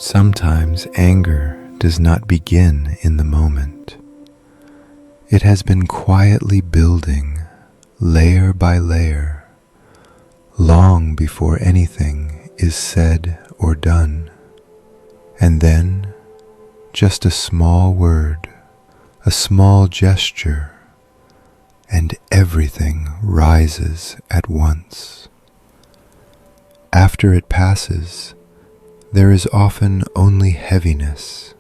Sometimes anger does not begin in the moment. It has been quietly building, layer by layer, long before anything is said or done. And then, just a small word, a small gesture, and everything rises at once. After it passes, there is often only heaviness,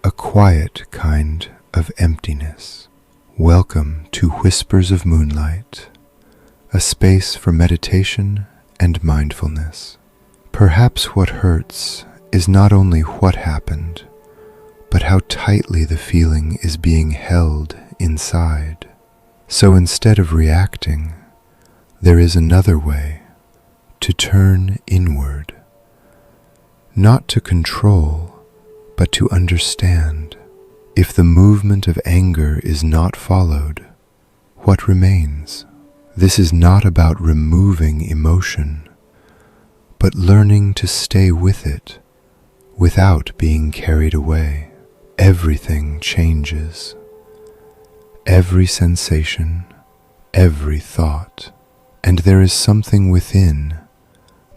a quiet kind of emptiness. Welcome to Whispers of Moonlight, a space for meditation and mindfulness. Perhaps what hurts is not only what happened, but how tightly the feeling is being held inside. So instead of reacting, there is another way, to turn inward. Not to control, but to understand. If the movement of anger is not followed, what remains? This is not about removing emotion, but learning to stay with it without being carried away. Everything changes. Every sensation, every thought, and there is something within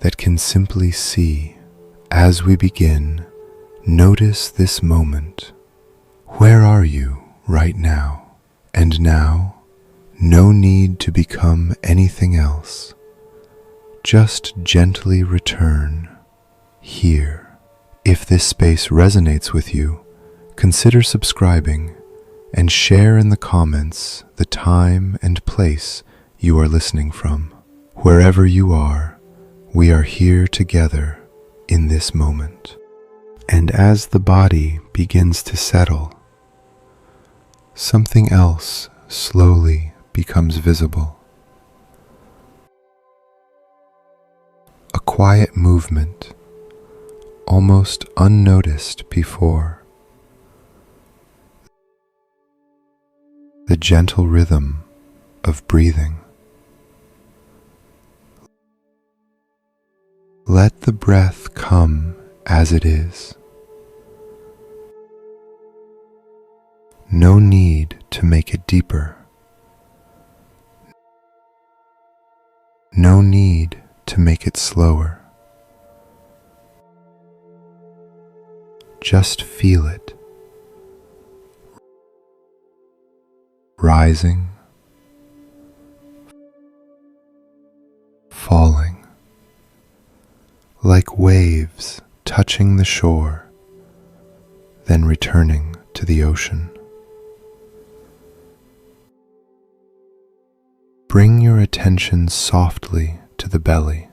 that can simply see. As we begin, notice this moment. Where are you right now? And now, no need to become anything else. Just gently return here. If this space resonates with you, consider subscribing and share in the comments the time and place you are listening from. Wherever you are, we are here together in this moment. And as the body begins to settle, something else slowly becomes visible. A quiet movement, almost unnoticed before. The gentle rhythm of breathing. Let the breath come as it is. No need to make it deeper. No need to make it slower. Just feel it. Rising, falling. Like waves touching the shore, then returning to the ocean. Bring your attention softly to the belly.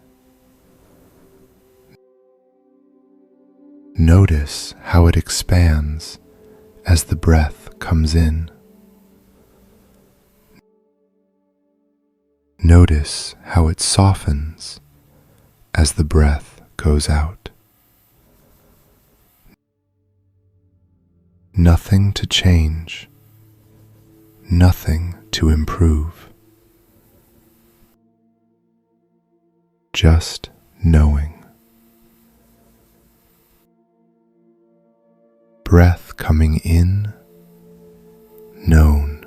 Notice how it expands as the breath comes in. Notice how it softens as the breath goes out. Nothing to change, nothing to improve. Just knowing. Breath coming in, known.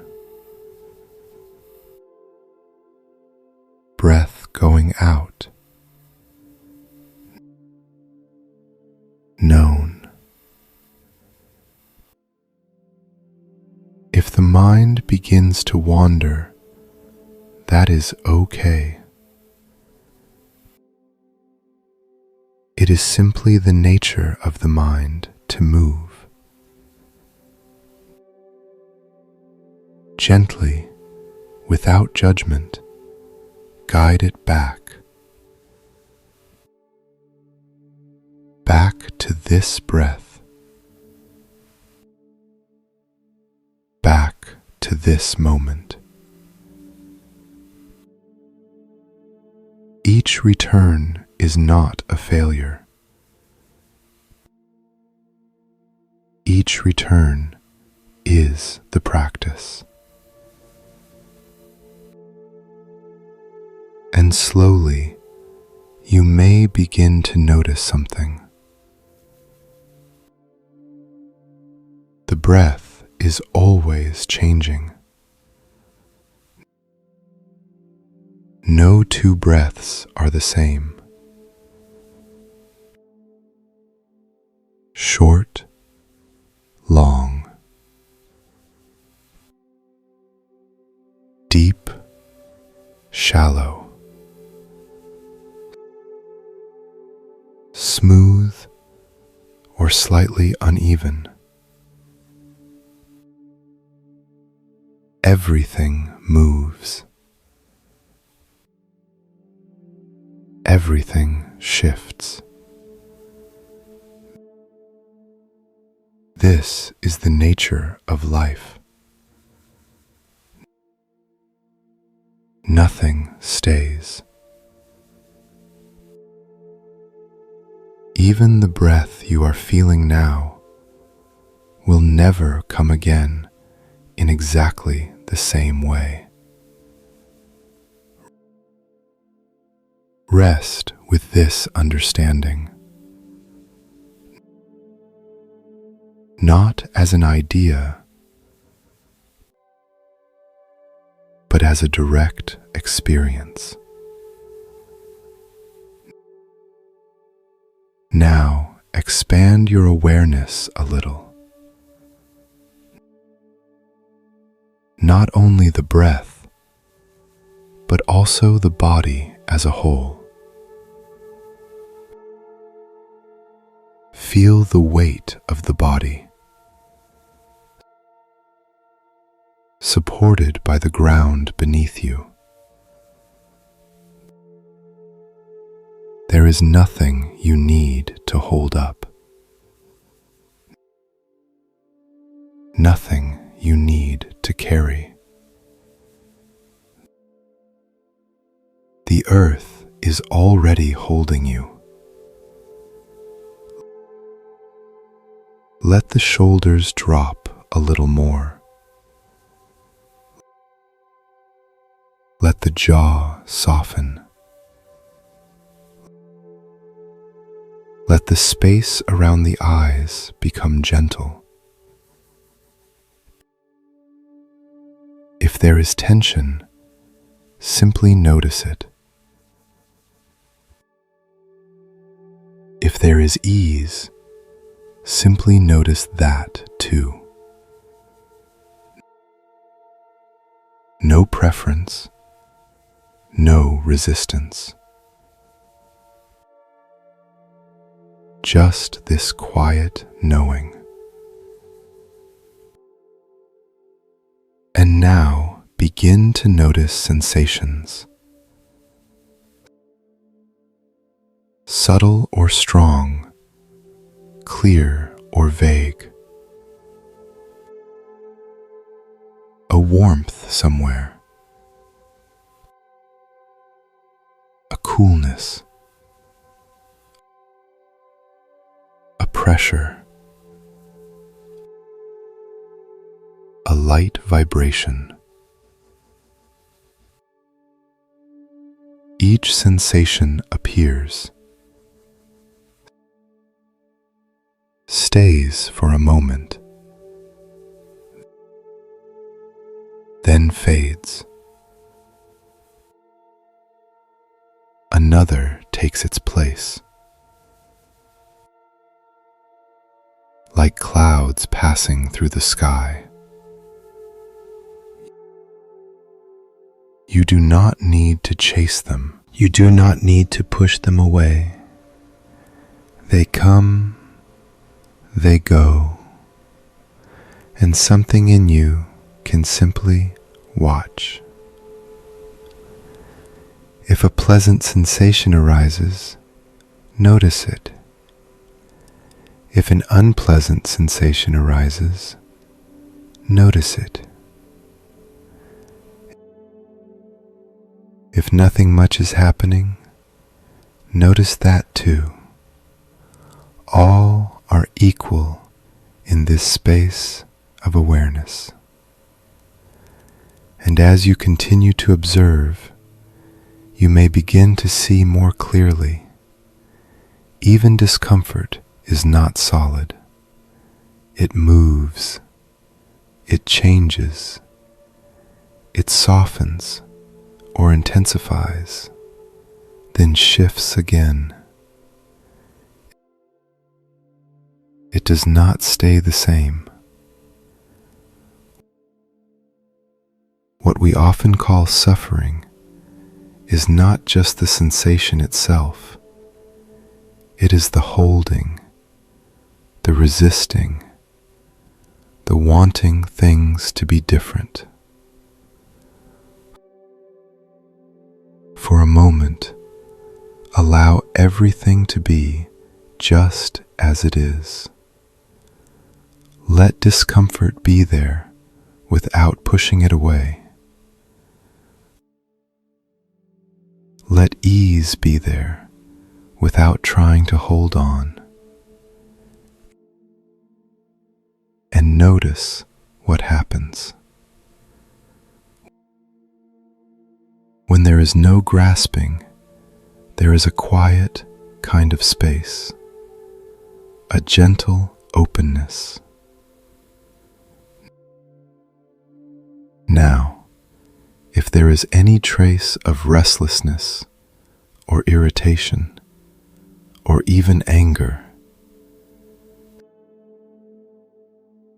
Breath going out, known. If the mind begins to wander, that is okay. It is simply the nature of the mind to move. Gently, without judgment, guide it back. Back to this breath. Back to this moment. Each return is not a failure. Each return is the practice. And slowly, you may begin to notice something. breath is always changing. No two breaths are the same. Short, long, deep, shallow, smooth or slightly uneven. Everything moves. Everything shifts. This is the nature of life. Nothing stays. Even the breath you are feeling now will never come again in exactly the same way. Rest with this understanding, not as an idea, but as a direct experience. Now expand your awareness a little. Not only the breath, but also the body as a whole. Feel the weight of the body, supported by the ground beneath you. There is nothing you need to hold up. Nothing you need to carry. The earth is already holding you. Let the shoulders drop a little more. Let the jaw soften. Let the space around the eyes become gentle. If there is tension, simply notice it. If there is ease, simply notice that too. No preference, no resistance. Just this quiet knowing. And now begin to notice sensations. Subtle or strong, clear or vague. A warmth somewhere. A coolness. A pressure. A light vibration. Each sensation appears, stays for a moment, then fades. Another takes its place. Like clouds passing through the sky. You do not need to chase them. You do not need to push them away. They come, they go, and something in you can simply watch. If a pleasant sensation arises, notice it. If an unpleasant sensation arises, notice it. If nothing much is happening, notice that too. All are equal in this space of awareness. And as you continue to observe, you may begin to see more clearly. Even discomfort is not solid. It moves, it changes, it softens or intensifies, then shifts again. It does not stay the same. What we often call suffering is not just the sensation itself. It is the holding, the resisting, the wanting things to be different. For a moment, allow everything to be just as it is. Let discomfort be there without pushing it away. Let ease be there without trying to hold on. And notice what happens. When there is no grasping, there is a quiet kind of space, a gentle openness. Now, if there is any trace of restlessness or irritation or even anger,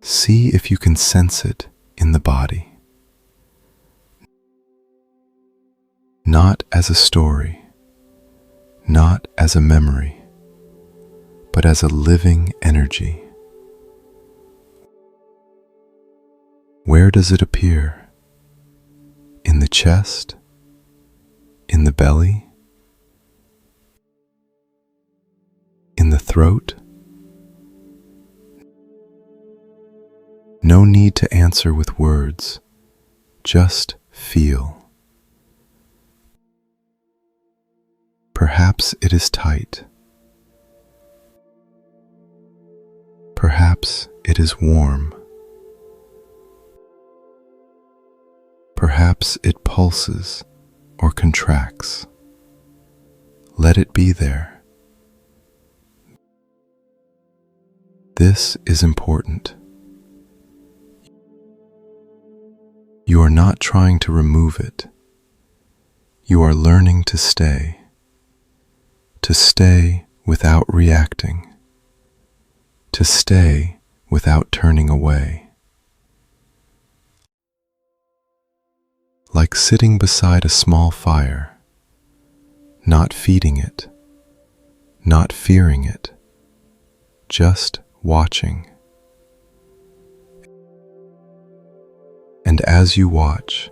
see if you can sense it in the body. Not as a story, not as a memory, but as a living energy. Where does it appear? In the chest? In the belly? In the throat? No need to answer with words, just feel. Perhaps it is tight. Perhaps it is warm. Perhaps it pulses or contracts. Let it be there. This is important. You are not trying to remove it. You are learning to stay without reacting, to stay without turning away. Like sitting beside a small fire, not feeding it, not fearing it, just watching. And as you watch,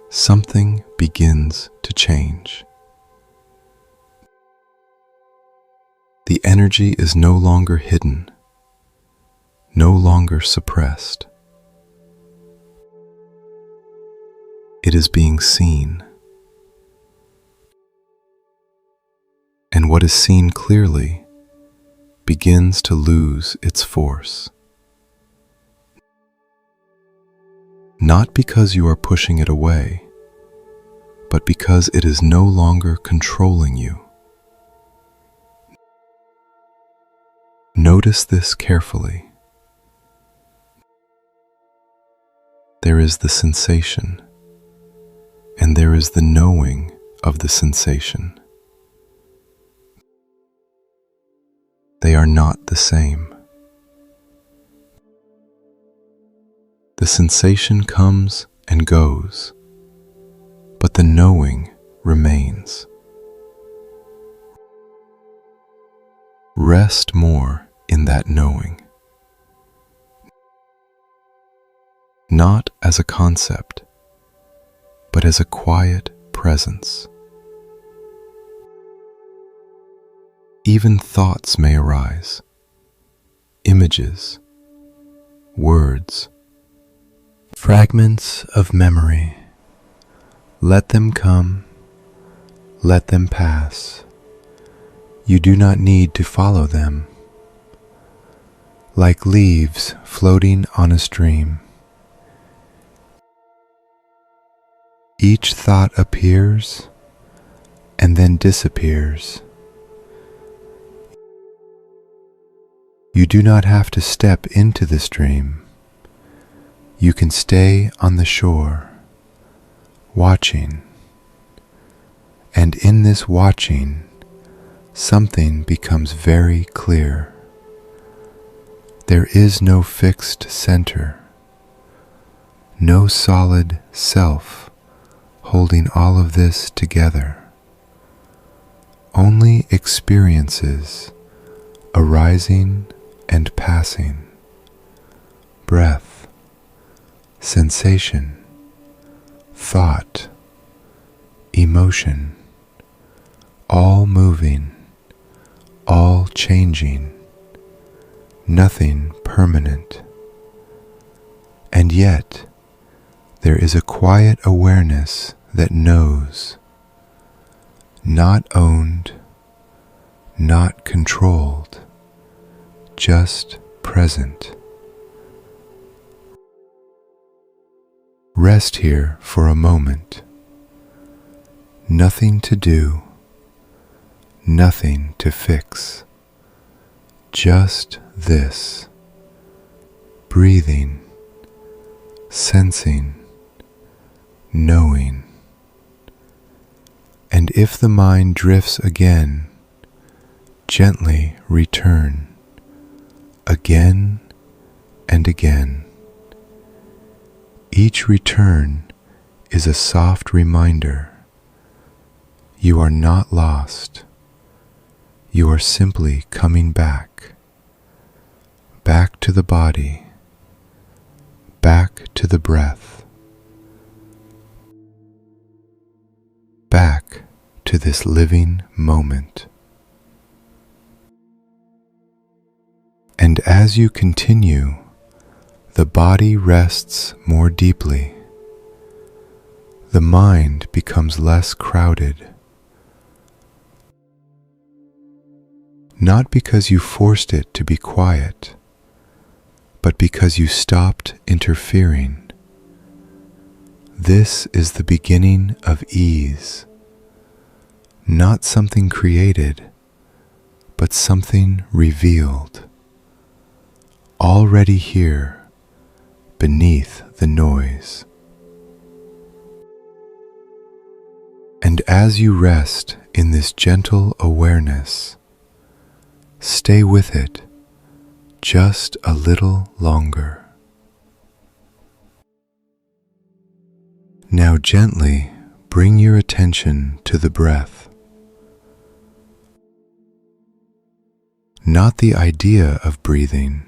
something begins to change. The energy is no longer hidden, no longer suppressed. It is being seen. And what is seen clearly begins to lose its force. Not because you are pushing it away, but because it is no longer controlling you. Notice this carefully. There is the sensation, and there is the knowing of the sensation. They are not the same. The sensation comes and goes, but the knowing remains. Rest more in that knowing. Not as a concept, but as a quiet presence. Even thoughts may arise, images, words, fragments of memory. Let them come, let them pass. You do not need to follow them. Like leaves floating on a stream, each thought appears and then disappears. You do not have to step into the stream. You can stay on the shore, watching, and in this watching, something becomes very clear. There is no fixed center, no solid self holding all of this together. Only experiences arising and passing, breath, sensation, thought, emotion, all moving, all changing, nothing permanent. And yet, there is a quiet awareness that knows, not owned, not controlled, just present. Rest here for a moment. Nothing to do, nothing to fix. Just this, breathing, sensing, knowing. And if the mind drifts again, gently return, again and again. Each return is a soft reminder. You are not lost. You are simply coming back. Back to the body. Back to the breath. Back to this living moment. And as you continue, the body rests more deeply. The mind becomes less crowded. Not because you forced it to be quiet, but because you stopped interfering. This is the beginning of ease, not something created, but something revealed, already here, beneath the noise. And as you rest in this gentle awareness, stay with it just a little longer. Now gently bring your attention to the breath. Not the idea of breathing,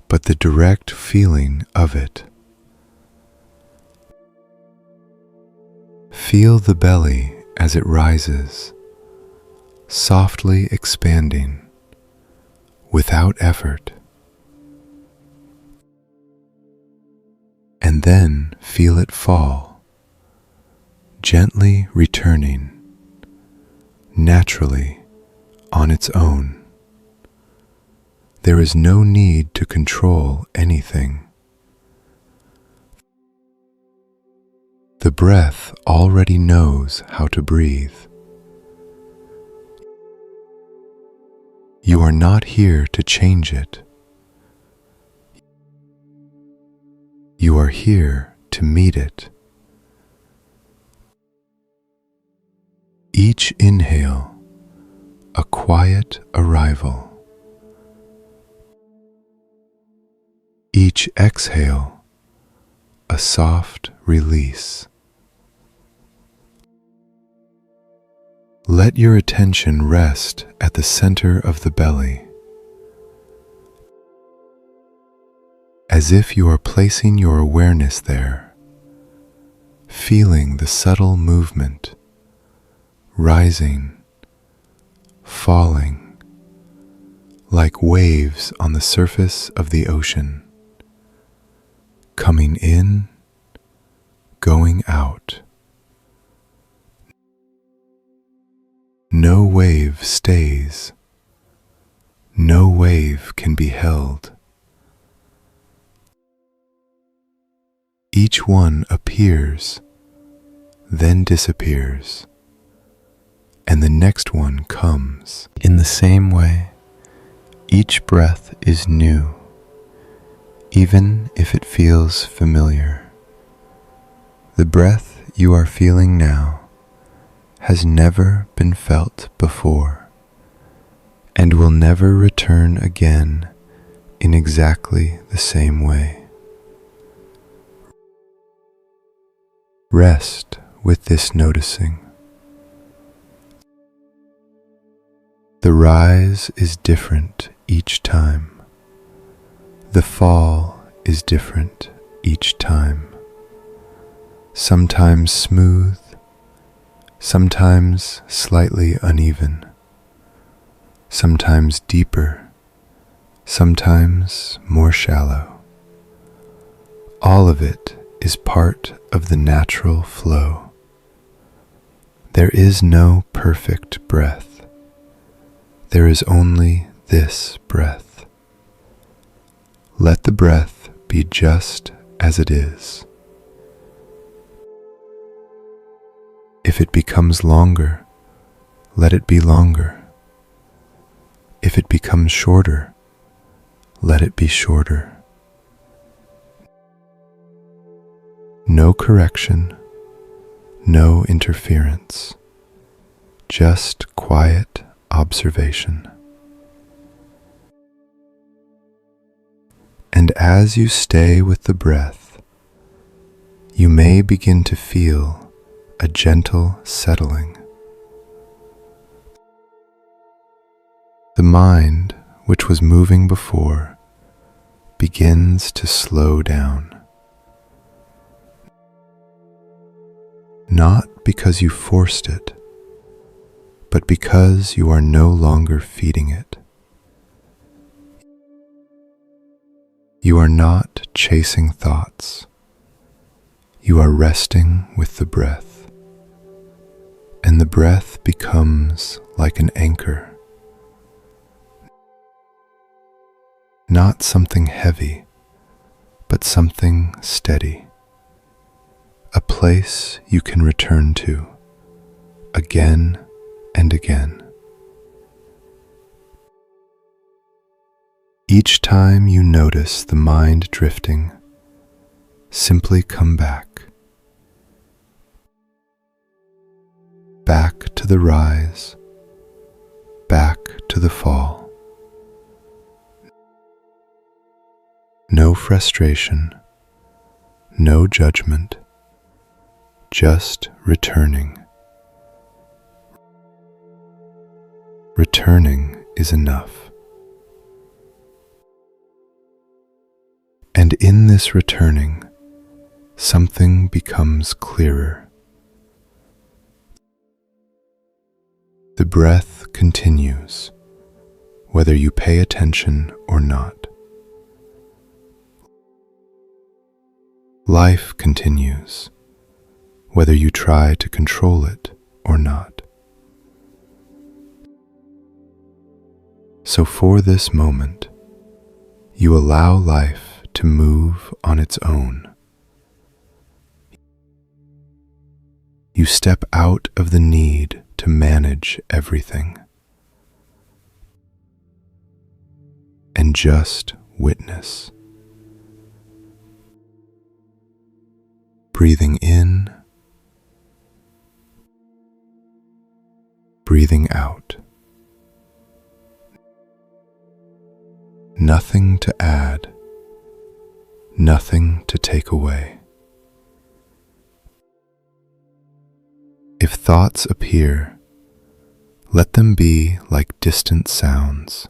but the direct feeling of it. Feel the belly as it rises, softly expanding, without effort. And then feel it fall, gently returning, naturally, on its own. There is no need to control anything. The breath already knows how to breathe. You are not here to change it. You are here to meet it. Each inhale, a quiet arrival. Each exhale, a soft release. Let your attention rest at the center of the belly, as if you are placing your awareness there, feeling the subtle movement, rising, falling, like waves on the surface of the ocean, coming in, going out. No wave stays. No wave can be held. Each one appears, then disappears, and the next one comes. In the same way, each breath is new. even if it feels familiar. The breath you are feeling now has never been felt before and will never return again in exactly the same way. Rest with this noticing. The rise is different each time. The fall is different each time. Sometimes smooth, sometimes slightly uneven, sometimes deeper, sometimes more shallow. All of it is part of the natural flow. There is no perfect breath. There is only this breath. Let the breath be just as it is. If it becomes longer, let it be longer. If it becomes shorter, let it be shorter. No correction, no interference, just quiet observation. And as you stay with the breath, you may begin to feel a gentle settling. The mind, which was moving before, begins to slow down. Not because you forced it, but because you are no longer feeding it. You are not chasing thoughts. You are resting with the breath. And the breath becomes like an anchor. Not something heavy, but something steady. A place you can return to again and again. Each time you notice the mind drifting, simply come back. Back to the rise, back to the fall. No frustration, no judgment, just returning. Returning is enough. And in this returning, something becomes clearer. The breath continues, whether you pay attention or not. Life continues, whether you try to control it or not. So for this moment, you allow life to move on its own. You step out of the need to manage everything and just witness. Breathing in, breathing out. Nothing to add, nothing to take away. If thoughts appear, let them be like distant sounds,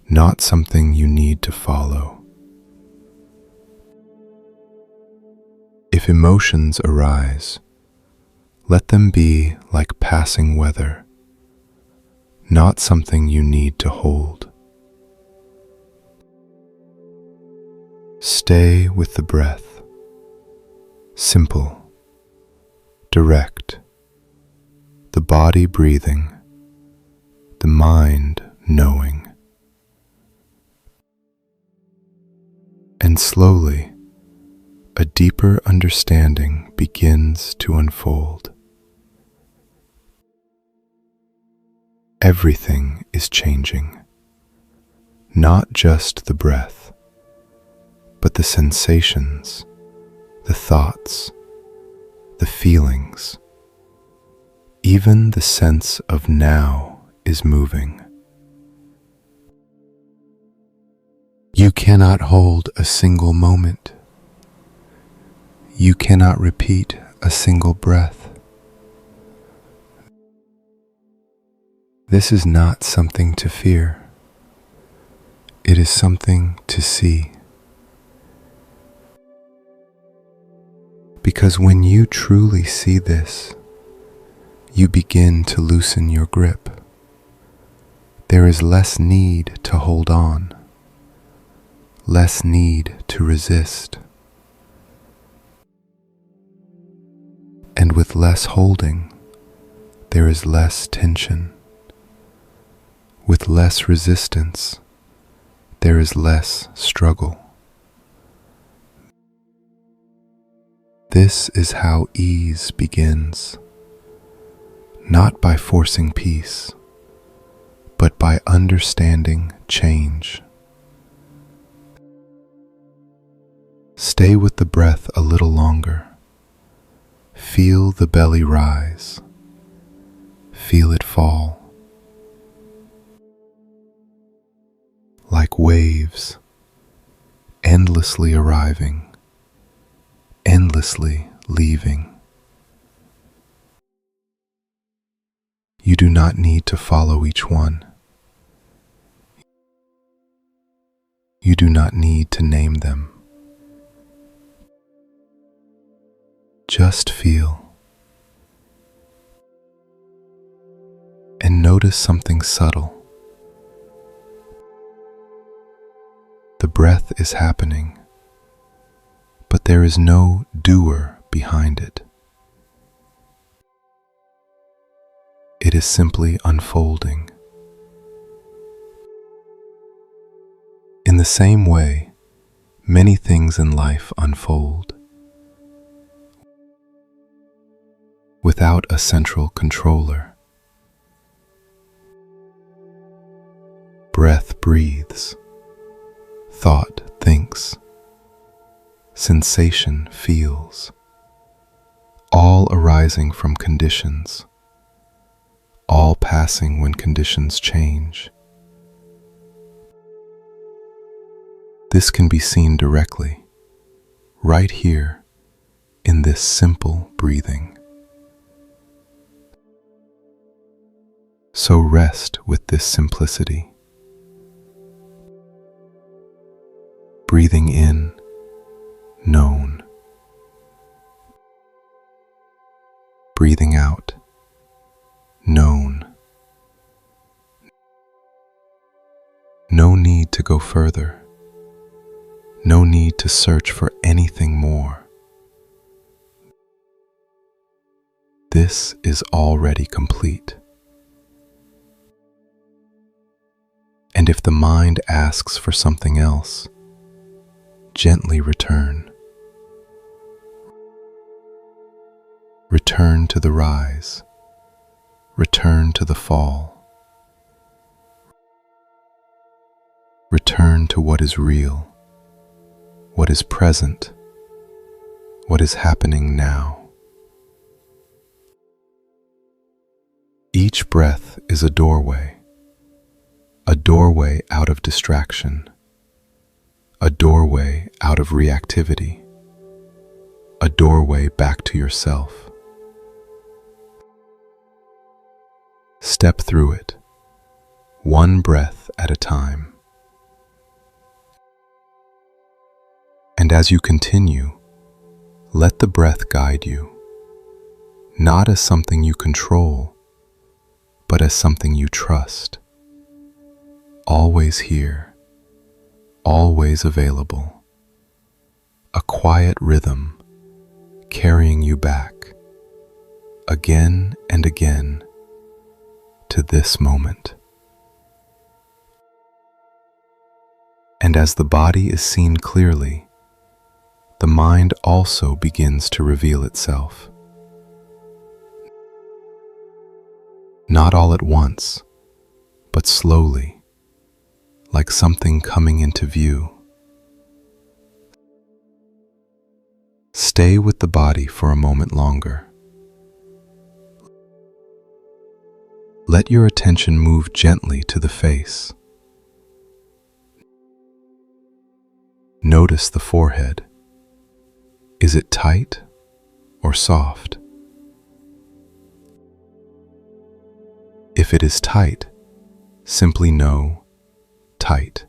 not something you need to follow. If emotions arise, let them be like passing weather, not something you need to hold. Stay with the breath, simple, direct, the body breathing, the mind knowing. And slowly, a deeper understanding begins to unfold. Everything is changing, not just the breath, but the sensations, the thoughts, the feelings, even the sense of now is moving. You cannot hold a single moment. You cannot repeat a single breath. This is not something to fear. It is something to see. Because when you truly see this, you begin to loosen your grip. There is less need to hold on, less need to resist. And with less holding, there is less tension. With less resistance, there is less struggle. This is how ease begins, not by forcing peace, but by understanding change. Stay with the breath a little longer. Feel the belly rise. Feel it fall. Like waves, endlessly arriving, endlessly leaving. You do not need to follow each one. You do not need to name them. Just feel. And notice something subtle. The breath is happening, but there is no doer behind it. It is simply unfolding. In the same way, many things in life unfold without a central controller. Breath breathes, thought thinks, sensation feels, all arising from conditions, all passing when conditions change. This can be seen directly, right here, in this simple breathing. So rest with this simplicity. Breathing in, known. Breathing out, known. No need to go further. No need to search for anything more. This is already complete. And if the mind asks for something else, gently return. Return to the rise. Return to the fall. Return to what is real, what is present, what is happening now. Each breath is a doorway out of distraction, a doorway out of reactivity, a doorway back to yourself. Step through it, one breath at a time. And as you continue, let the breath guide you, not as something you control, but as something you trust. Always here, always available. A quiet rhythm carrying you back, again and again, to this moment. And as the body is seen clearly, the mind also begins to reveal itself. Not all at once, but slowly, like something coming into view. stay with the body for a moment longer. Let your attention move gently to the face. Notice the forehead. Is it tight or soft? If it is tight, simply know tight.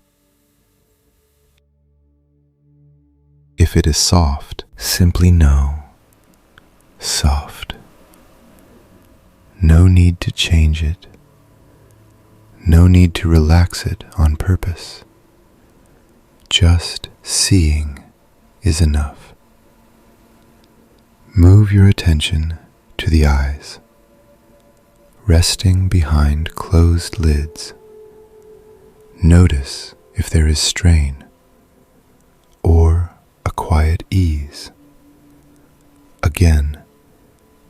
If it is soft, simply know soft. No need to change it. No need to relax it on purpose. Just seeing is enough. Move your attention to the eyes, resting behind closed lids. Notice if there is strain or a quiet ease. Again,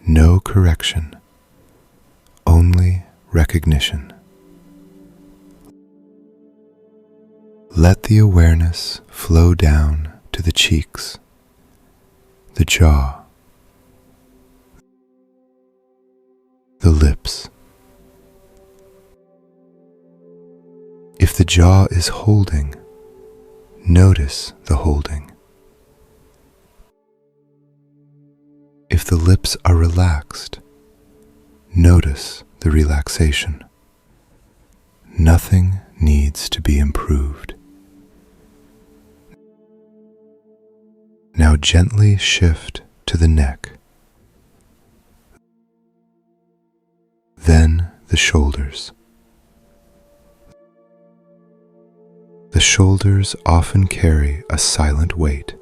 no correction, only recognition. Let the awareness flow down to the cheeks, the jaw, the lips. If the jaw is holding, notice the holding. If the lips are relaxed, notice the relaxation. Nothing needs to be improved. Now gently shift to the neck, then the shoulders. The shoulders often carry a silent weight,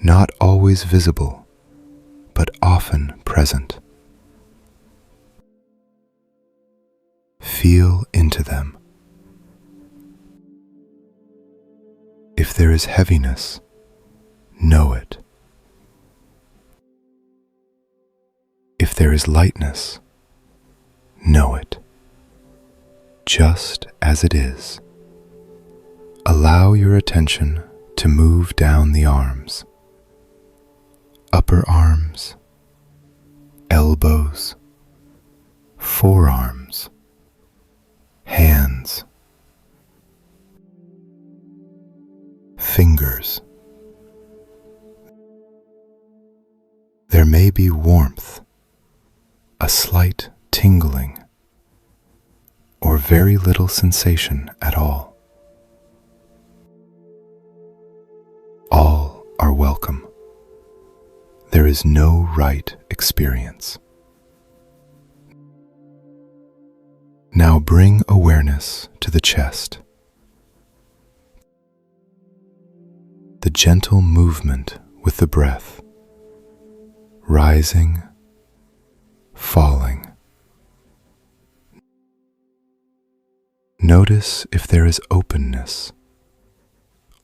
not always visible, but often present. Feel into them. If there is heaviness, know it. If there is lightness, know it. Just as it is. Allow your attention to move down the arms, upper arms, elbows, forearms, hands, fingers. There may be warmth, a slight tingling, or very little sensation at all. All are welcome. There is no right experience. Now bring awareness to the chest. The gentle movement with the breath, rising, falling. Notice if there is openness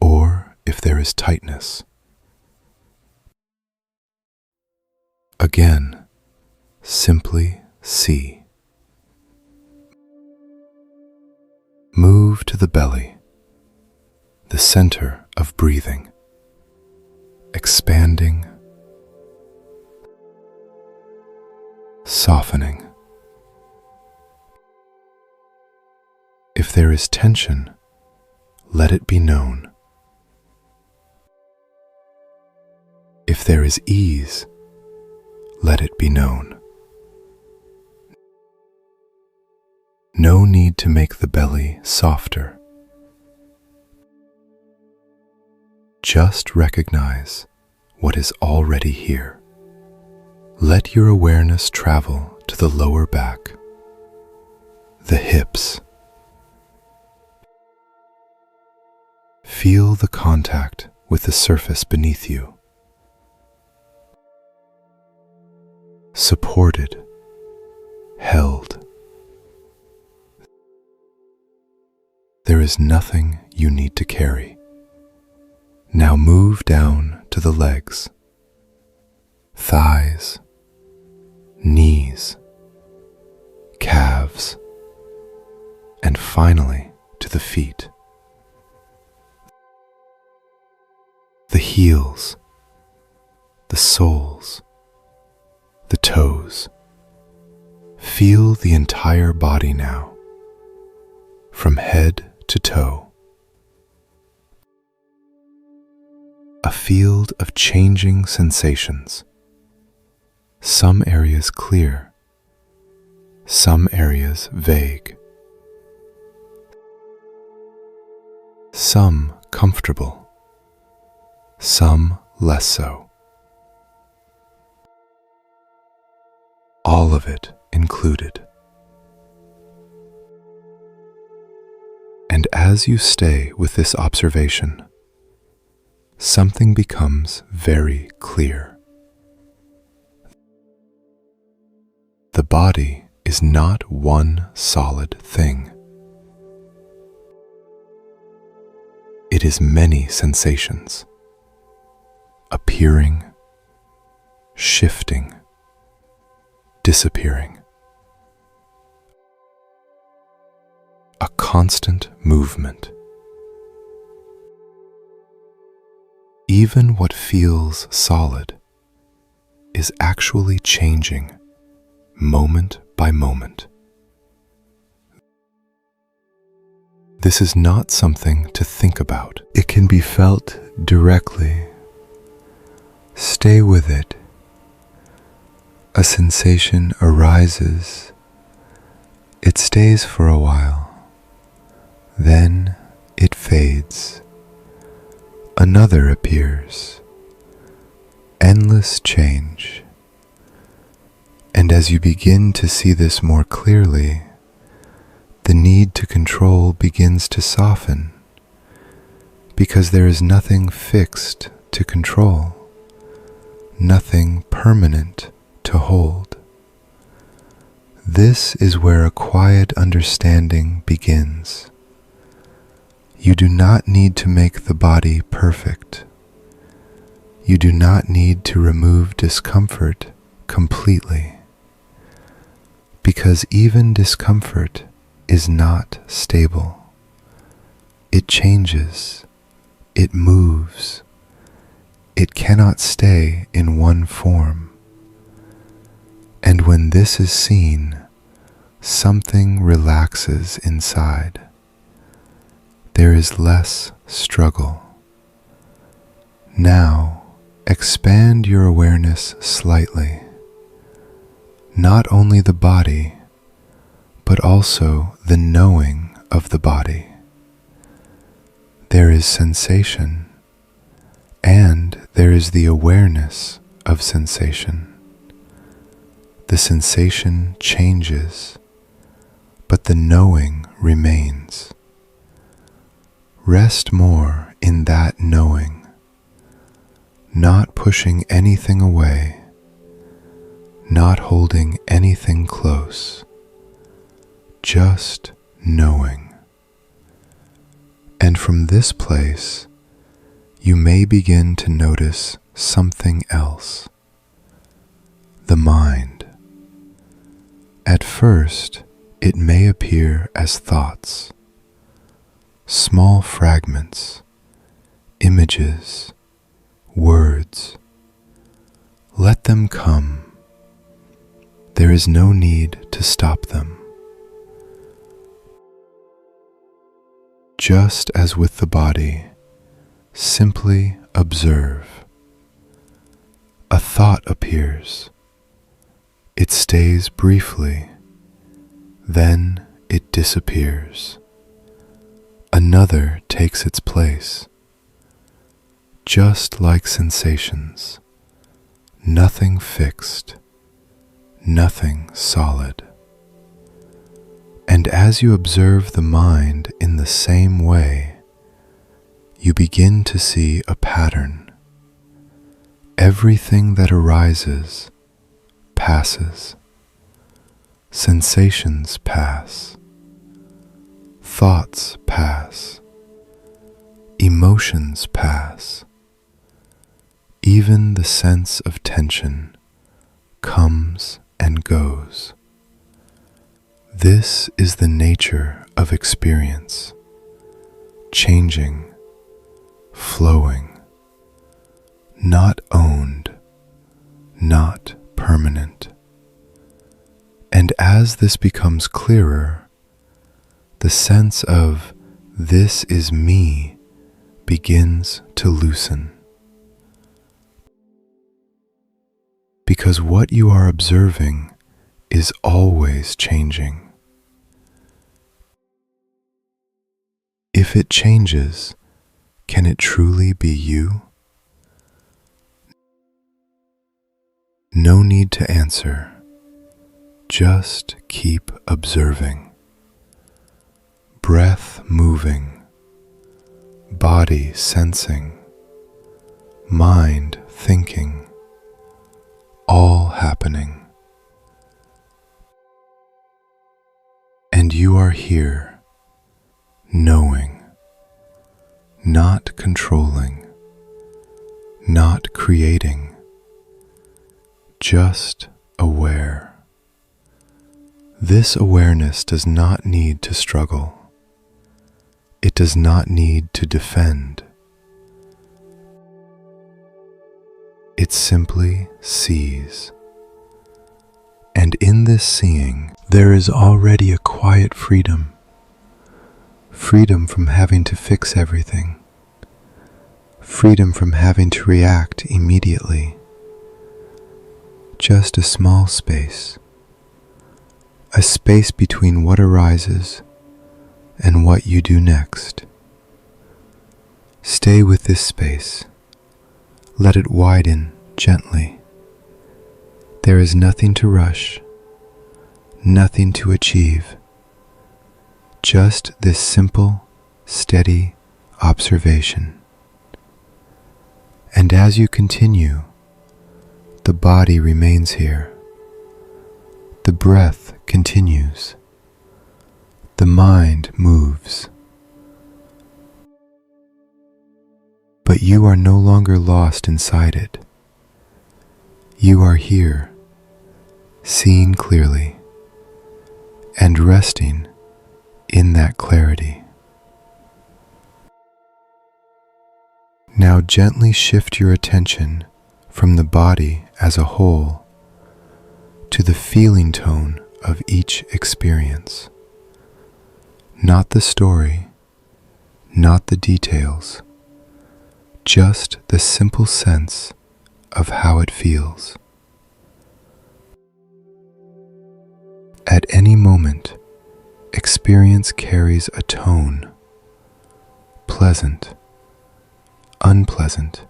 or if there is tightness. Again, simply see. Move to the belly, the center of breathing, expanding, softening. If there is tension, let it be known. If there is ease, let it be known. No need to make the belly softer. Just recognize what is already here. Let your awareness travel to the lower back, the hips. Feel the contact with the surface beneath you. Supported, held. There is nothing you need to carry. Now move down to the legs, thighs, knees, calves, and finally to the feet. heels, the soles, the toes. Feel the entire body now, from head to toe. A field of changing sensations. Some areas clear, some areas vague, some comfortable, some less so. All of it included. And as you stay with this observation, something becomes very clear. The body is not one solid thing. It is many sensations, appearing, shifting, disappearing. A constant movement. Even what feels solid is actually changing moment by moment. This is not something to think about. It can be felt directly. Stay with it. A sensation arises. It stays for a while. Then it fades. Another appears. Endless change. And as you begin to see this more clearly, the need to control begins to soften, because there is nothing fixed to control, nothing permanent to hold. This is where a quiet understanding begins. You do not need to make the body perfect. You do not need to remove discomfort completely, because even discomfort is not stable. It changes, it moves, it cannot stay in one form. And when this is seen, something relaxes inside. There is less struggle. Now, expand your awareness slightly. Not only the body, but also the knowing of the body. There is sensation, and there is the awareness of sensation. The sensation changes, but the knowing remains. Rest more in that knowing, not pushing anything away, not holding anything close, just knowing. And from this place, you may begin to notice something else. The mind. At first, it may appear as thoughts, small fragments, images, words. Let them come. There is no need to stop them. Just as with the body, simply observe. A thought appears. It stays briefly, then it disappears. Another takes its place. Just like sensations, nothing fixed, nothing solid. And as you observe the mind in the same way, you begin to see a pattern. Everything that arises passes. Sensations pass. Thoughts pass. Emotions pass. Even the sense of tension comes and goes. This is the nature of experience, changing, flowing, not owned, not permanent. And as this becomes clearer, the sense of "this is me" begins to loosen. Because what you are observing is always changing. If it changes, can it truly be you? No need to answer. Just keep observing. Breath moving, body sensing, mind thinking, all happening. And you are here, knowing, not controlling, not creating, just aware. This awareness does not need to struggle. It does not need to defend. It simply sees. And in this seeing, there is already a quiet freedom. Freedom from having to fix everything. Freedom from having to react immediately. Just a small space. A space between what arises and what you do next. Stay with this space. Let it widen gently. There is nothing to rush, nothing to achieve. Just this simple, steady observation. And as you continue, the body remains here. The breath continues. The mind moves. But you are no longer lost inside it. You are here, seeing clearly, and resting in that clarity. Now gently shift your attention from the body as a whole to the feeling tone of each experience. Not the story, not the details, just the simple sense of how it feels. At any moment, experience carries a tone, pleasant, unpleasant,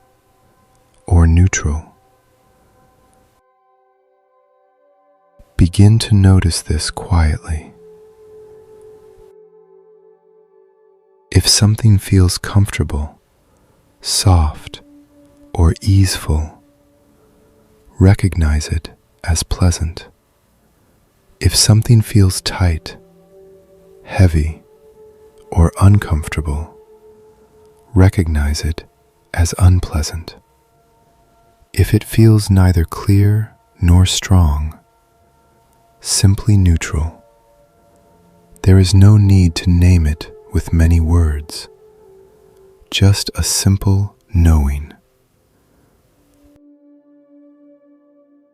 or neutral. Begin to notice this quietly. If something feels comfortable, soft, or easeful, recognize it as pleasant. If something feels tight, heavy, or uncomfortable, recognize it as unpleasant. If it feels neither clear nor strong, simply neutral. There is no need to name it with many words, just a simple knowing.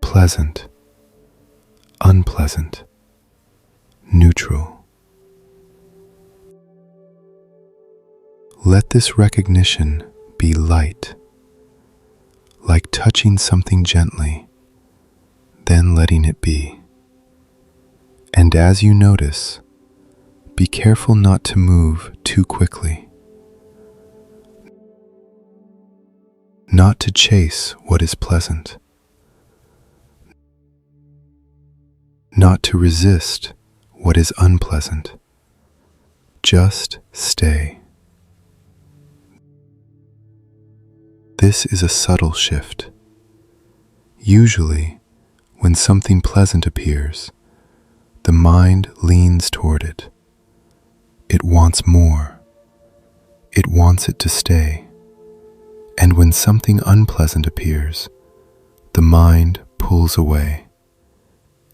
Pleasant, unpleasant, neutral. Let this recognition be light, like touching something gently, then letting it be. And as you notice, be careful not to move too quickly, not to chase what is pleasant, not to resist what is unpleasant. Just stay. This is a subtle shift. Usually, when something pleasant appears, the mind leans toward it. It wants more. It wants it to stay. And when something unpleasant appears, the mind pulls away.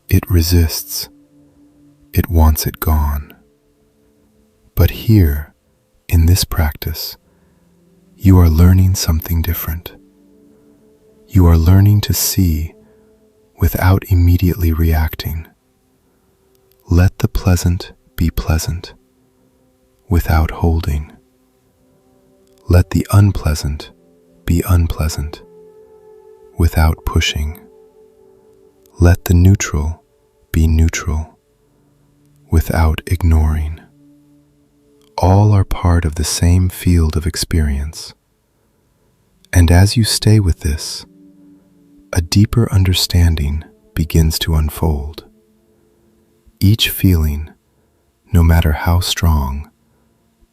It resists. It wants it gone. But here, in this practice, you are learning something different. You are learning to see without immediately reacting. Let the pleasant be pleasant without holding. Let the unpleasant be unpleasant without pushing. Let the neutral be neutral without ignoring. All are part of the same field of experience. And as you stay with this, a deeper understanding begins to unfold. Each feeling, no matter how strong,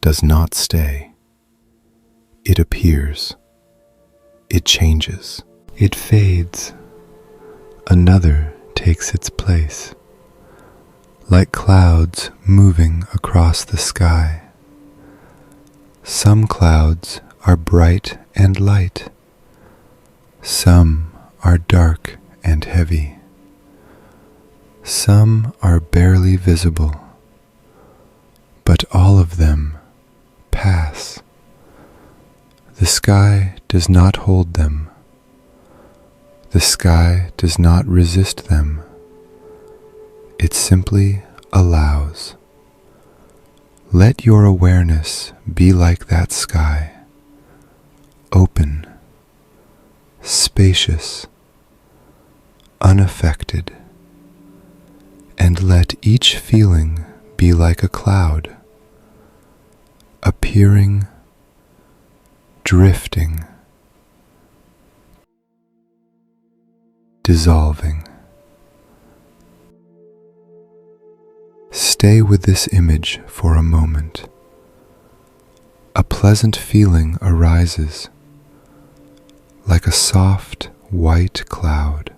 does not stay. It appears. It changes. It fades. Another takes its place, like clouds moving across the sky. Some clouds are bright and light. Some are dark and heavy. Some are barely visible, but all of them pass. The sky does not hold them. The sky does not resist them. It simply allows. Let your awareness be like that sky, open, spacious, unaffected, and let each feeling be like a cloud, appearing, drifting, dissolving. Stay with this image for a moment. A pleasant feeling arises, like a soft white cloud.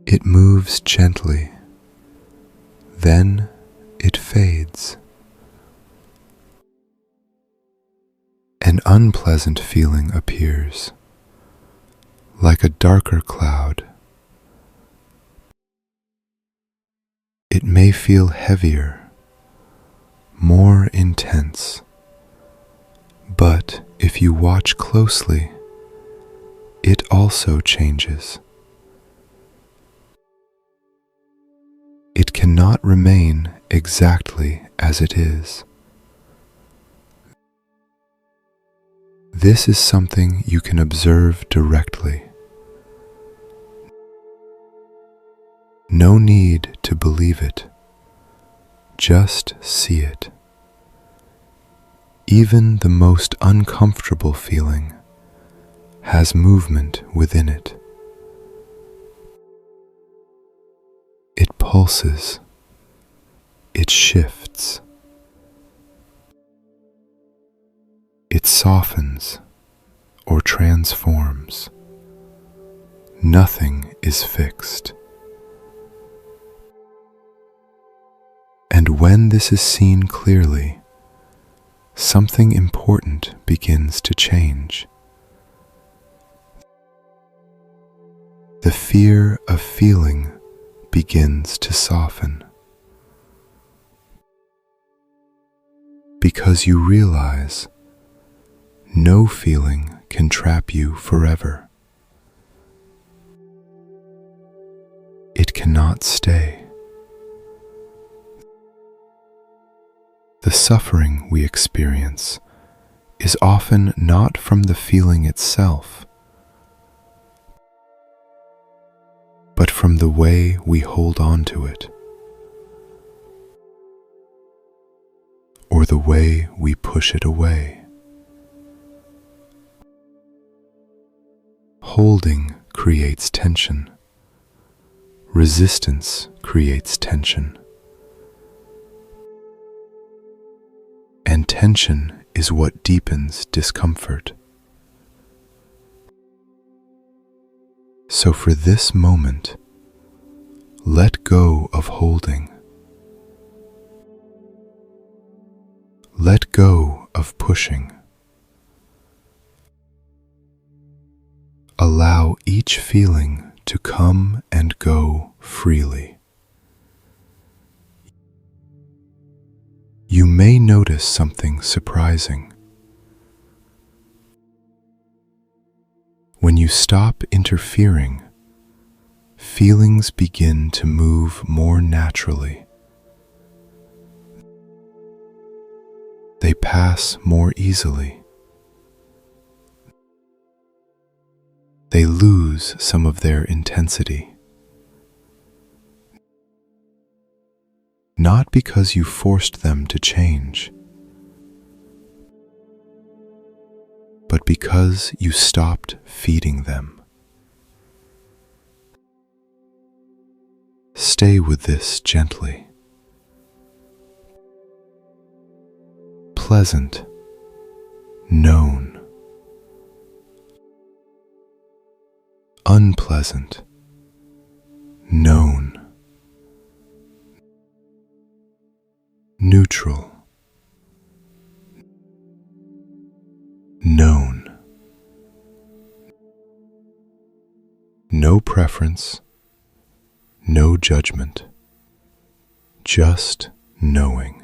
It moves gently, then it fades. An unpleasant feeling appears, like a darker cloud. It may feel heavier, more intense, but if you watch closely, it also changes. It cannot remain exactly as it is. This is something you can observe directly. No need to believe it. Just see it. Even the most uncomfortable feeling has movement within it. It pulses. It shifts. It softens or transforms. Nothing is fixed. And when this is seen clearly, something important begins to change. The fear of feeling begins to soften, because you realize no feeling can trap you forever. It cannot stay. The suffering we experience is often not from the feeling itself, but from the way we hold on to it, or the way we push it away. Holding creates tension. Resistance creates tension. And tension is what deepens discomfort. So for this moment, let go of holding. Let go of pushing. Allow each feeling to come and go freely. You may notice something surprising. When you stop interfering, feelings begin to move more naturally. They pass more easily. They lose some of their intensity. Not because you forced them to change, but because you stopped feeding them. Stay with this gently. Pleasant, known. Unpleasant, known. Neutral, known. No preference, no judgment, just knowing.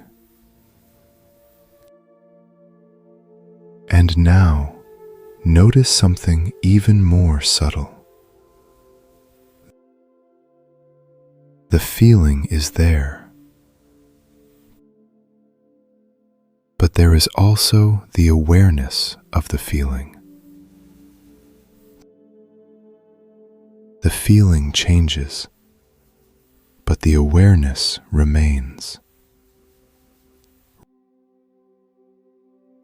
And now, notice something even more subtle. The feeling is there. But there is also the awareness of the feeling. The feeling changes, but the awareness remains.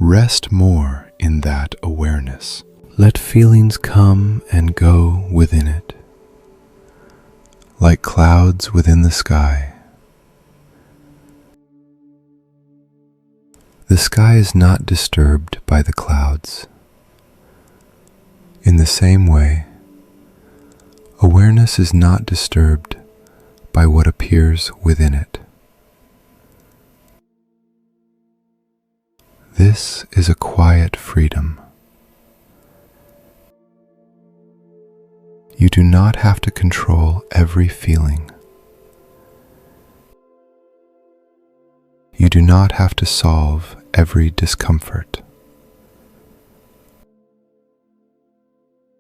Rest more in that awareness. Let feelings come and go within it, like clouds within the sky. The sky is not disturbed by the clouds. In the same way, awareness is not disturbed by what appears within it. This is a quiet freedom. You do not have to control every feeling. You do not have to solve every discomfort.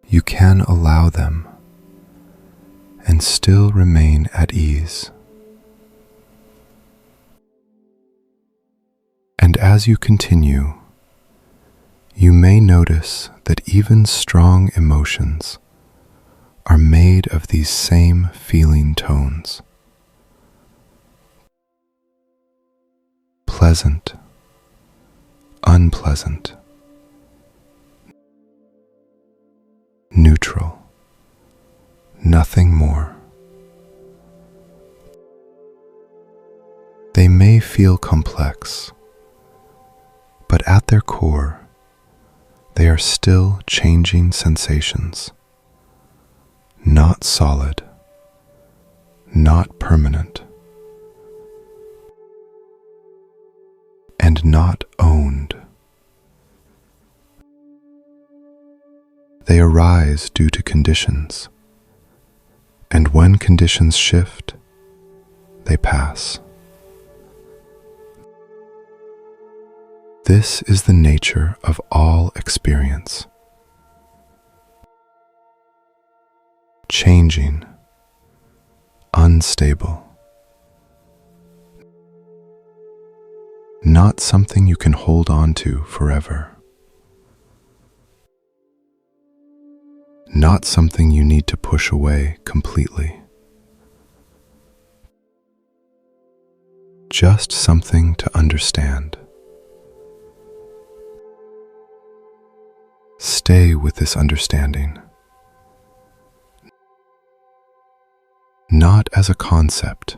You can allow them and still remain at ease. And as you continue, you may notice that even strong emotions are made of these same feeling tones. Pleasant, unpleasant, neutral, nothing more. They may feel complex, but at their core, they are still changing sensations, not solid, not permanent, and not owned. They arise due to conditions, and when conditions shift, they pass. This is the nature of all experience. Changing, unstable. Not something you can hold on to forever. Not something you need to push away completely. Just something to understand. Stay with this understanding, not as a concept,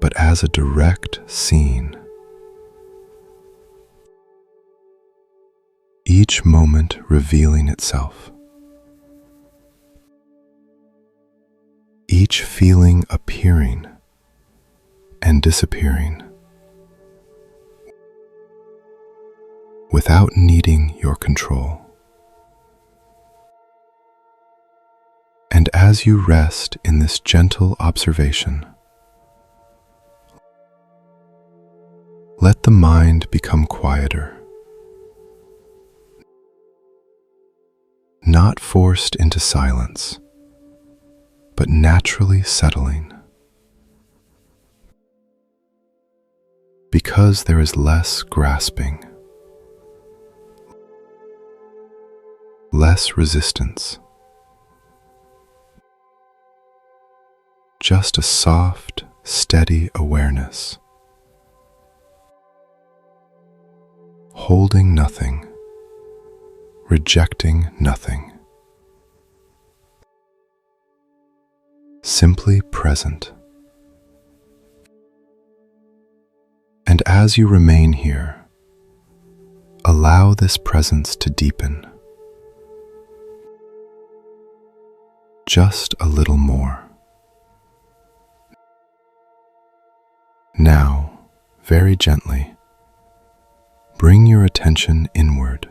but as a direct scene. Each moment revealing itself. Each feeling appearing and disappearing without needing your control. And as you rest in this gentle observation, let the mind become quieter. not forced into silence, but naturally settling. Because there is less grasping, less resistance, just a soft, steady awareness, holding nothing, rejecting nothing, simply present. And as you remain here, allow this presence to deepen. Just a little more. Now, very gently, bring your attention inward.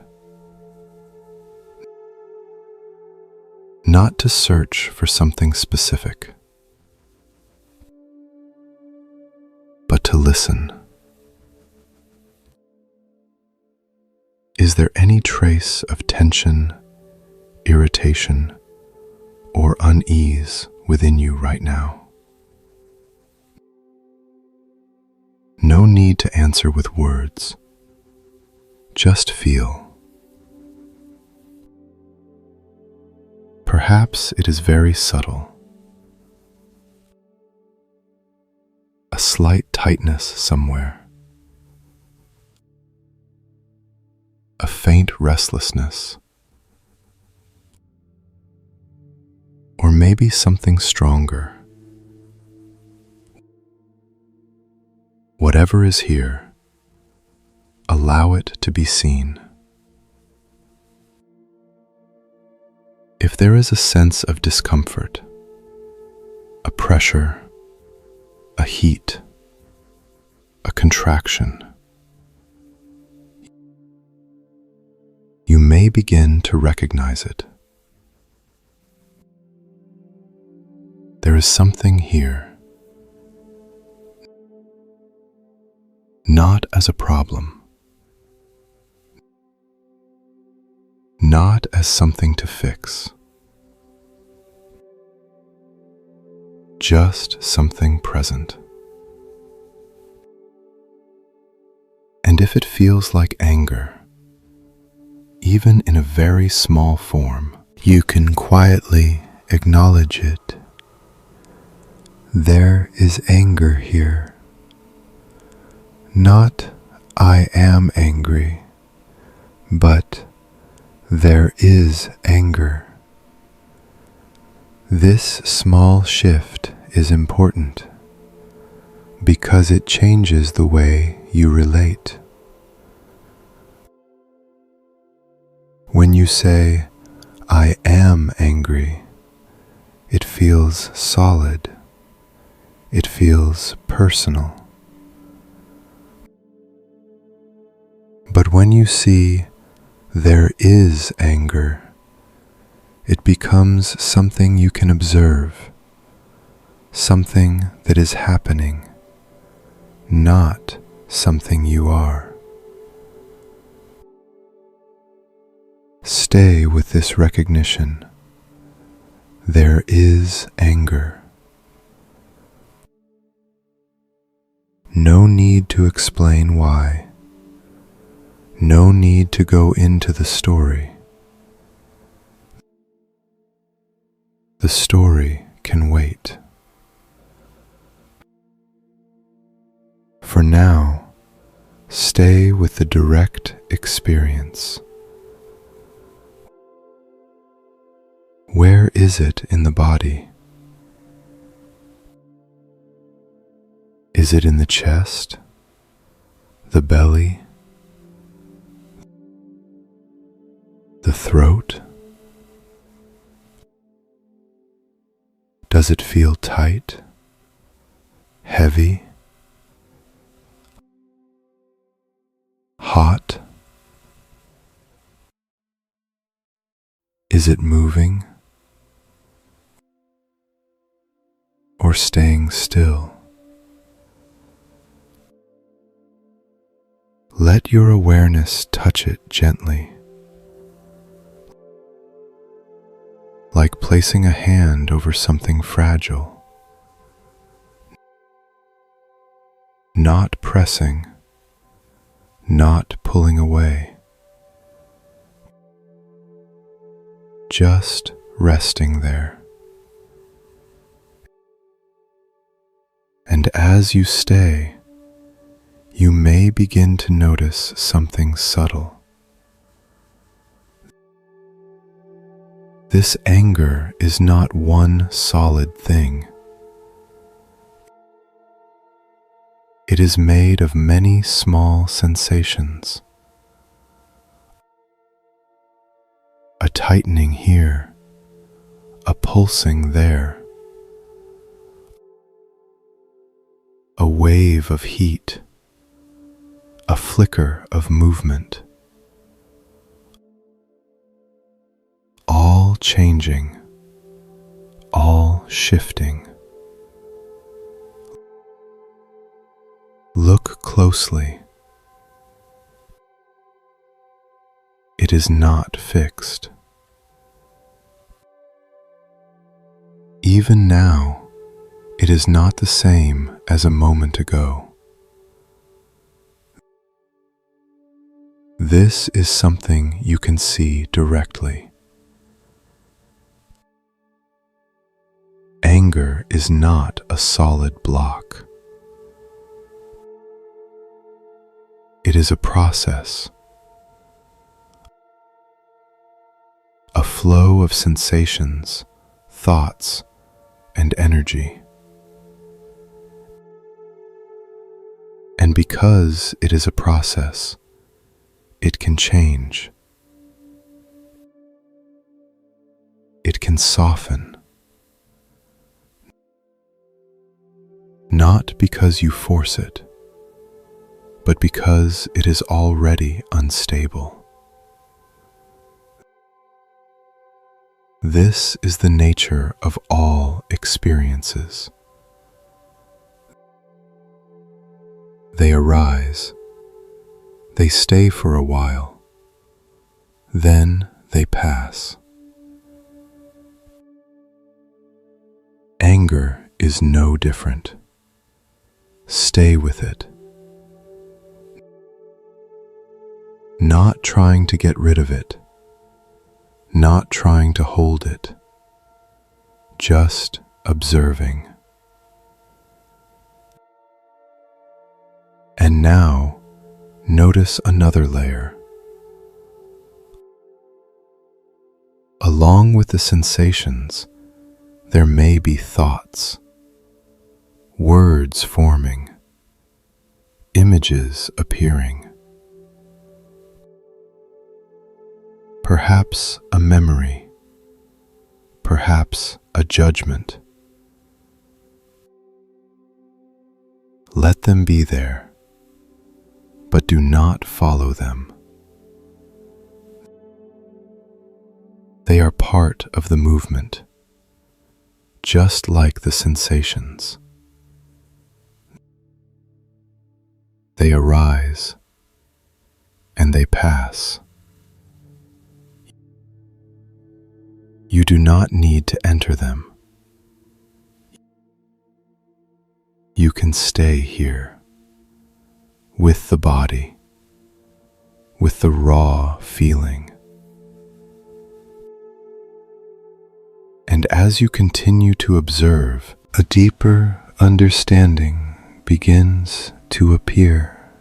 Not to search for something specific, but to listen. Is there any trace of tension, irritation, or unease within you right now? No need to answer with words. Just feel. Perhaps it is very subtle. A slight tightness somewhere. A faint restlessness. Or maybe something stronger. Whatever is here, allow it to be seen. If there is a sense of discomfort, a pressure, a heat, a contraction, you may begin to recognize it. There is something here, not as a problem, not as something to fix, just something present. And if it feels like anger, even in a very small form, you can quietly acknowledge it. There is anger here. Not I am angry, but there is anger. This small shift is important because it changes the way you relate. When you say, I am angry, it feels solid. It feels personal. But when you see there is anger, it becomes something you can observe, something that is happening, not something you are. Stay with this recognition. There is anger. No need to explain why. No need to go into the story. The story can wait. For now, stay with the direct experience. Where is it in the body? Is it in the chest, the belly, the throat? Does it feel tight, heavy, hot? Is it moving or staying still? Let your awareness touch it gently. like placing a hand over something fragile, not pressing, not pulling away, just resting there. And as you stay, you may begin to notice something subtle. This anger is not one solid thing. It is made of many small sensations. A tightening here, a pulsing there, a wave of heat, a flicker of movement, all changing, all shifting. Look closely. It is not fixed. Even now, it is not the same as a moment ago. This is something you can see directly. Anger is not a solid block. It is a process, a flow of sensations, thoughts, and energy. And because it is a process, it can change. It can soften. Not because you force it, but because it is already unstable. This is the nature of all experiences. They arise, they stay for a while, then they pass. Anger is no different. Stay with it. Not trying to get rid of it, not trying to hold it, just observing. And now, notice another layer. Along with the sensations, there may be thoughts, words forming, images appearing. Perhaps a memory, perhaps a judgment. Let them be there, but do not follow them. They are part of the movement, just like the sensations. They arise and they pass. You do not need to enter them. You can stay here, with the body, with the raw feeling. And as you continue to observe, a deeper understanding begins to appear.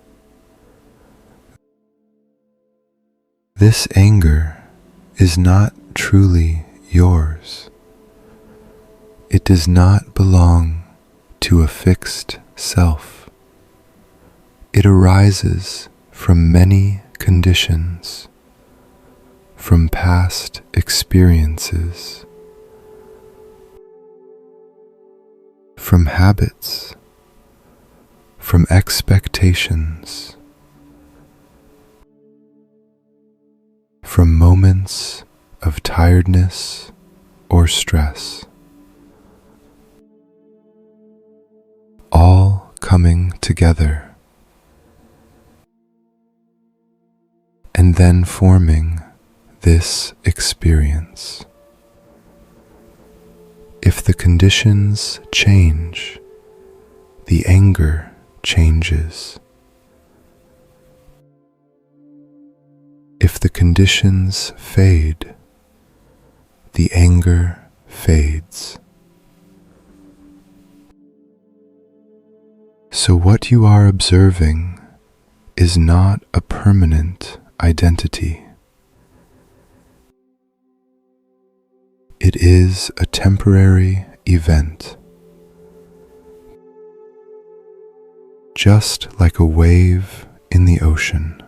This anger is not truly yours. It does not belong to a fixed self. It arises from many conditions, from past experiences, from habits, from expectations, from moments of tiredness or stress, all coming together and then forming this experience. If the conditions change, the anger changes. If the conditions fade, the anger fades. So what you are observing is not a permanent identity. It is a temporary event, just like a wave in the ocean.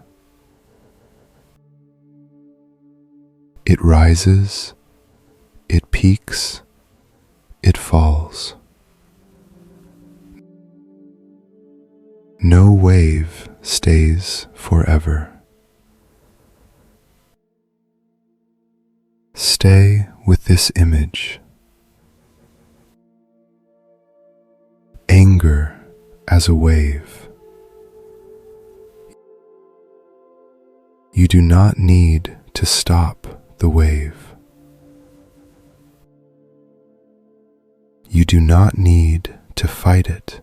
It rises, it peaks, it falls. No wave stays forever. Stay with this image. Anger as a wave. You do not need to stop the wave. You do not need to fight it.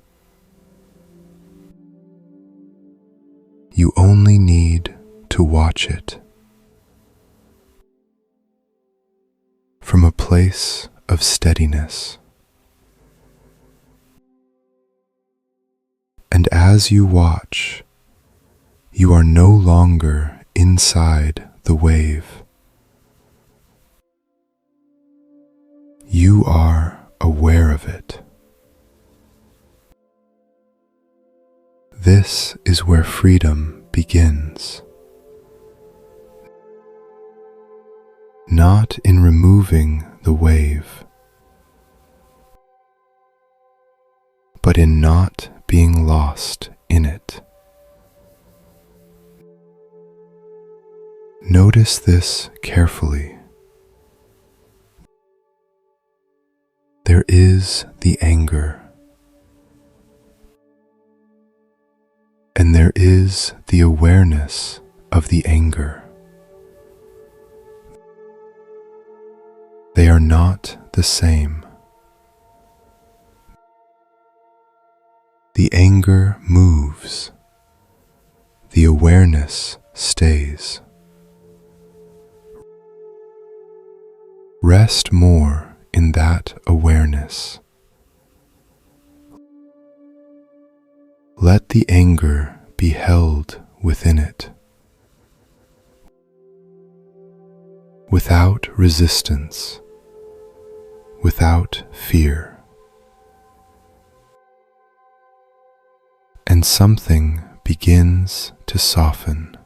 You only need to watch it from a place of steadiness. And as you watch, you are no longer inside the wave. You are aware of it. This is where freedom begins. Not in removing the wave, but in not being lost in it. Notice this carefully. There is the anger, and there is the awareness of the anger. They are not the same. The anger moves. The awareness stays. Rest more in that awareness. Let the anger be held within it, without resistance, without fear. And something begins to soften.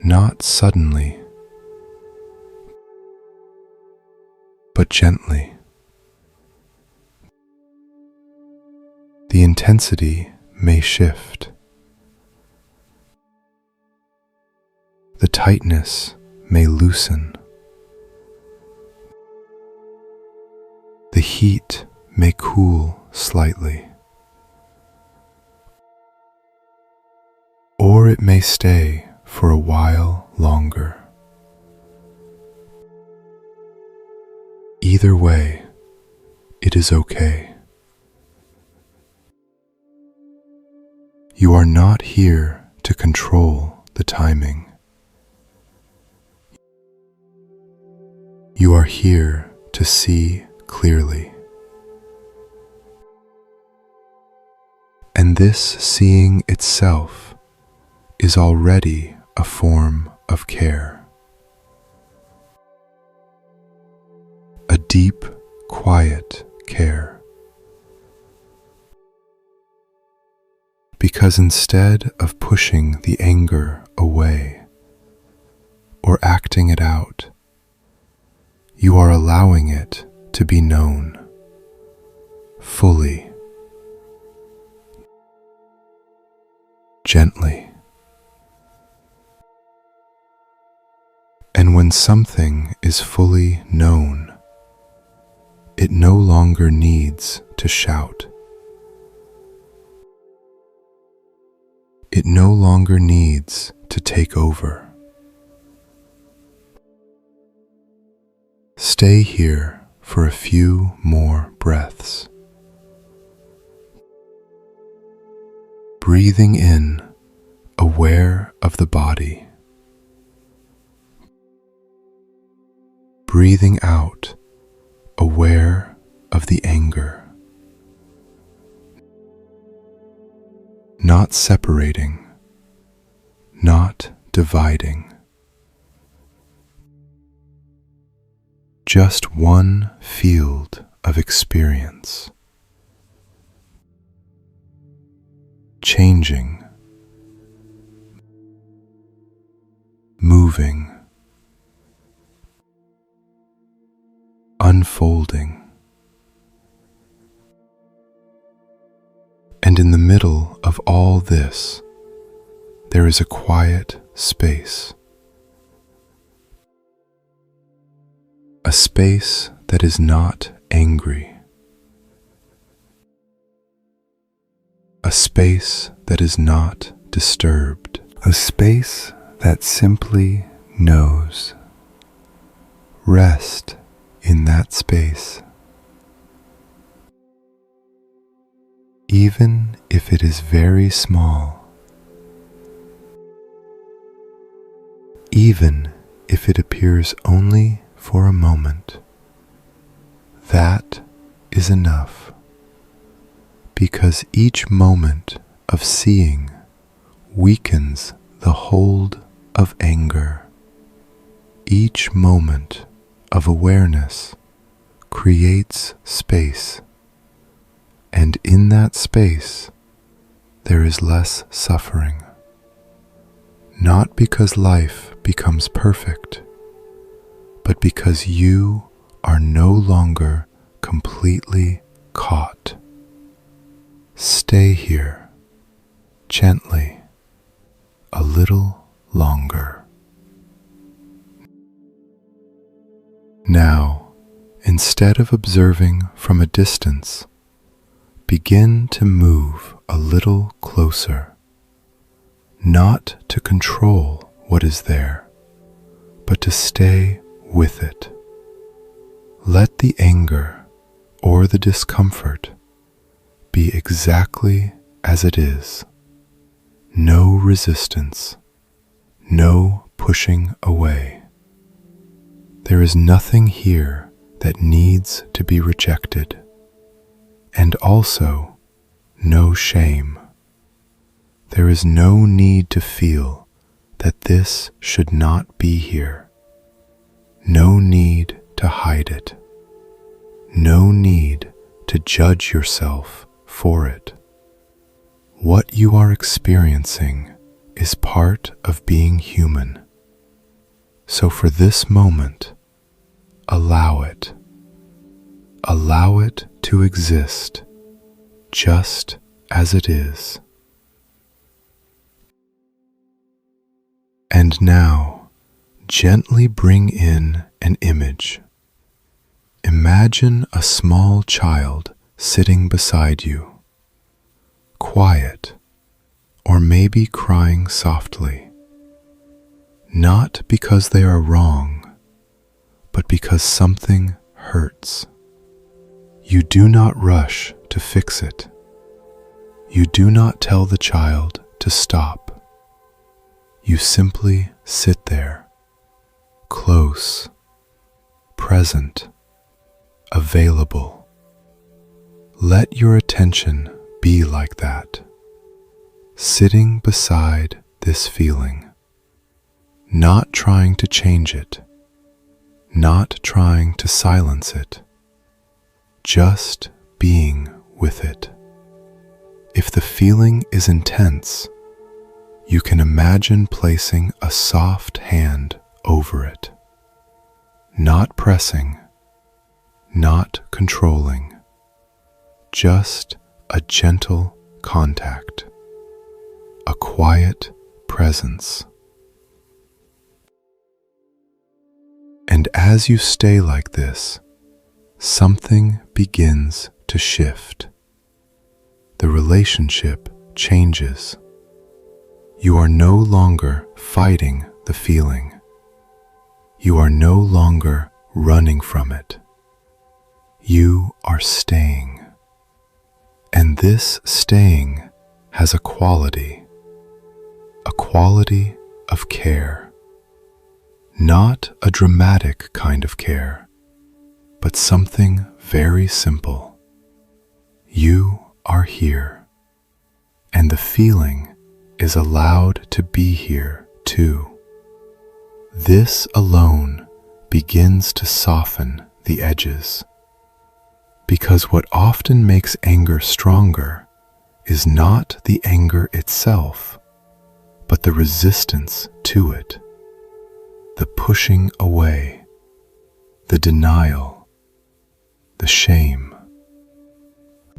Not suddenly, but gently. The intensity may shift. The tightness may loosen. The heat may cool slightly. Or it may stay for a while longer. Either way, it is okay. You are not here to control the timing. You are here to see clearly. And this seeing itself is already a form of care. A deep, quiet care. Because instead of pushing the anger away or acting it out, you are allowing it to be known fully, gently. And when something is fully known, it no longer needs to shout. It no longer needs to take over. Stay here for a few more breaths. Breathing in, aware of the body. Breathing out, aware of the anger. Not separating, not dividing. Just one field of experience. Changing, moving, unfolding. And in the middle of all this, there is a quiet space. A space that is not angry. A space that is not disturbed. A space that simply knows. Rest in that space. Even if it is very small. Even if it appears only for a moment. That is enough. Because each moment of seeing weakens the hold of anger. Each moment of awareness creates space, and in that space there is less suffering. Not because life becomes perfect, but because you are no longer completely caught. Stay here, gently, a little longer. Now, instead of observing from a distance, begin to move a little closer, not to control what is there, but to stay with it. Let the anger or the discomfort be exactly as it is. No resistance, no pushing away. There is nothing here that needs to be rejected, and also no shame. There is no need to feel that this should not be here. No need to hide it. No need to judge yourself for it. What you are experiencing is part of being human. So for this moment, allow it. Allow it to exist just as it is. And now, gently bring in an image. Imagine a small child sitting beside you, quiet, or maybe crying softly, not because they are wrong, but because something hurts. You do not rush to fix it. You do not tell the child to stop. You simply sit there, close, present, available. Let your attention be like that, sitting beside this feeling, not trying to change it, not trying to silence it, just being with it. If the feeling is intense, you can imagine placing a soft hand over it, not pressing, not controlling, just a gentle contact, a quiet presence. And as you stay like this, something begins to shift. The relationship changes. You are no longer fighting the feeling. You are no longer running from it. You are staying. And this staying has a quality of care. Not a dramatic kind of care, but something very simple. You are here, and the feeling is allowed to be here too. This alone begins to soften the edges, because what often makes anger stronger is not the anger itself, but the resistance to it, the pushing away, the denial, the shame.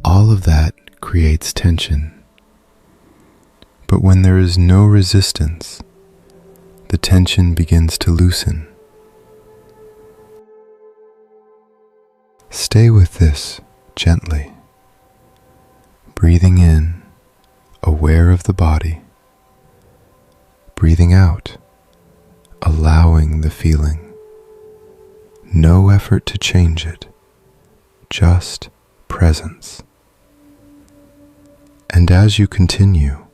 All of that creates tension. But when there is no resistance, the tension begins to loosen. Stay with this gently, breathing in, aware of the body, breathing out, allowing the feeling. No effort to change it, just presence. And as you continue,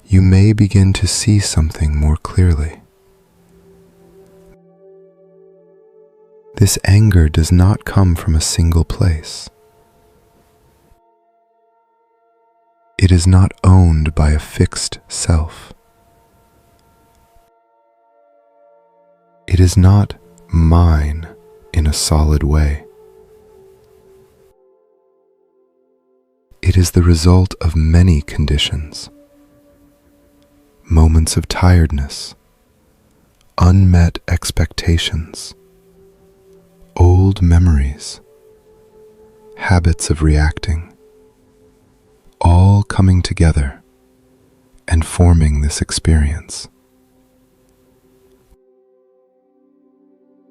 you may begin to see something more clearly. This anger does not come from a single place. It is not owned by a fixed self. It is not mine in a solid way. It is the result of many conditions. Moments of tiredness, unmet expectations, old memories, habits of reacting, all coming together and forming this experience.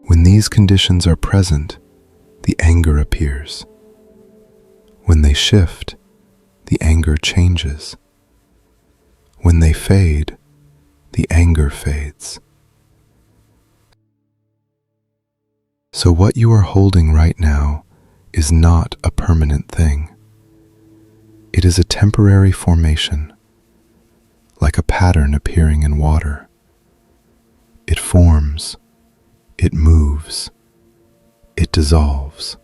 When these conditions are present, the anger appears. When they shift, the anger changes. When they fade, the anger fades. So what you are holding right now is not a permanent thing. It is a temporary formation, like a pattern appearing in water. It forms, it moves, it dissolves.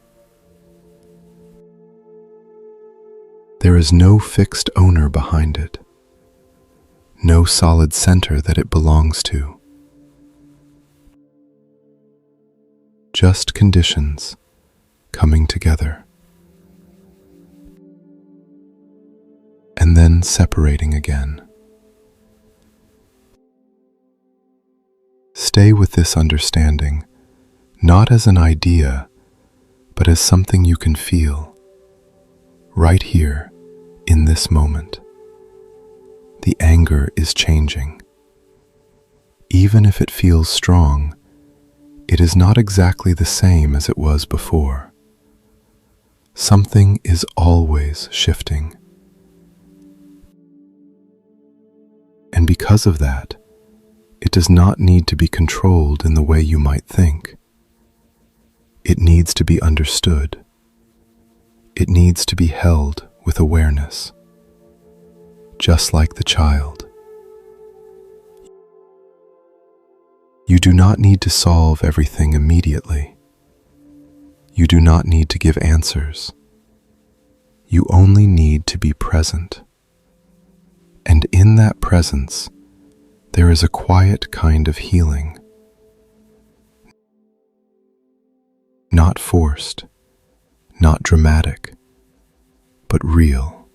There is no fixed owner behind it, no solid center that it belongs to. Just conditions coming together and then separating again. Stay with this understanding, not as an idea, but as something you can feel, right here, in this moment. The anger is changing. Even if it feels strong, it is not exactly the same as it was before. Something is always shifting. And because of that, it does not need to be controlled in the way you might think. It needs to be understood. It needs to be held with awareness, just like the child. You do not need to solve everything immediately. You do not need to give answers. You only need to be present. And in that presence, there is a quiet kind of healing. Not forced, not dramatic, but real.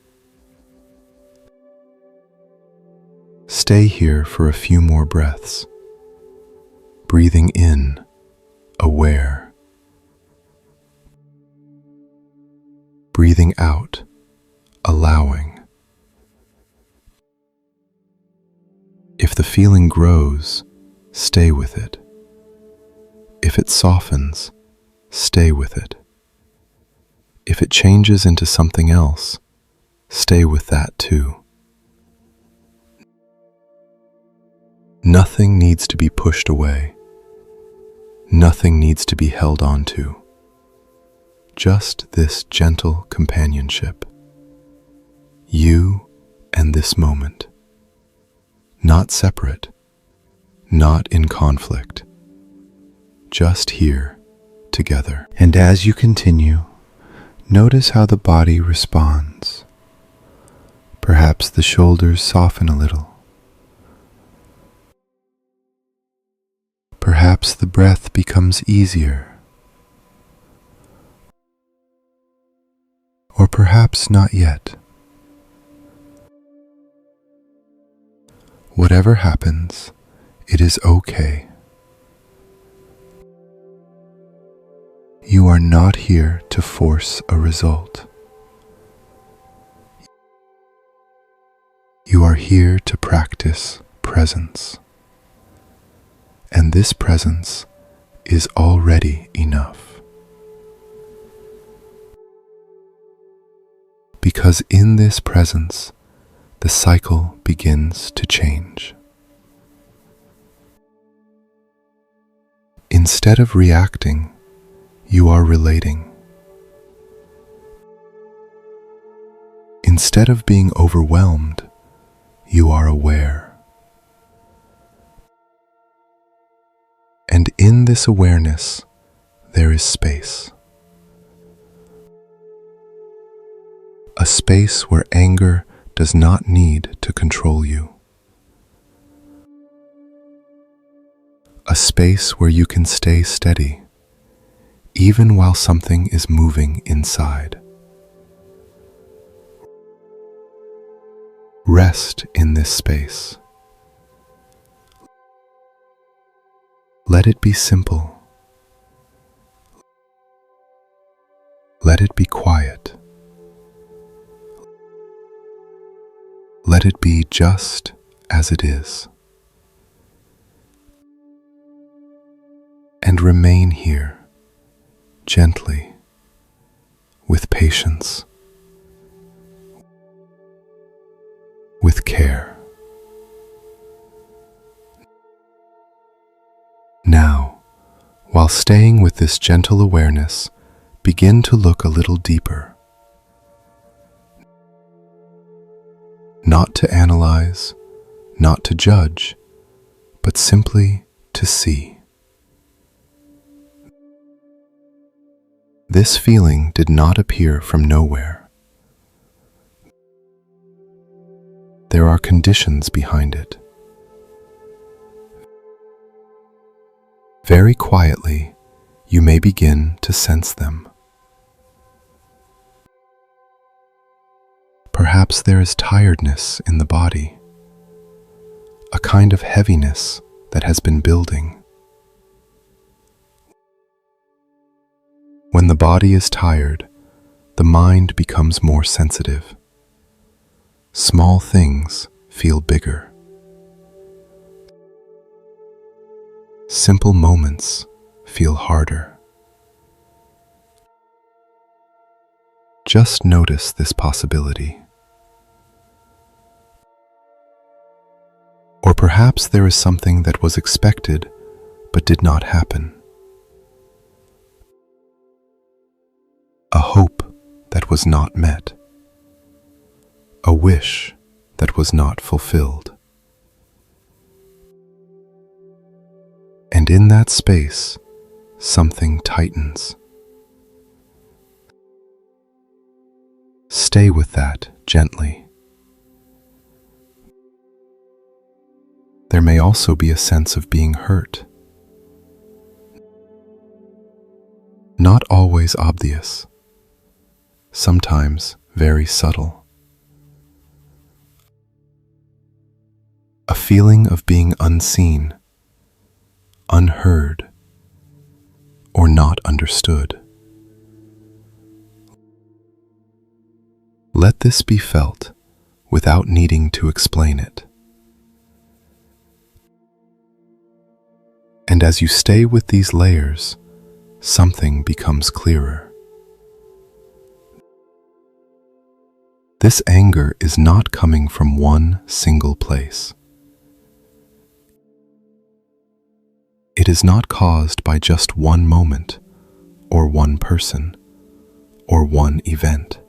Stay here for a few more breaths. Breathing in, aware. Breathing out, allowing. If the feeling grows, stay with it. If it softens, stay with it. If it changes into something else, stay with that too. Nothing needs to be pushed away. Nothing needs to be held on to. Just this gentle companionship. You and this moment. Not separate, not in conflict. Just here, together. And as you continue, notice how the body responds. Perhaps the shoulders soften a little. Perhaps the breath becomes easier. Or perhaps not yet. Whatever happens, it is okay. You are not here to force a result. You are here to practice presence. And this presence is already enough. Because in this presence, the cycle begins to change. Instead of reacting, you are relating. Instead of being overwhelmed, you are aware. And in this awareness, there is space. A space where anger does not need to control you. A space where you can stay steady, even while something is moving inside. Rest in this space. Let it be simple. Let it be quiet. Let it be just as it is. And remain here, gently, with patience, with care. Now, while staying with this gentle awareness, begin to look a little deeper. Not to analyze, not to judge, but simply to see. This feeling did not appear from nowhere. There are conditions behind it. Very quietly, you may begin to sense them. Perhaps there is tiredness in the body, a kind of heaviness that has been building. When the body is tired, the mind becomes more sensitive. Small things feel bigger. Simple moments feel harder. Just notice this possibility. Or perhaps there is something that was expected but did not happen. A hope that was not met. A wish that was not fulfilled. And in that space, something tightens. Stay with that gently. There may also be a sense of being hurt. Not always obvious, sometimes very subtle. A feeling of being unseen, unheard, or not understood. Let this be felt without needing to explain it. And as you stay with these layers, something becomes clearer. This anger is not coming from one single place. It is not caused by just one moment, or one person, or one event.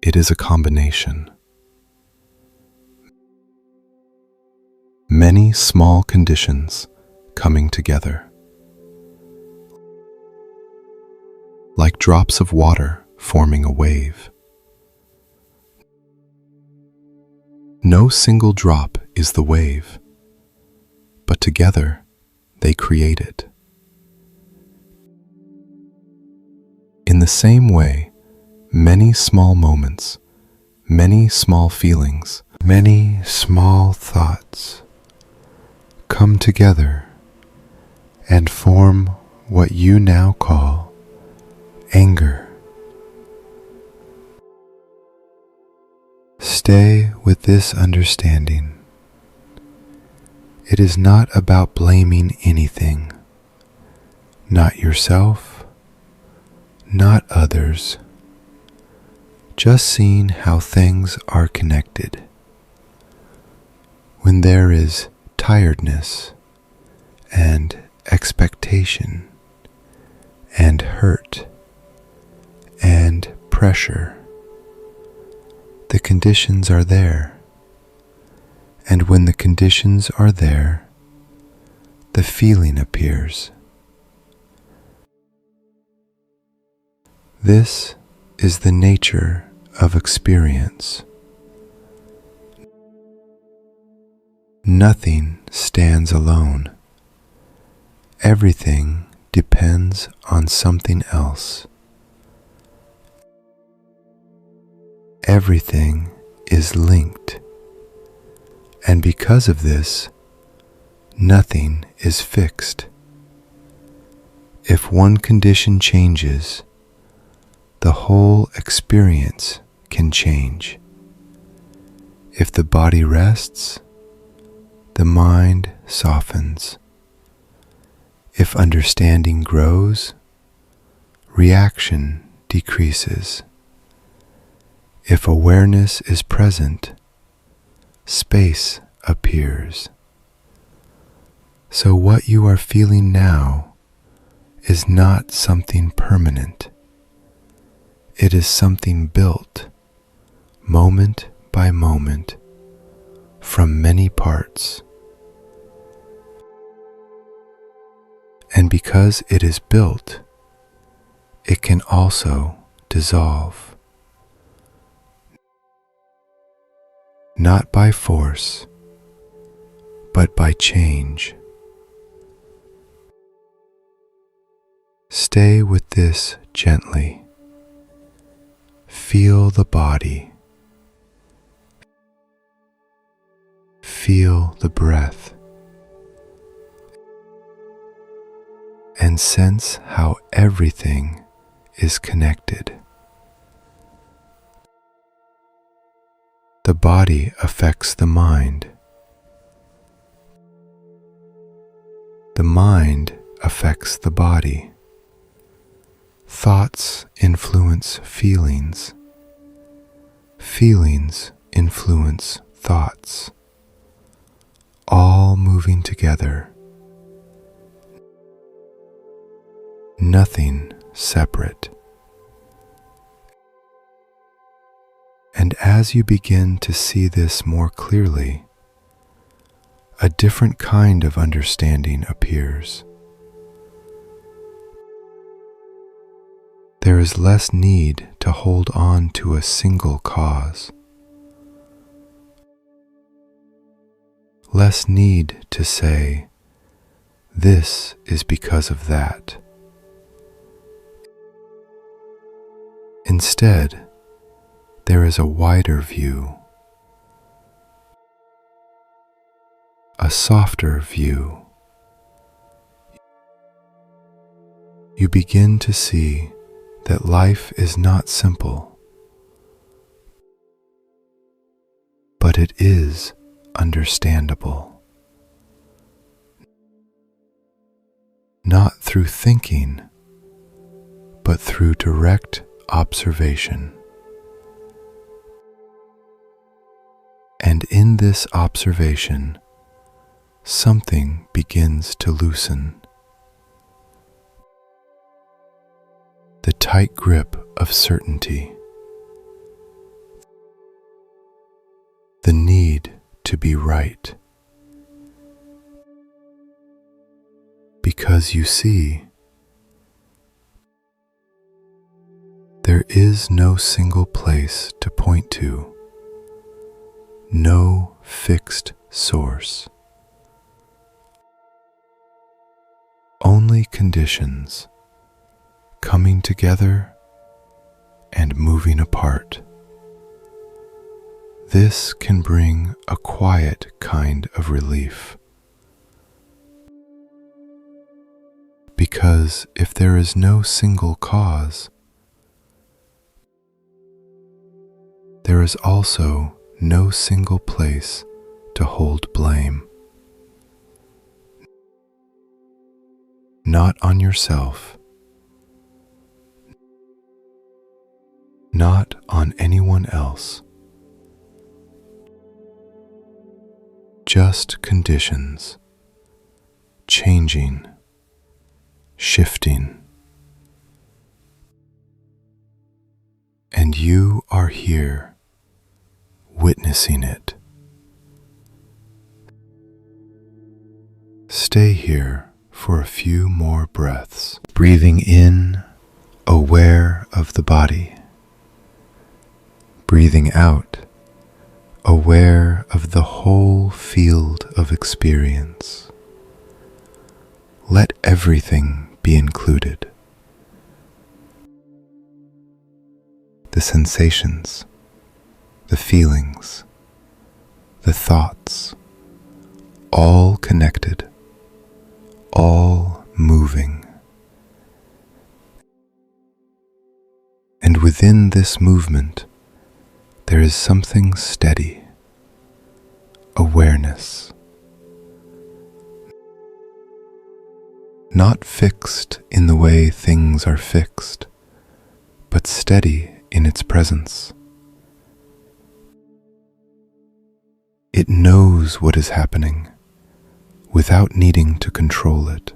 It is a combination. Many small conditions coming together, like drops of water forming a wave. No single drop is the wave, but together they create it. In the same way, many small moments, many small feelings, many small thoughts come together and form what you now call anger. Stay with this understanding. It is not about blaming anything, not yourself, not others, just seeing how things are connected. When there is tiredness and expectation and hurt and pressure, the conditions are there. And when the conditions are there, the feeling appears. This is the nature of experience. Nothing stands alone. Everything depends on something else. Everything is linked. And because of this, nothing is fixed. If one condition changes, the whole experience can change. If the body rests, the mind softens. If understanding grows, reaction decreases. If awareness is present, space appears. So what you are feeling now is not something permanent. It is something built, moment by moment, from many parts. And because it is built, it can also dissolve. Not by force, but by change. Stay with this gently. Feel the body. Feel the breath. And sense how everything is connected. The body affects the mind. The mind affects the body. Thoughts influence feelings. Feelings influence thoughts. All moving together. Nothing separate. And as you begin to see this more clearly, a different kind of understanding appears. There is less need to hold on to a single cause. Less need to say, this is because of that. Instead, there is a wider view, a softer view. You begin to see that life is not simple, but it is understandable. Not through thinking, but through direct observation. And in this observation, something begins to loosen. The tight grip of certainty, the need to be right. Because you see, there is no single place to point to, no fixed source. Only conditions coming together and moving apart. This can bring a quiet kind of relief. Because if there is no single cause, there is also no single place to hold blame. Not on yourself, not on anyone else. Just conditions, changing, shifting. And you are here, witnessing it. Stay here for a few more breaths, breathing in, aware of the body. Breathing out, aware of the whole field of experience. Let everything be included. The sensations, the feelings, the thoughts, all connected, all moving. And within this movement, there is something steady, awareness. Not fixed in the way things are fixed, but steady in its presence. It knows what is happening without needing to control it.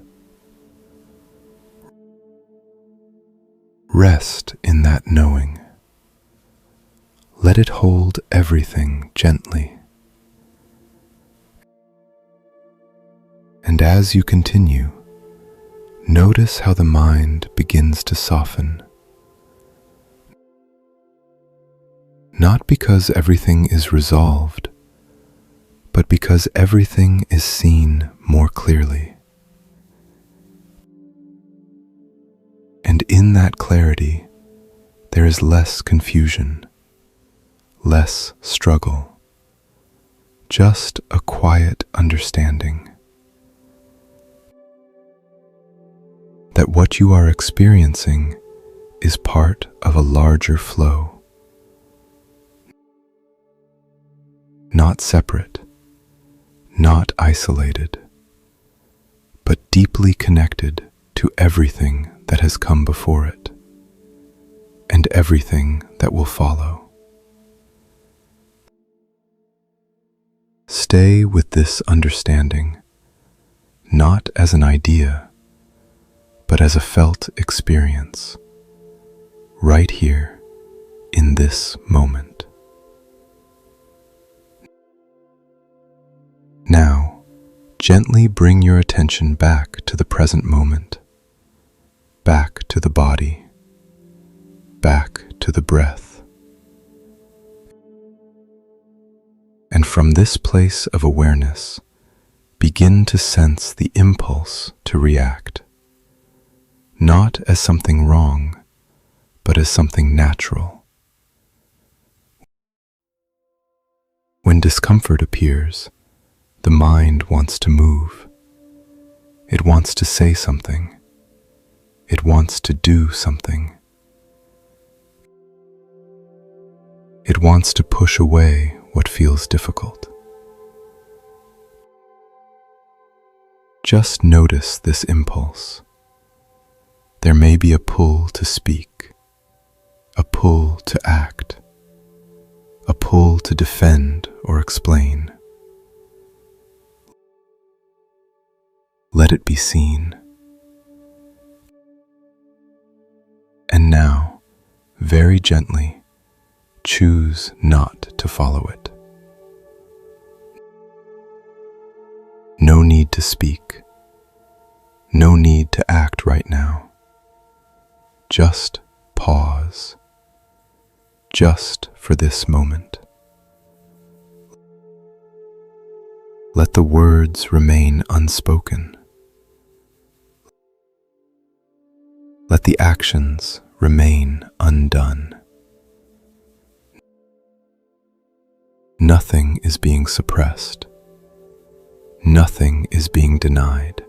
Rest in that knowing. Let it hold everything gently. And as you continue, notice how the mind begins to soften. Not because everything is resolved, but because everything is seen more clearly. And in that clarity, there is less confusion, less struggle, just a quiet understanding that what you are experiencing is part of a larger flow, not separate, not isolated, but deeply connected to everything that has come before it and everything that will follow. Stay with this understanding, not as an idea, but as a felt experience, right here in this moment. Now, gently bring your attention back to the present moment, back to the body, back to the breath. And from this place of awareness, begin to sense the impulse to react, not as something wrong, but as something natural. When discomfort appears, the mind wants to move. It wants to say something. It wants to do something. It wants to push away what feels difficult. Just notice this impulse. There may be a pull to speak, a pull to act, a pull to defend or explain. Let it be seen. And now, very gently, choose not to follow it. No need to speak. No need to act right now. Just pause. Just for this moment. Let the words remain unspoken. Let the actions remain undone. Nothing is being suppressed. Nothing is being denied.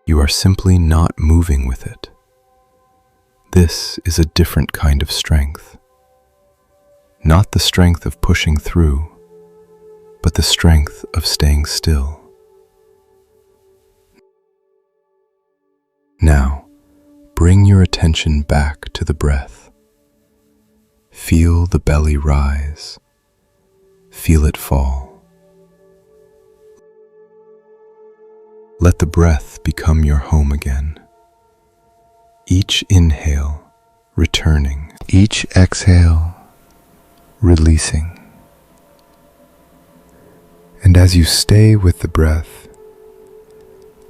You are simply not moving with it. This is a different kind of strength. Not the strength of pushing through, but the strength of staying still. Now, bring your attention back to the breath. Feel the belly rise. Feel it fall. Let the breath become your home again. Each inhale, returning. Each exhale, releasing. And as you stay with the breath,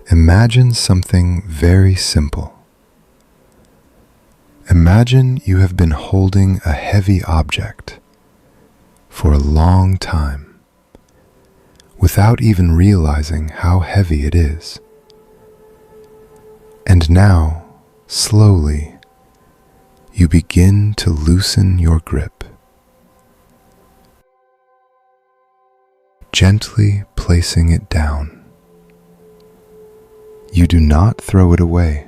imagine something very simple. Imagine you have been holding a heavy object for a long time, without even realizing how heavy it is. And now, slowly, you begin to loosen your grip. Gently placing it down. You do not throw it away.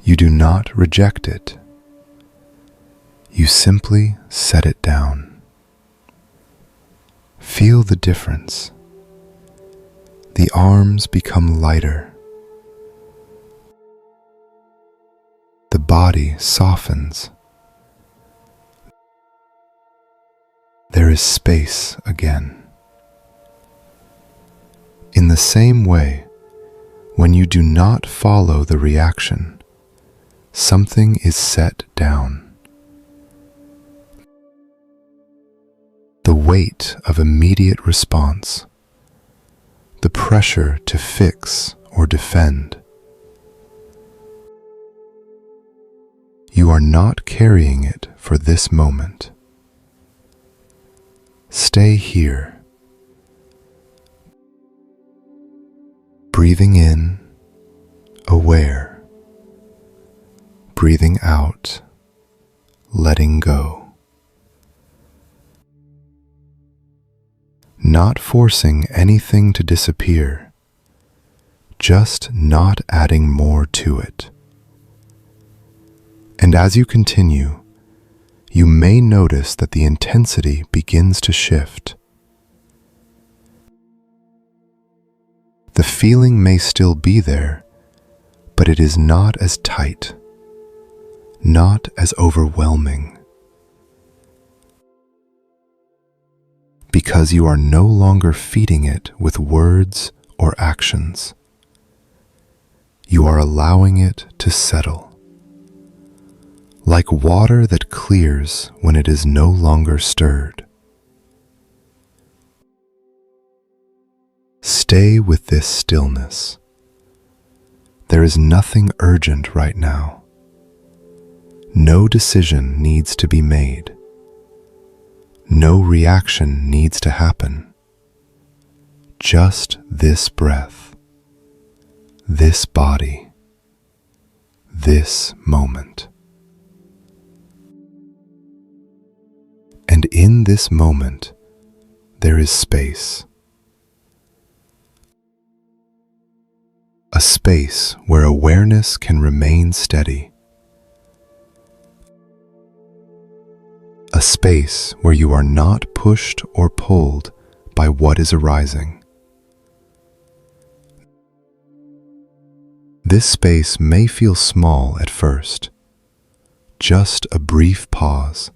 You do not reject it. You simply set it down. Feel the difference. The arms become lighter. The body softens. There is space again. In the same way, when you do not follow the reaction, something is set down. The weight of immediate response, the pressure to fix or defend. You are not carrying it for this moment. Stay here. Breathing in, aware. Breathing out, letting go. Not forcing anything to disappear, just not adding more to it. And as you continue, you may notice that the intensity begins to shift. The feeling may still be there, but it is not as tight, not as overwhelming. Because you are no longer feeding it with words or actions. You are allowing it to settle. Like water that clears when it is no longer stirred. Stay with this stillness. There is nothing urgent right now. No decision needs to be made. No reaction needs to happen. Just this breath, this body, this moment. And in this moment, there is space. A space where awareness can remain steady. A space where you are not pushed or pulled by what is arising. This space may feel small at first, just a brief pause.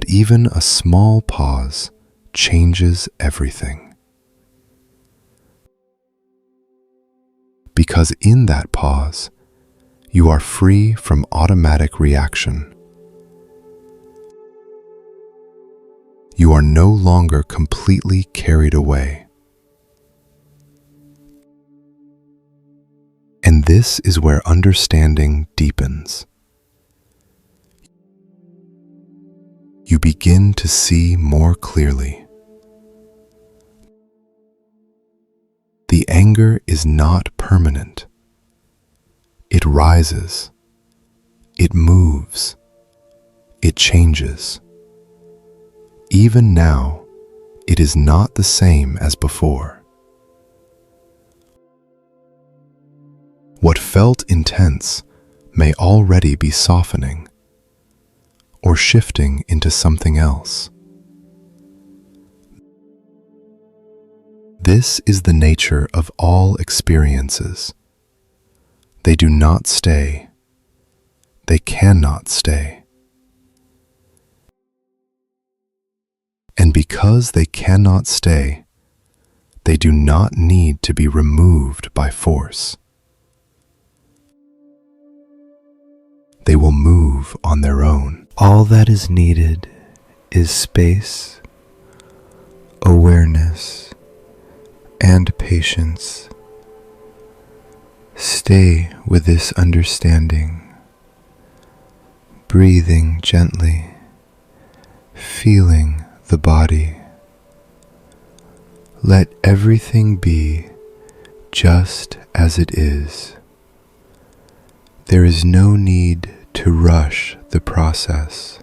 that even a small pause changes everything. Because in that pause, you are free from automatic reaction. You are no longer completely carried away. And this is where understanding deepens. You begin to see more clearly. The anger is not permanent. It rises. It moves. It changes. Even now, it is not the same as before. What felt intense may already be softening or shifting into something else. This is the nature of all experiences. They do not stay. They cannot stay. And because they cannot stay, they do not need to be removed by force. They will move on their own. All that is needed is space, awareness, and patience. Stay with this understanding, breathing gently, feeling the body. Let everything be just as it is. There is no need to rush the process.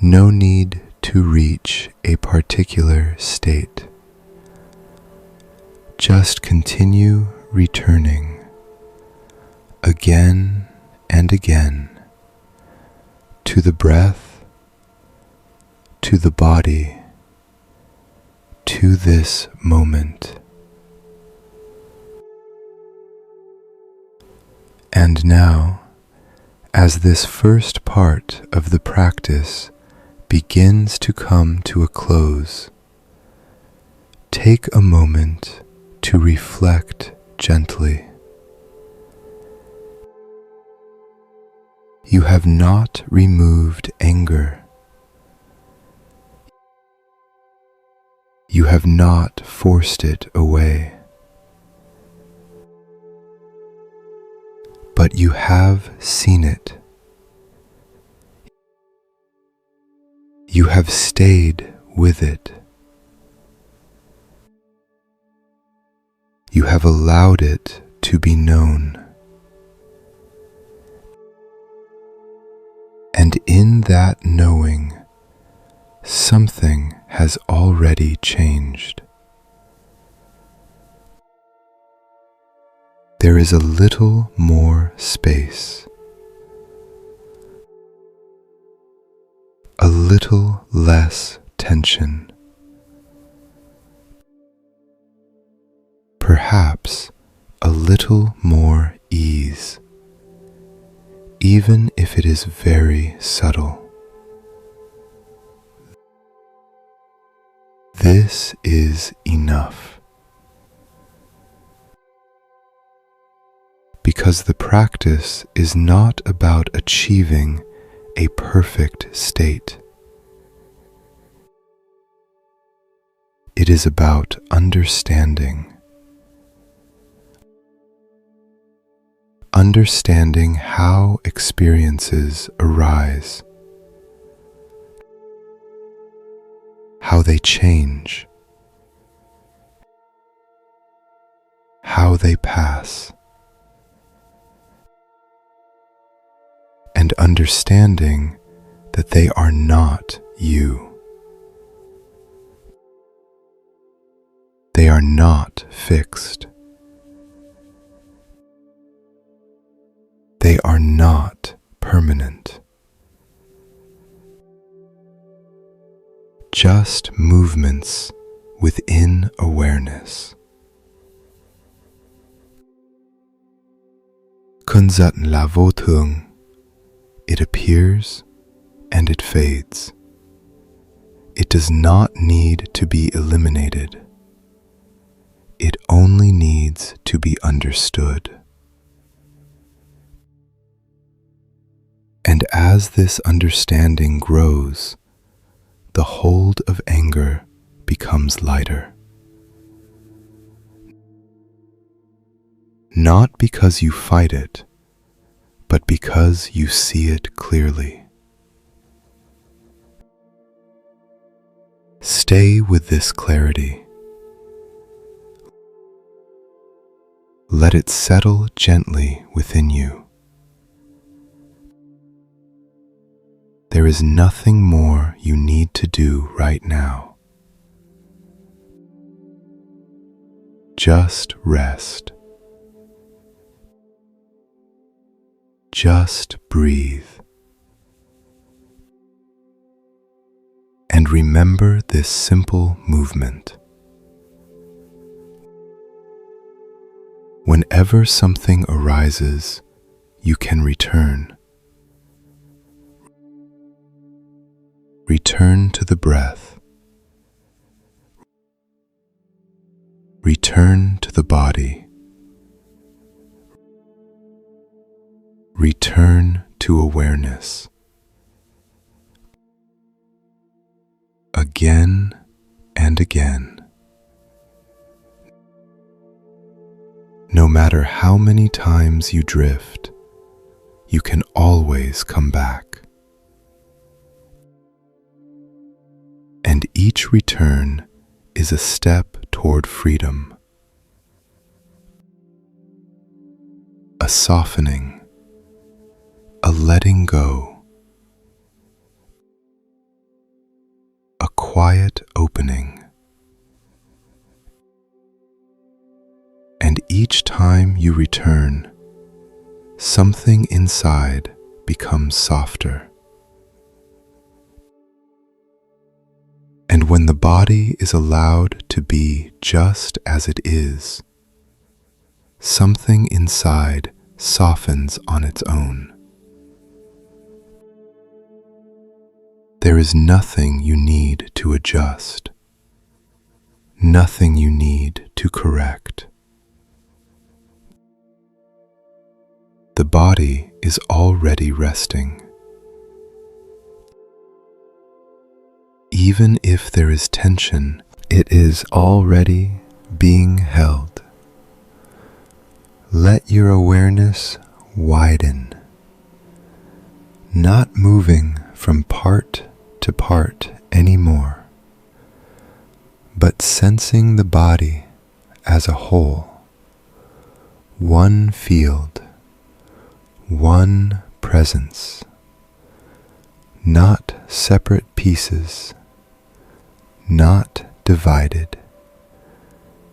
No need to reach a particular state. Just continue returning again and again to the breath, to the body, to this moment. And now, as this first part of the practice begins to come to a close, take a moment to reflect gently. You have not removed anger. You have not forced it away. But you have seen it. You have stayed with it. You have allowed it to be known. And in that knowing, something has already changed. There is a little more space, a little less tension, perhaps a little more ease, even if it is very subtle. This is enough. Because the practice is not about achieving a perfect state. It is about understanding. Understanding how experiences arise, how they change, how they pass. And understanding that they are not you. They are not fixed. They are not permanent. Just movements within awareness. Kun giận là vô thường. It appears and it fades. It does not need to be eliminated. It only needs to be understood. And as this understanding grows, the hold of anger becomes lighter. Not because you fight it, but because you see it clearly. Stay with this clarity. Let it settle gently within you. There is nothing more you need to do right now. Just rest. Just breathe. And remember this simple movement. Whenever something arises, you can return. Return to the breath. Return to the body. Return to awareness. Again and again. No matter how many times you drift, you can always come back. And each return is a step toward freedom, a softening, a letting go, a quiet opening. And each time you return, something inside becomes softer. And when the body is allowed to be just as it is, something inside softens on its own. There is nothing you need to adjust, nothing you need to correct. The body is already resting. Even if there is tension, it is already being held. Let your awareness widen, not moving from part to part anymore, but sensing the body as a whole, one field, one presence, not separate pieces, not divided,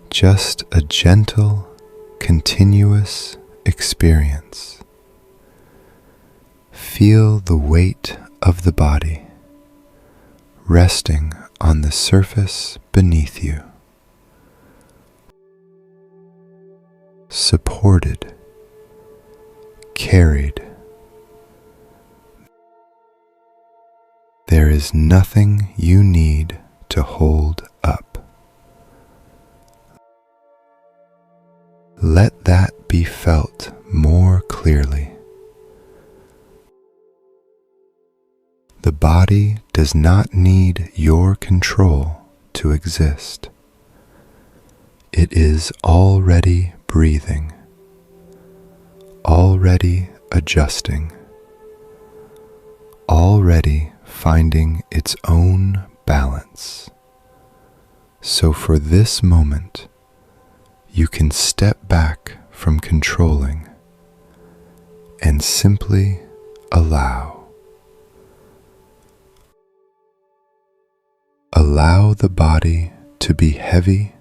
just a gentle, continuous experience. Feel the weight of the body resting on the surface beneath you, supported, carried. There is nothing you need to hold up. Let that be felt more clearly. The body does not need your control to exist. It is already breathing, already adjusting, already finding its own balance. So for this moment, you can step back from controlling and simply allow. Allow the body to be heavy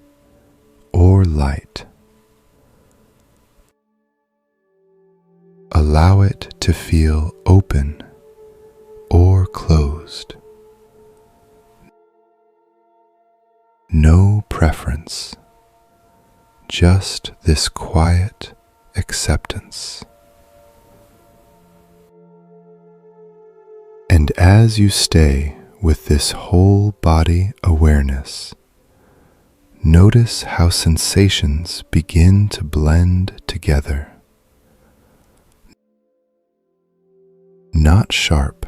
or light. Allow it to feel open or closed. No preference, just this quiet acceptance. And as you stay with this whole body awareness, notice how sensations begin to blend together. Not sharp,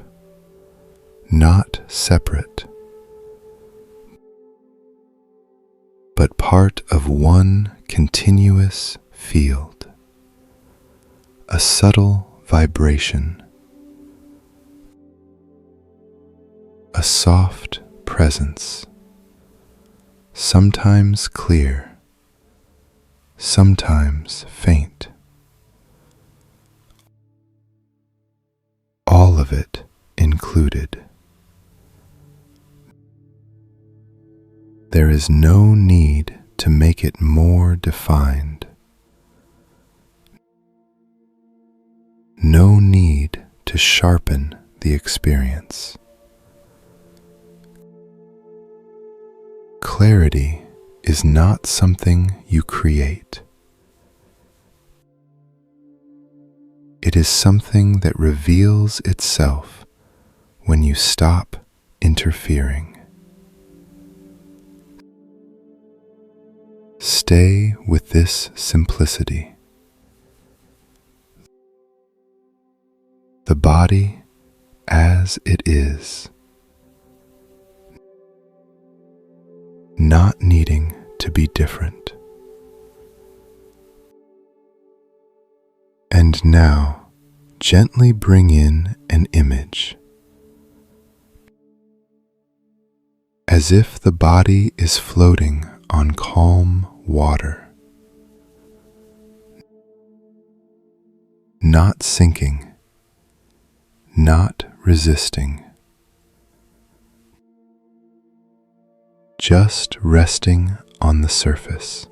not separate, but part of one continuous field, a subtle vibration, a soft presence, sometimes clear, sometimes faint. All of it included. There is no need to make it more defined. No need to sharpen the experience. Clarity is not something you create. It is something that reveals itself when you stop interfering. Stay with this simplicity. The body as it is, not needing to be different. And now, gently bring in an image, as if the body is floating on calm water, not sinking, not resisting, just resting on the surface.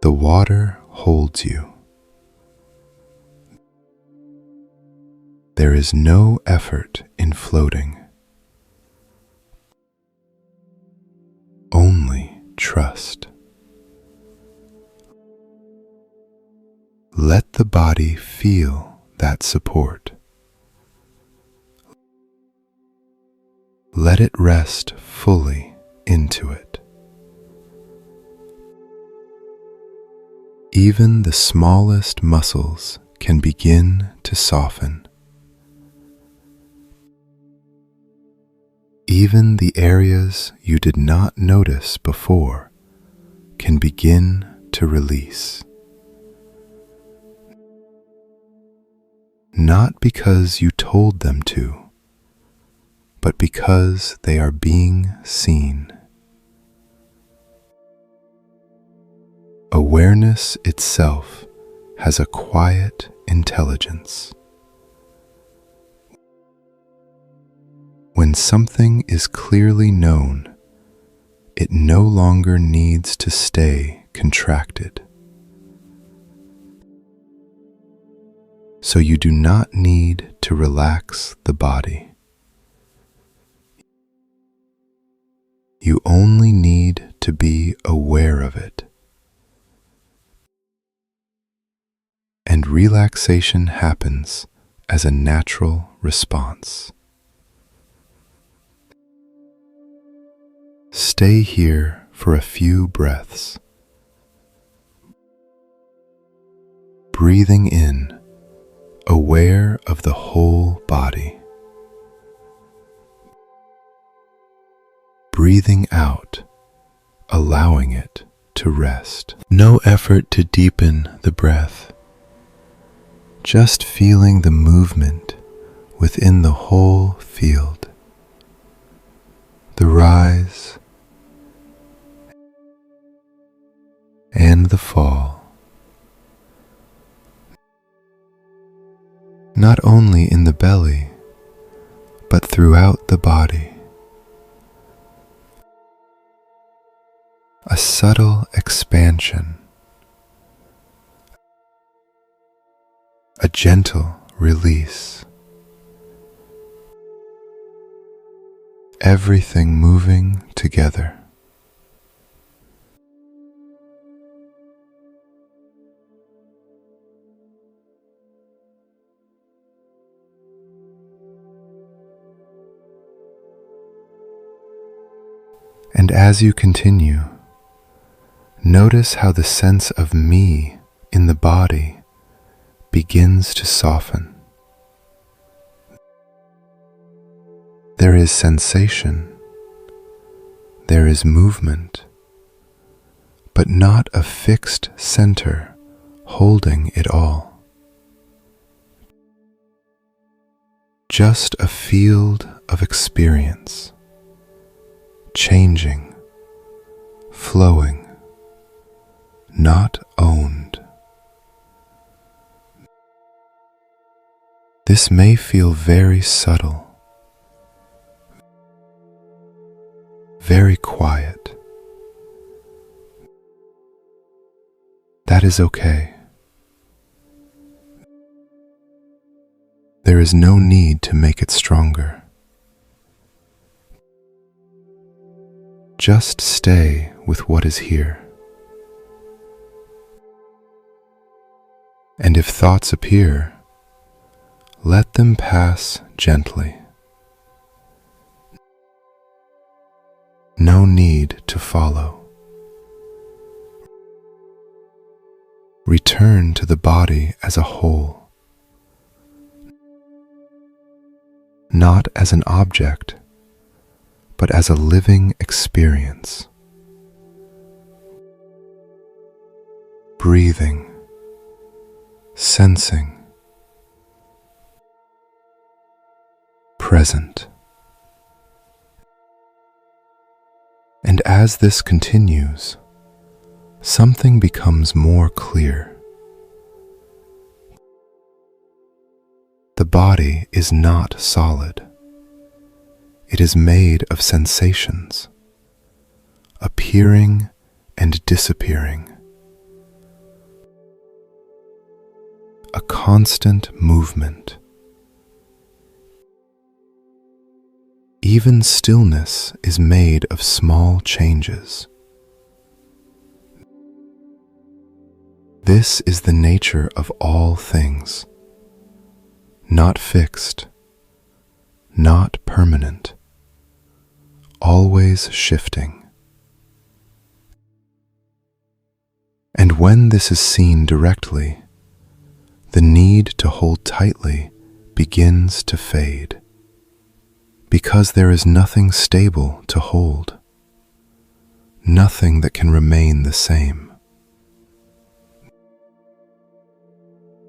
The water holds you. There is no effort in floating, only trust. Let the body feel that support. Let it rest fully into it. Even the smallest muscles can begin to soften. Even the areas you did not notice before can begin to release. Not because you told them to, but because they are being seen. Awareness itself has a quiet intelligence. When something is clearly known, it no longer needs to stay contracted. So you do not need to relax the body. You only need to be aware of it. And relaxation happens as a natural response. Stay here for a few breaths. Breathing in, aware of the whole body. Breathing out, allowing it to rest. No effort to deepen the breath. Just feeling the movement within the whole field. The rise and the fall. Not only in the belly, but throughout the body. A subtle expansion, a gentle release. Everything moving together. And as you continue, notice how the sense of me in the body begins to soften. There is sensation, there is movement, but not a fixed center holding it all. Just a field of experience, changing, flowing, not owned. This may feel very subtle, very quiet. That is okay. There is no need to make it stronger. Just stay with what is here. And if thoughts appear, let them pass gently. No need to follow. Return to the body as a whole, not as an object, but as a living experience. Breathing, sensing, present. And as this continues, something becomes more clear. The body is not solid. It is made of sensations, appearing and disappearing. A constant movement. Even stillness is made of small changes. This is the nature of all things, not fixed, not permanent, always shifting. And when this is seen directly, the need to hold tightly begins to fade, because there is nothing stable to hold, nothing that can remain the same.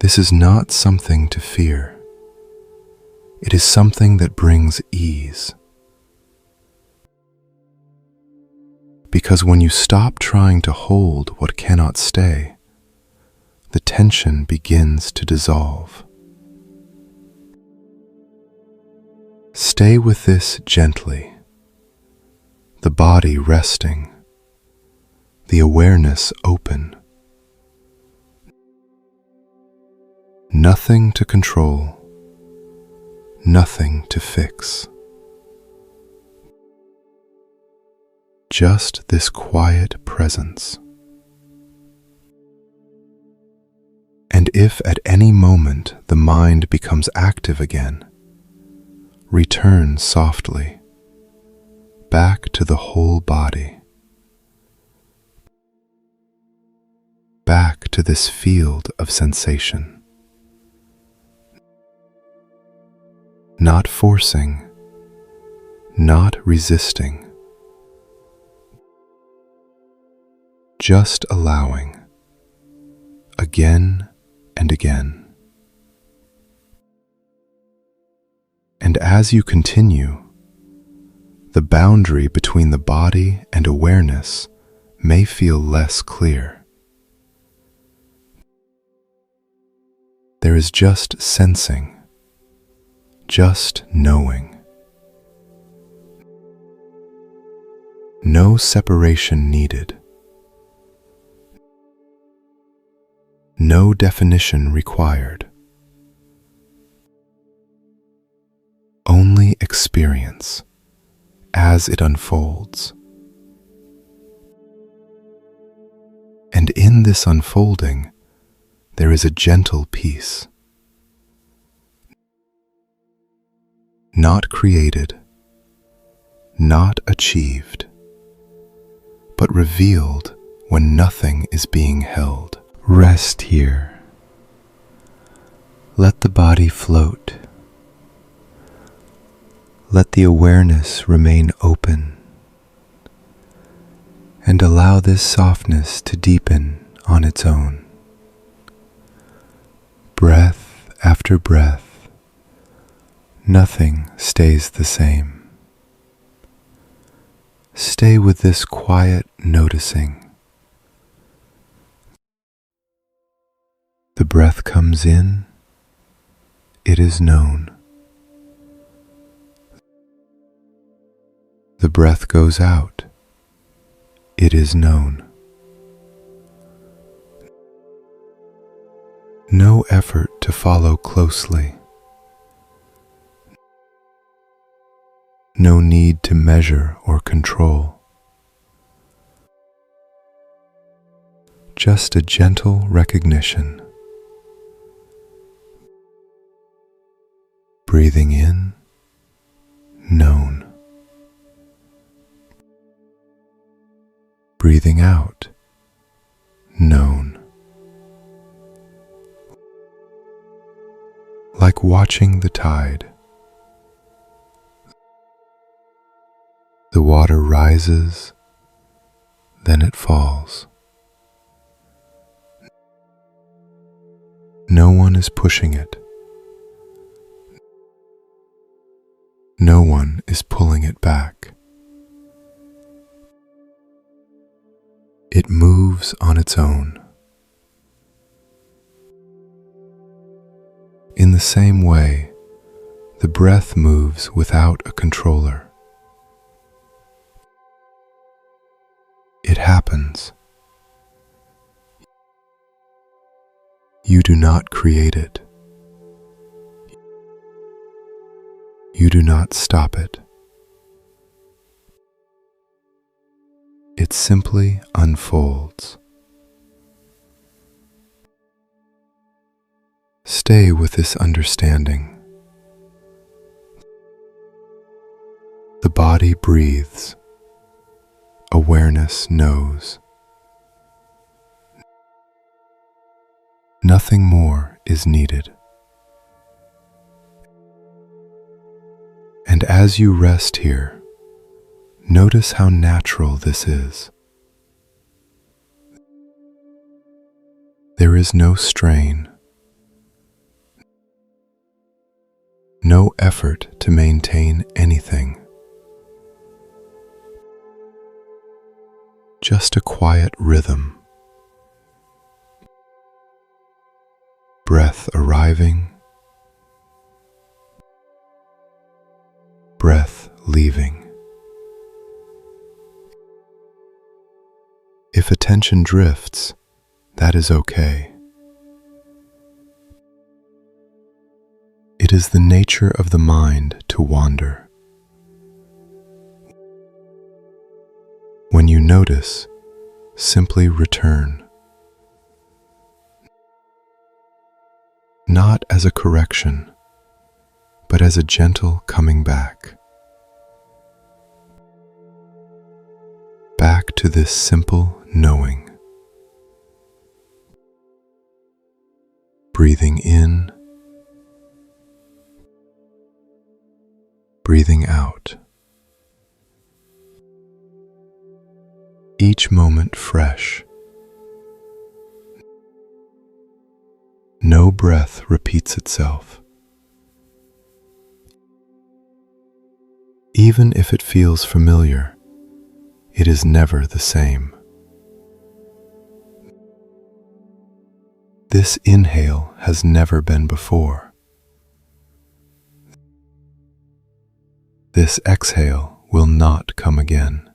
This is not something to fear. It is something that brings ease. Because when you stop trying to hold what cannot stay, the tension begins to dissolve. Stay with this gently, the body resting, the awareness open. Nothing to control, nothing to fix. Just this quiet presence. And if at any moment the mind becomes active again, return softly, back to the whole body, back to this field of sensation. Not forcing, not resisting, just allowing, again and again. And as you continue, the boundary between the body and awareness may feel less clear. There is just sensing, just knowing. No separation needed. No definition required. Only experience as it unfolds. And in this unfolding, there is a gentle peace. Not created, not achieved, but revealed when nothing is being held. Rest here. Let the body float. Let the awareness remain open, and allow this softness to deepen on its own. Breath after breath, nothing stays the same. Stay with this quiet noticing. The breath comes in, it is known. The breath goes out, it is known. No effort to follow closely. No need to measure or control. Just a gentle recognition. Breathing in, known. Breathing out, known. Like watching the tide. The water rises, then it falls. No one is pushing it. No one is pulling it back. It moves on its own. In the same way, the breath moves without a controller. It happens. You do not create it. You do not stop it. It simply unfolds. Stay with this understanding. The body breathes. Awareness knows. Nothing more is needed. And as you rest here, notice how natural this is. There is no strain, no effort to maintain anything. Just a quiet rhythm. Breath arriving, breath leaving. If attention drifts, that is okay. It is the nature of the mind to wander. When you notice, simply return. Not as a correction, but as a gentle coming back. Back to this simple knowing. Breathing in, breathing out. Each moment fresh. No breath repeats itself. Even if it feels familiar, it is never the same. This inhale has never been before. This exhale will not come again.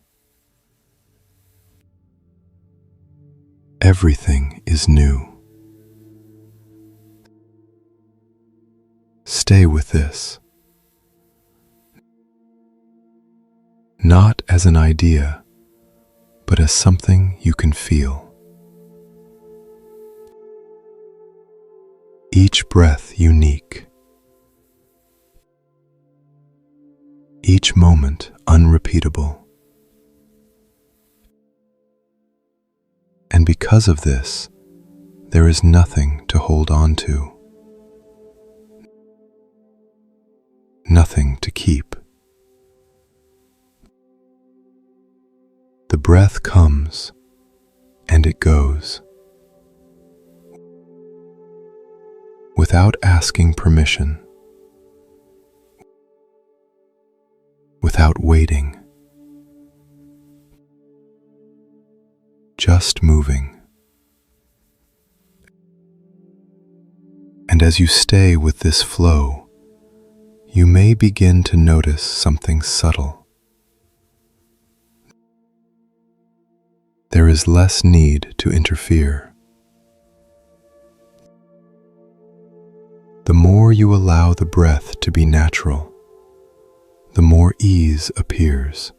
Everything is new. Stay with this. Not as an idea, but as something you can feel. Each breath unique. Each moment unrepeatable. And because of this, there is nothing to hold on to, nothing to keep. The breath comes and it goes, without asking permission, without waiting, just moving. And as you stay with this flow, you may begin to notice something subtle. There is less need to interfere. The more you allow the breath to be natural, the more ease appears.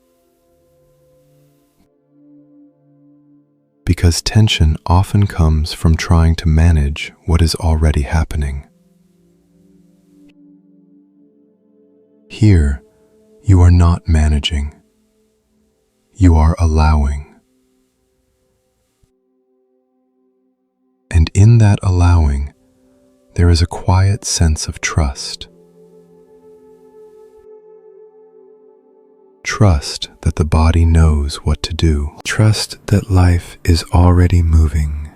Because tension often comes from trying to manage what is already happening. Here, you are not managing. You are allowing. And in that allowing, there is a quiet sense of trust. Trust that the body knows what to do. Trust that life is already moving.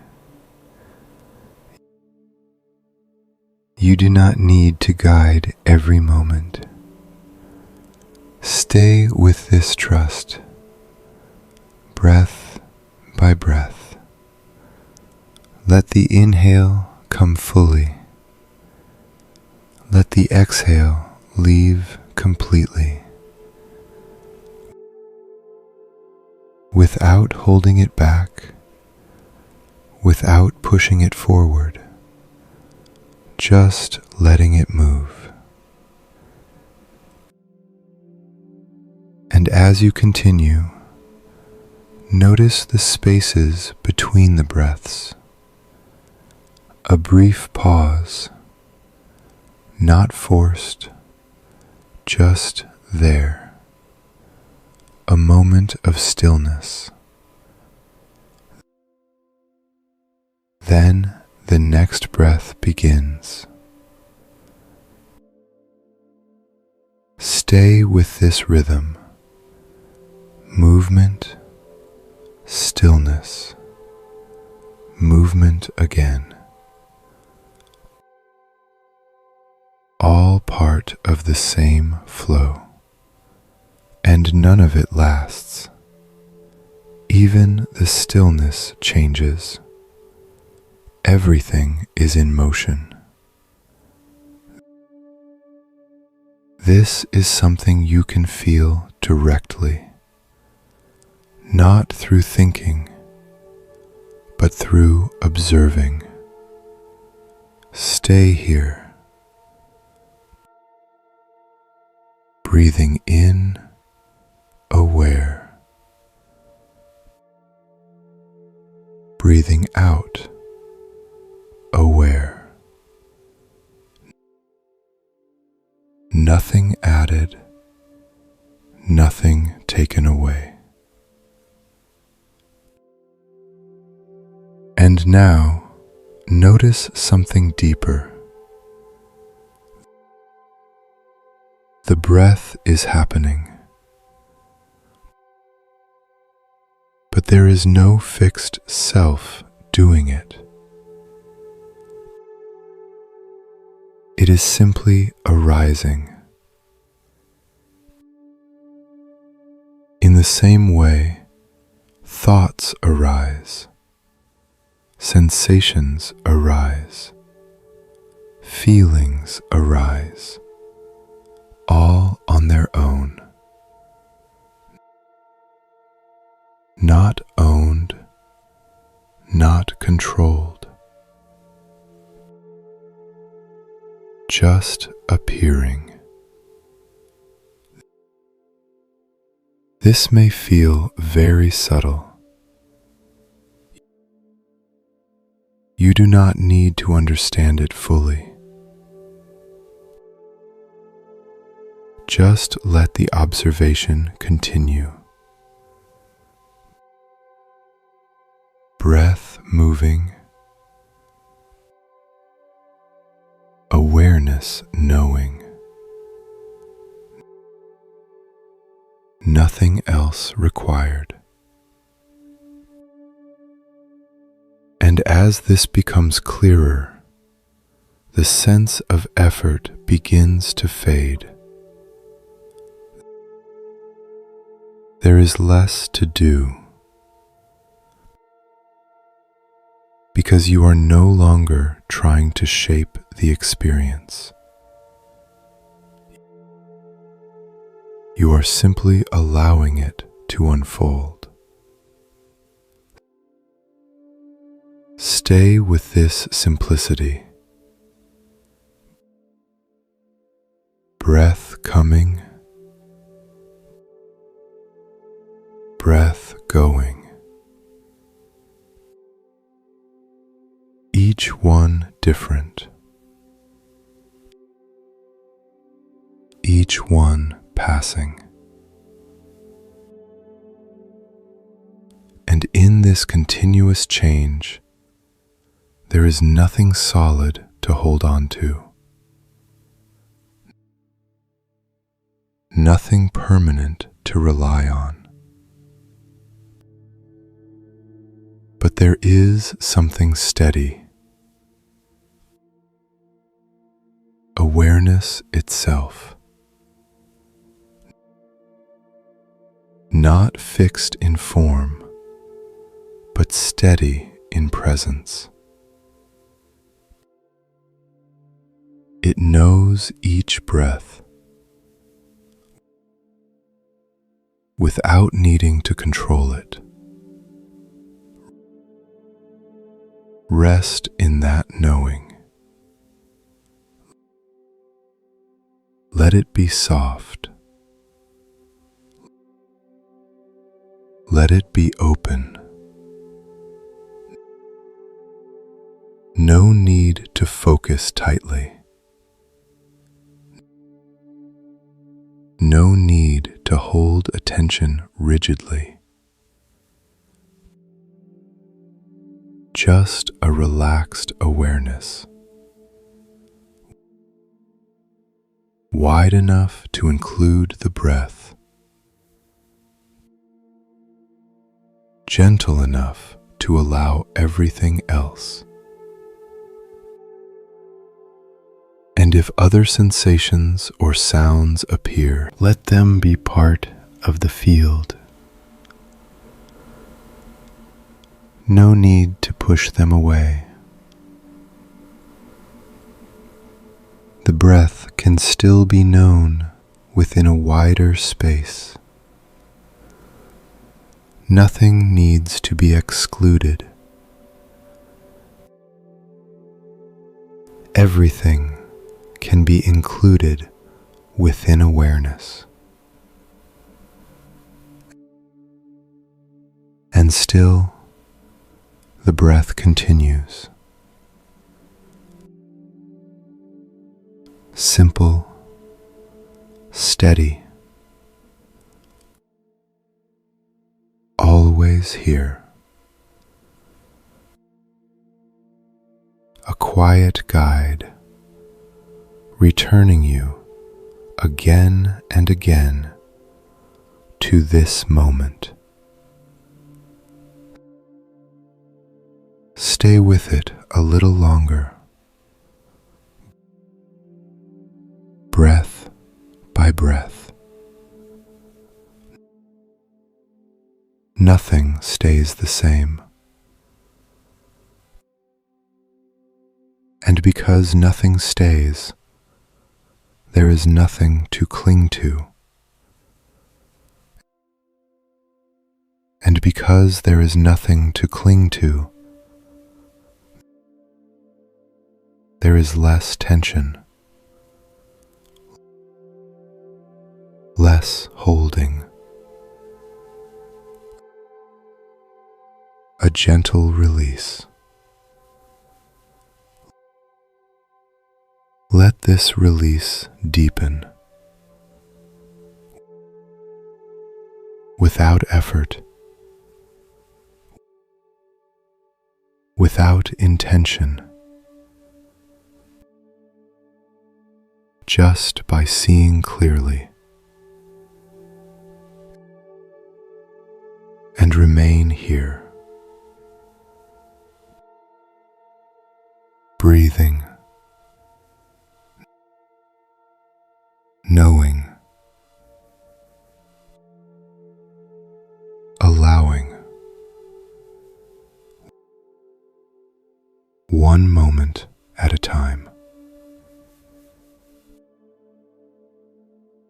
You do not need to guide every moment. Stay with this trust, breath by breath. Let the inhale come fully. Let the exhale leave completely. Without holding it back, without pushing it forward, just letting it move. And as you continue, notice the spaces between the breaths. A brief pause, not forced, just there. A moment of stillness. Then the next breath begins. Stay with this rhythm. Movement, stillness, movement again. All part of the same flow. And none of it lasts. Even the stillness changes. Everything is in motion. This is something you can feel directly, not through thinking, but through observing. Stay here, breathing in, aware, breathing out, aware. Nothing added, nothing taken away. And now, notice something deeper. The breath is happening. But there is no fixed self doing it. It is simply arising. In the same way, thoughts arise, sensations arise, feelings arise, all on their own. Not owned, not controlled, just appearing. This may feel very subtle. You do not need to understand it fully. Just let the observation continue. breath moving, awareness knowing, nothing else required. And as this becomes clearer, the sense of effort begins to fade. There is less to do because you are no longer trying to shape the experience. You are simply allowing it to unfold. Stay with this simplicity. Breath coming, breath going. Each one different. Each one passing. And in this continuous change, there is nothing solid to hold on to. Nothing permanent to rely on. But there is something steady. Awareness itself. Not fixed in form, but steady in presence. It knows each breath without needing to control it. Rest in that knowing. Let it be soft. Let it be open. No need to focus tightly. No need to hold attention rigidly. Just a relaxed awareness, wide enough to include the breath, gentle enough to allow everything else. And if other sensations or sounds appear, let them be part of the field. No need to push them away. The breath can still be known within a wider space. Nothing needs to be excluded. Everything can be included within awareness. And still, the breath continues. Simple, steady, always here. A quiet guide, returning you again and again to this moment. Stay with it a little longer, breath by breath. Nothing stays the same. And because nothing stays, there is nothing to cling to. And because there is nothing to cling to, there is less tension, less holding, a gentle release. Let this release deepen. Without effort, without intention, just by seeing clearly, and remain here, breathing, knowing, allowing, one moment at a time.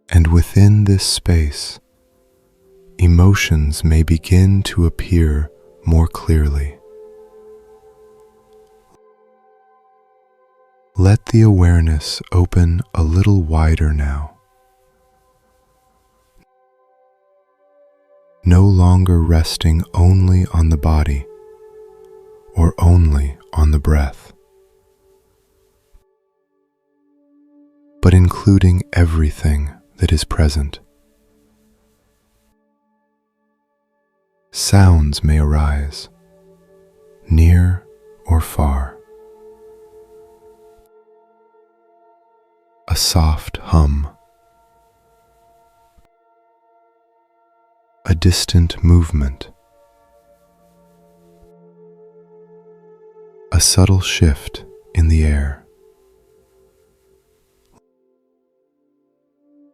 And within this space, emotions may begin to appear more clearly. Let the awareness open a little wider now, no longer resting only on the body or only on the breath, but including everything that is present. Sounds may arise, near or far. A soft hum, a distant movement, a subtle shift in the air.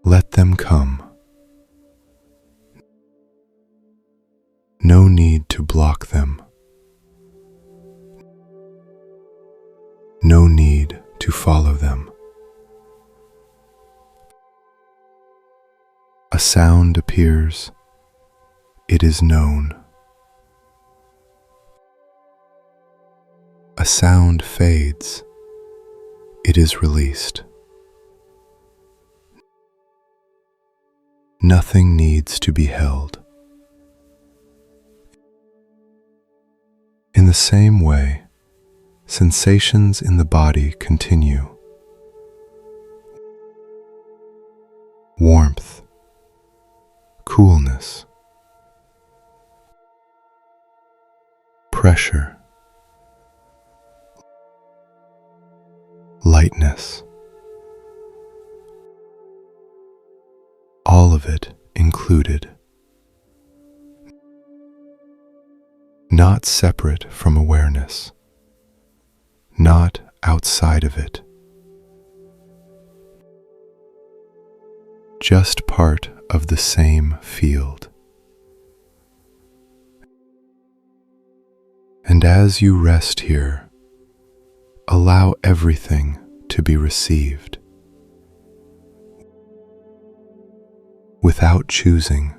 Let them come. No need to block them. No need to follow them. A sound appears, it is known. A sound fades, it is released. Nothing needs to be held. In the same way, sensations in the body continue. Warmth, coolness, pressure, lightness, all of it included, not separate from awareness, not outside of it, just part of the same field. And as you rest here, allow everything to be received, without choosing,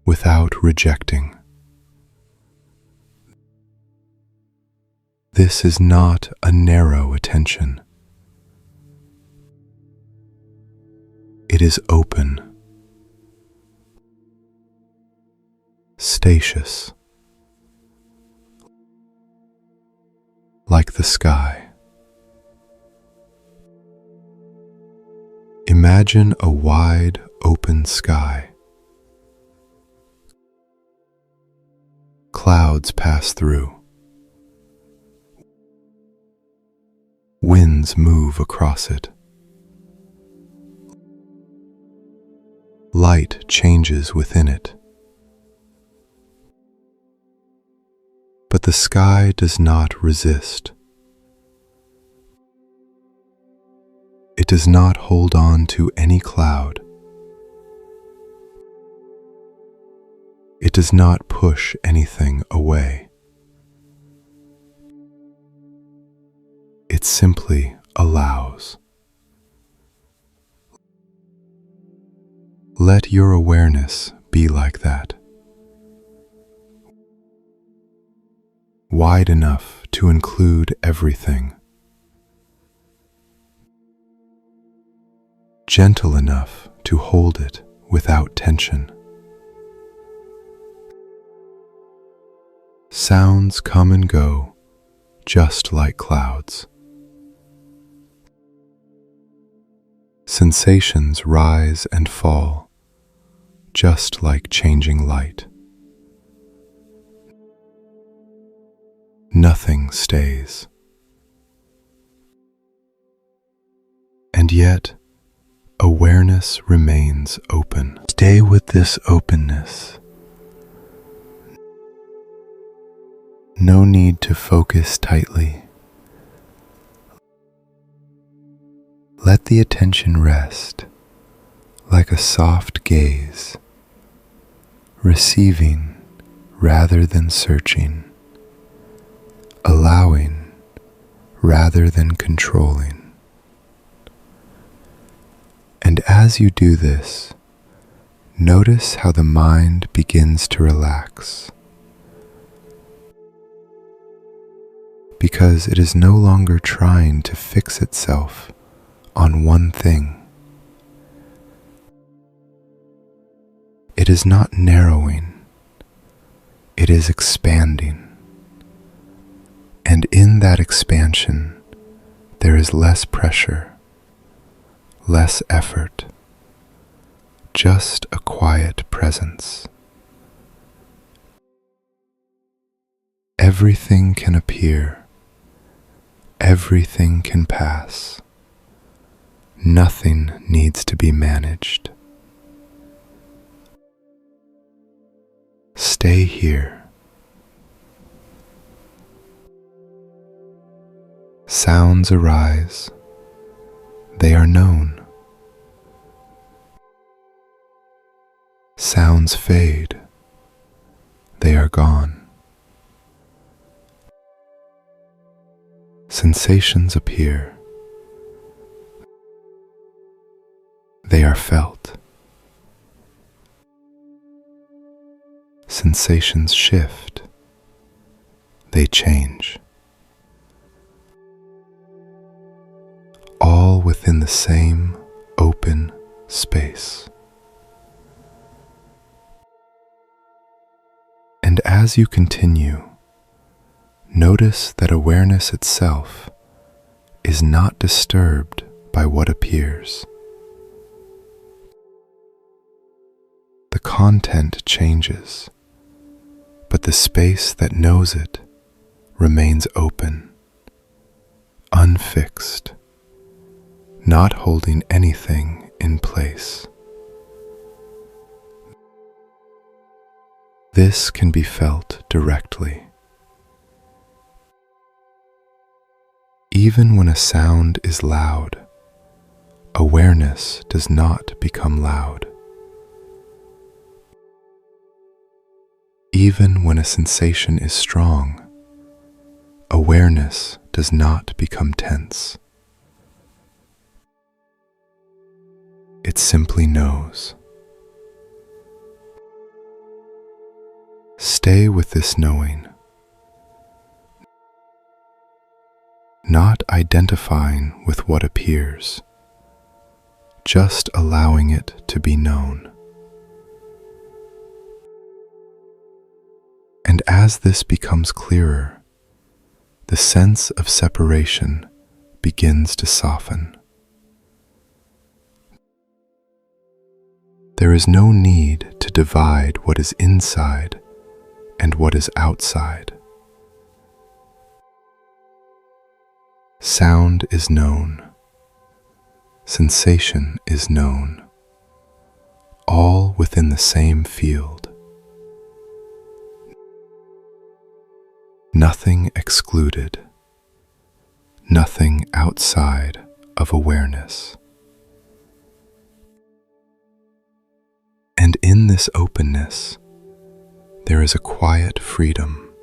without rejecting. This is not a narrow attention. It is open, spacious, like the sky. Imagine a wide, open sky. Clouds pass through. Winds move across it. Light changes within it. But the sky does not resist. It does not hold on to any cloud. It does not push anything away. It simply allows. Let your awareness be like that. Wide enough to include everything. Gentle enough to hold it without tension. Sounds come and go, just like clouds. Sensations rise and fall, just like changing light. Nothing stays. And yet, awareness remains open. Stay with this openness. No need to focus tightly. Let the attention rest like a soft gaze, receiving rather than searching, allowing rather than controlling. And as you do this, notice how the mind begins to relax, because it is no longer trying to fix itself on one thing. It is not narrowing, it is expanding. And in that expansion, there is less pressure, less effort, just a quiet presence. Everything can appear, everything can pass. Nothing needs to be managed. Stay here. Sounds arise. They are known. Sounds fade. They are gone. Sensations appear. They are felt. Sensations shift. They change. All within the same open space. And as you continue, notice that awareness itself is not disturbed by what appears. The content changes, but the space that knows it remains open, unfixed, not holding anything in place. This can be felt directly. Even when a sound is loud, awareness does not become loud. Even when a sensation is strong, awareness does not become tense. It simply knows. Stay with this knowing, not identifying with what appears, just allowing it to be known. And as this becomes clearer, the sense of separation begins to soften. There is no need to divide what is inside and what is outside. Sound is known. Sensation is known. All within the same field. Nothing excluded. Nothing outside of awareness. And in this openness, there is a quiet freedom,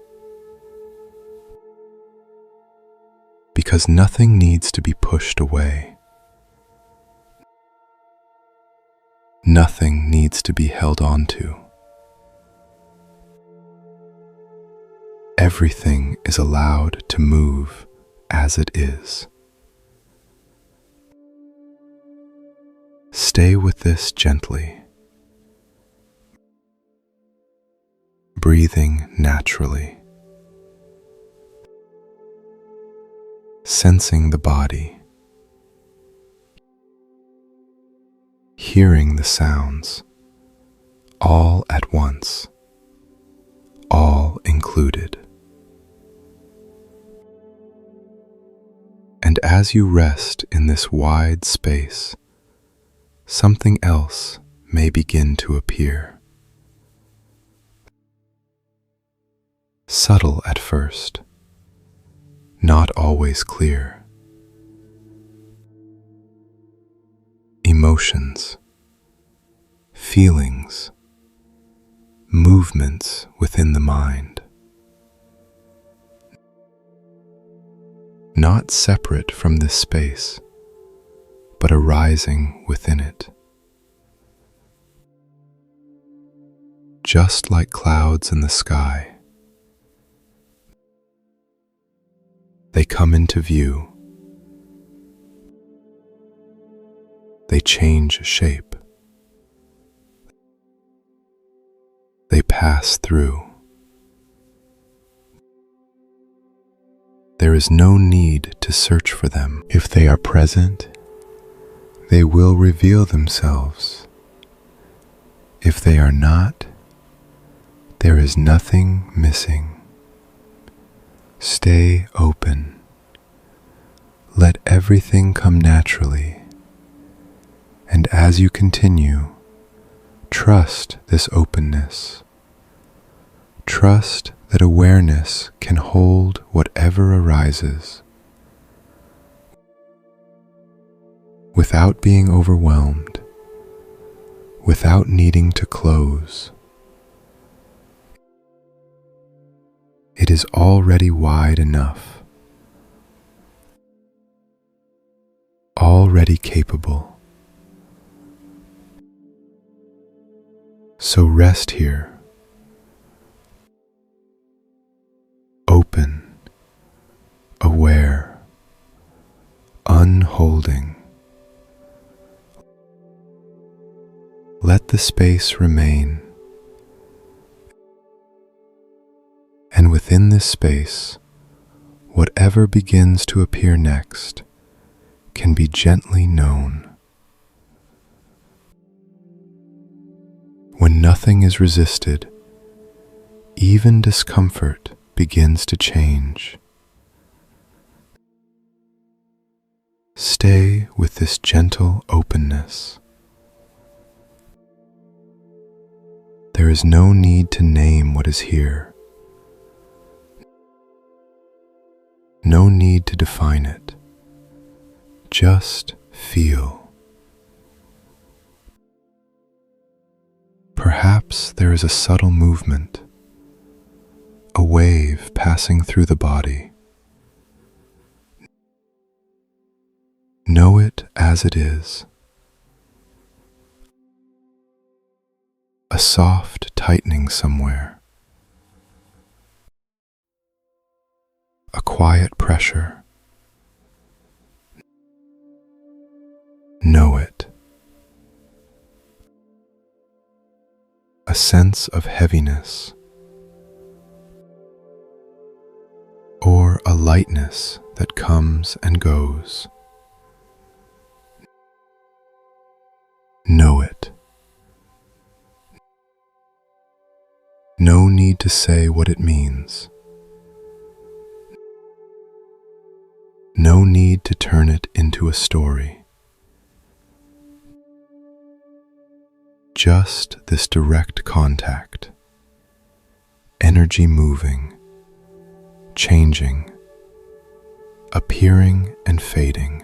because nothing needs to be pushed away. Nothing needs to be held on to. Everything is allowed to move as it is. Stay with this gently, breathing naturally, sensing the body, hearing the sounds, all at once, all included. as you rest in this wide space, something else may begin to appear. Subtle at first, not always clear. Emotions, feelings, movements within the mind. Not separate from this space, but arising within it. Just like clouds in the sky, they come into view. They change shape. They pass through. There is no need to search for them. If they are present, they will reveal themselves. If they are not, there is nothing missing. Stay open. Let everything come naturally. And as you continue, trust this openness. Trust that awareness can hold whatever arises without being overwhelmed, without needing to close. It is already wide enough, already capable. So rest here, open, aware, unholding. Let the space remain, and within this space, whatever begins to appear next can be gently known. When nothing is resisted, even discomfort begins to change. Stay with this gentle openness. There is no need to name what is here. No need to define it. Just feel. Perhaps there is a subtle movement, a wave passing through the body. Know it as it is. A soft tightening somewhere. A quiet pressure. Know it. A sense of heaviness, or a lightness that comes and goes. Know it. No need to say what it means. No need to turn it into a story. Just this direct contact, energy moving, changing, appearing and fading.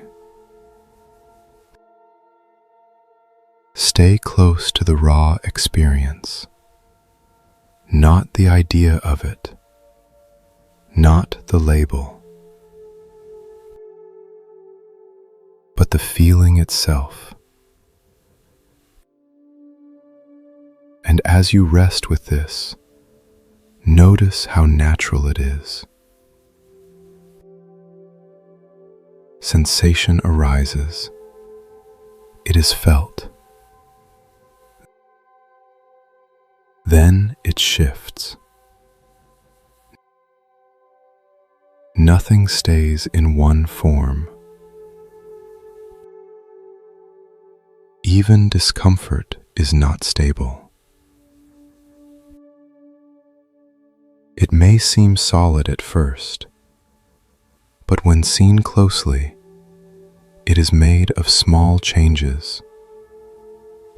Stay close to the raw experience, not the idea of it, not the label, but the feeling itself. And as you rest with this, notice how natural it is. Sensation arises. It is felt. Then it shifts. Nothing stays in one form. Even discomfort is not stable. It may seem solid at first, but when seen closely, It is made of small changes,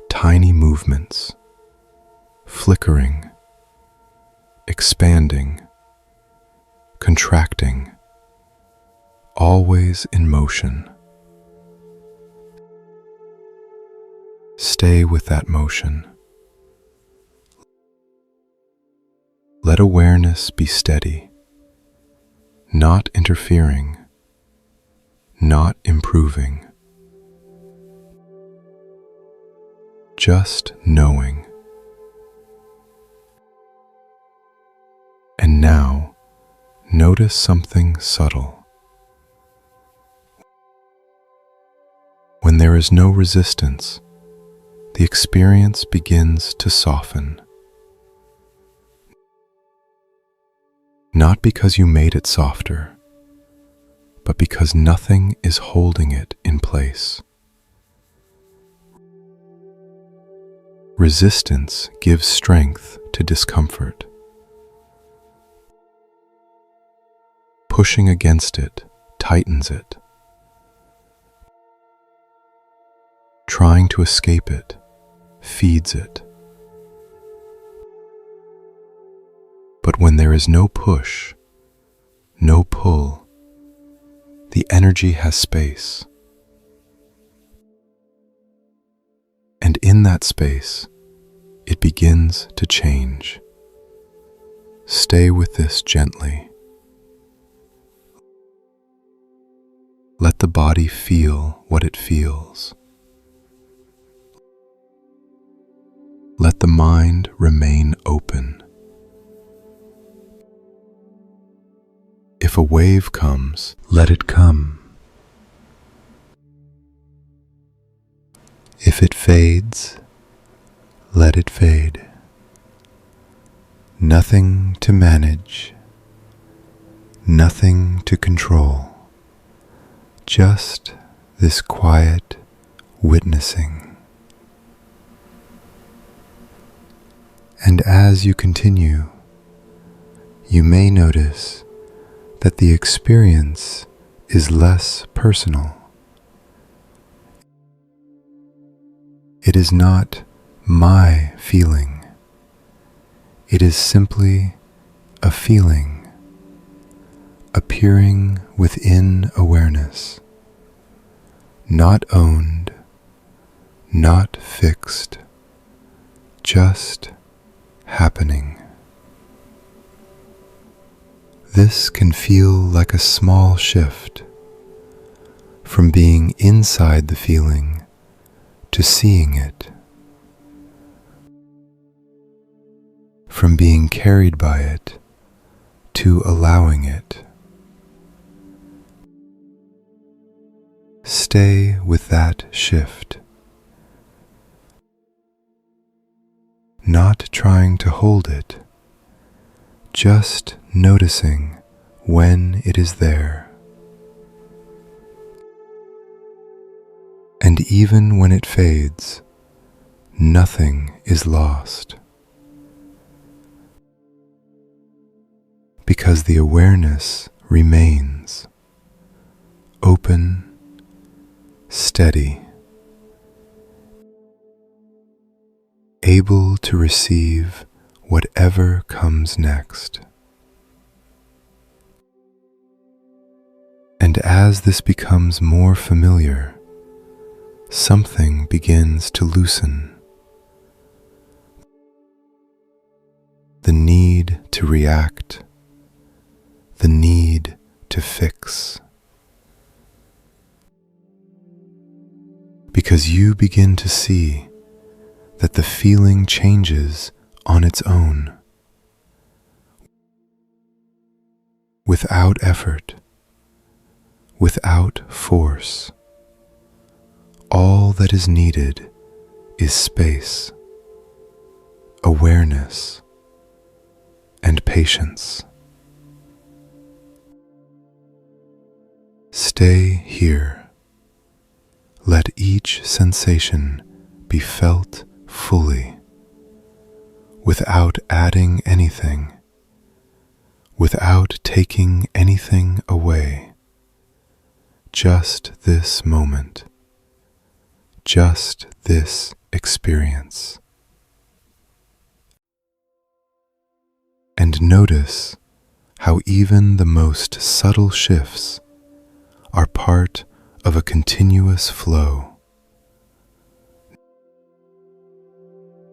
tiny movements, flickering, expanding, contracting, always in motion. Stay with that motion. Let awareness be steady, not interfering, not improving, just knowing. And now, notice something subtle. When there is no resistance, the experience begins to soften. Not because you made it softer, but because nothing is holding it in place. Resistance gives strength to discomfort. Pushing against it tightens it. Trying to escape it feeds it. But when there is no push, no pull, the energy has space. And in that space, it begins to change. Stay with this gently. Let the body feel what it feels. Let the mind remain open. If a wave comes, let it come. If it fades, let it fade. Nothing to manage, nothing to control, just this quiet witnessing. And as you continue, you may notice that the experience is less personal. It is not my feeling. It is simply a feeling appearing within awareness, not owned, not fixed, just happening. This can feel like a small shift from being inside the feeling to seeing it, from being carried by it to allowing it. Stay with that shift, not trying to hold it, just noticing when it is there. And even when it fades, nothing is lost, because the awareness remains open, steady, able to receive whatever comes next. And as this becomes more familiar, something begins to loosen. The need to react, the need to fix. Because you begin to see that the feeling changes on its own, without effort, without force. All that is needed is space, awareness, and patience. Stay here. Let each sensation be felt fully, without adding anything, without taking anything away, just this moment, just this experience. And notice how even the most subtle shifts are part of a continuous flow.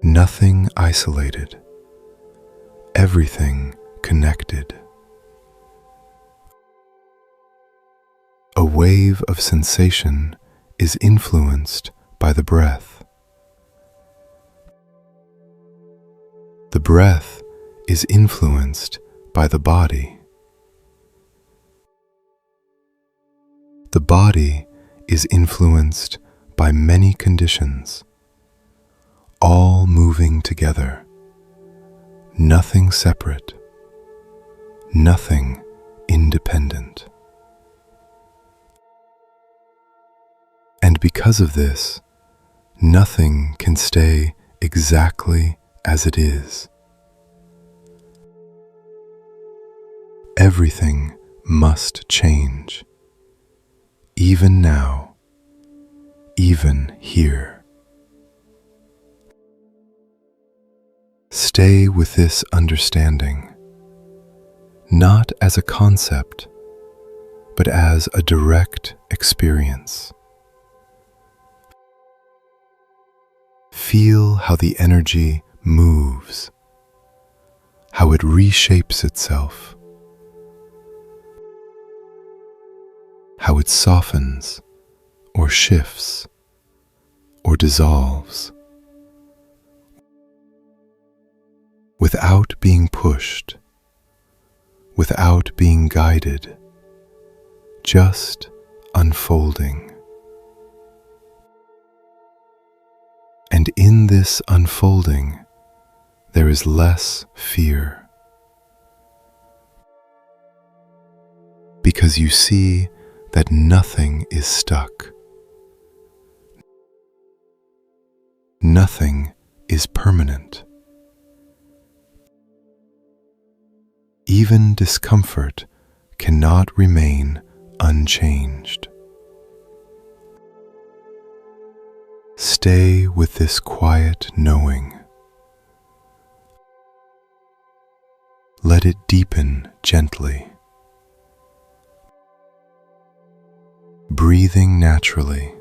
Nothing isolated, everything connected. A wave of sensation is influenced by the breath. The breath is influenced by the body. The body is influenced by many conditions, all moving together, nothing separate, nothing independent. And because of this, nothing can stay exactly as it is. Everything must change, even now, even here. Stay with this understanding, not as a concept, but as a direct experience. Feel how the energy moves, how it reshapes itself, how it softens or shifts or dissolves, without being pushed, without being guided, just unfolding. And in this unfolding, there is less fear, because you see that nothing is stuck. Nothing is permanent. Even discomfort cannot remain unchanged. Stay with this quiet knowing. Let it deepen gently. Breathing naturally,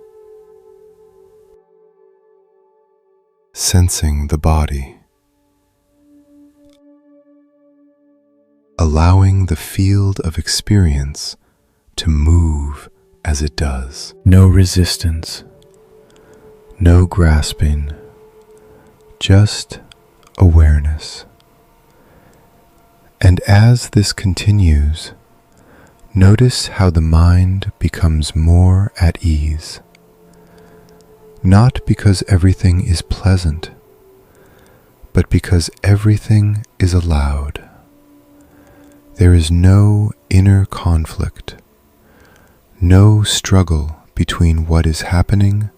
sensing the body, allowing the field of experience to move as it does. No resistance, no grasping, just awareness. And as this continues, notice how the mind becomes more at ease, not because everything is pleasant, but because everything is allowed. There is no inner conflict, no struggle between what is happening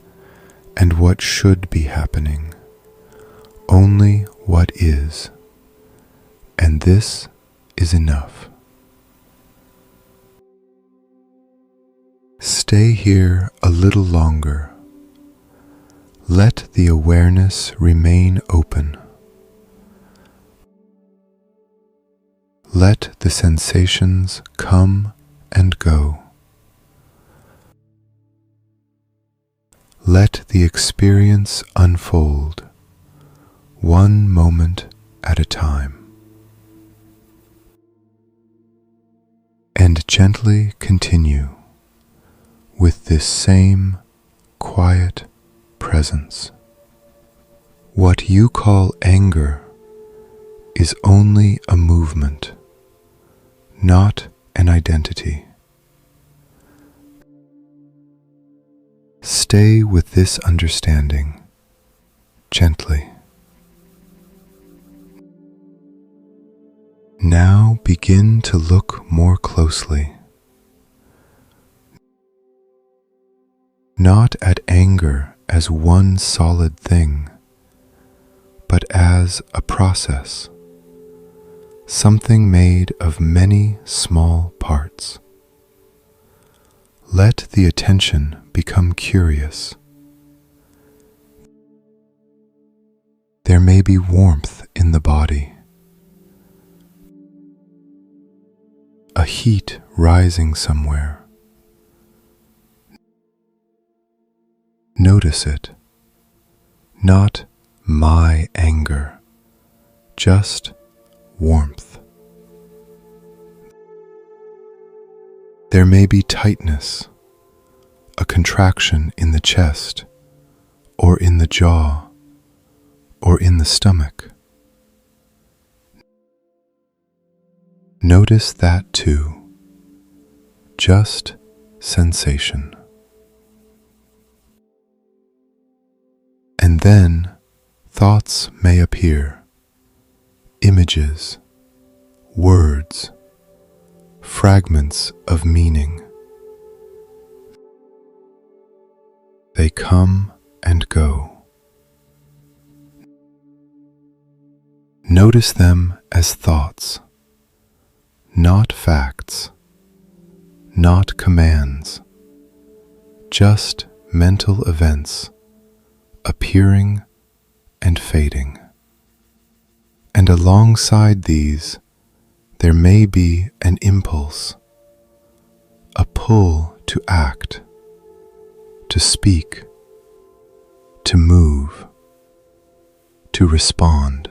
and what should be happening, only what is, and this is enough. Stay here a little longer. Let the awareness remain open. Let the sensations come and go. Let the experience unfold, one moment at a time. And gently continue with this same quiet presence. What you call anger is only a movement, not an identity. Stay with this understanding gently. Now begin to look more closely, not at anger as one solid thing, but as a process, something made of many small parts. Let the attention become curious. There may be warmth in the body, a heat rising somewhere. Notice it, not my anger, just warmth. There may be tightness, a contraction in the chest, or in the jaw, or in the stomach. Notice that too, just sensation. And then thoughts may appear, images, words, fragments of meaning. They come and go. Notice them as thoughts, not facts, not commands, just mental events appearing and fading. And alongside these, there may be an impulse, a pull to act, to speak, to move, to respond.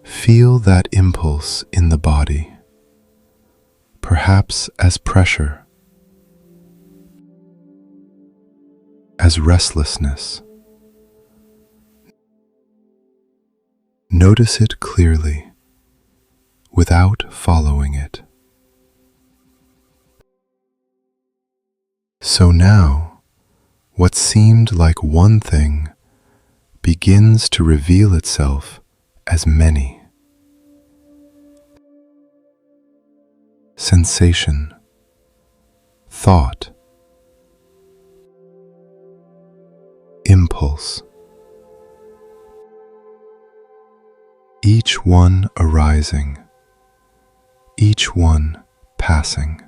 Feel that impulse in the body, perhaps as pressure, as restlessness. Notice it clearly, without following it. So now, what seemed like one thing begins to reveal itself as many. Sensation, thought, impulse. Each one arising, each one passing.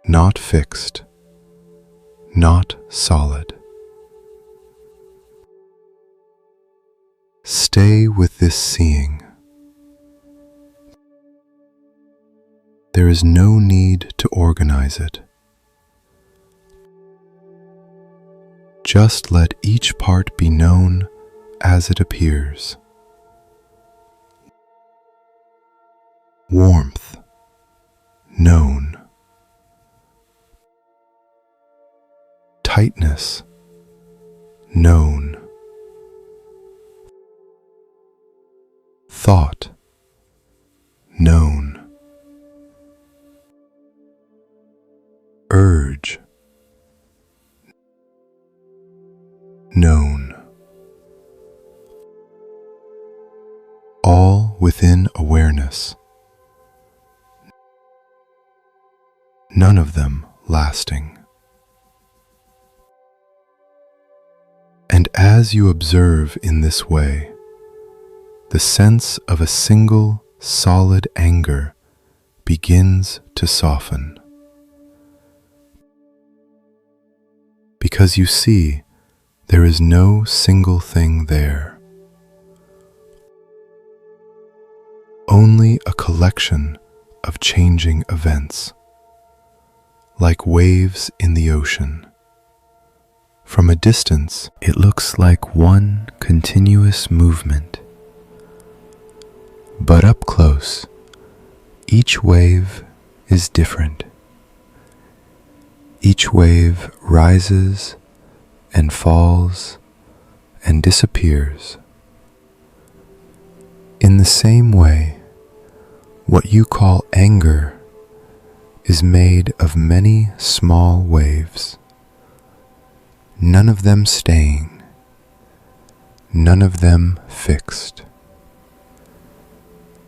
Not fixed, not solid. Stay with this seeing. There is no need to organize it. Just let each part be known as it appears. Warmth, known. Tightness, known. Thought, known. Urge, known. All within awareness. None of them lasting. And as you observe in this way, the sense of a single solid anger begins to soften. Because you see, there is no single thing there. Only a collection of changing events, like waves in the ocean. From a distance, it looks like one continuous movement. But up close, each wave is different. Each wave rises and falls and disappears. In the same way, what you call anger is made of many small waves, none of them staying, none of them fixed.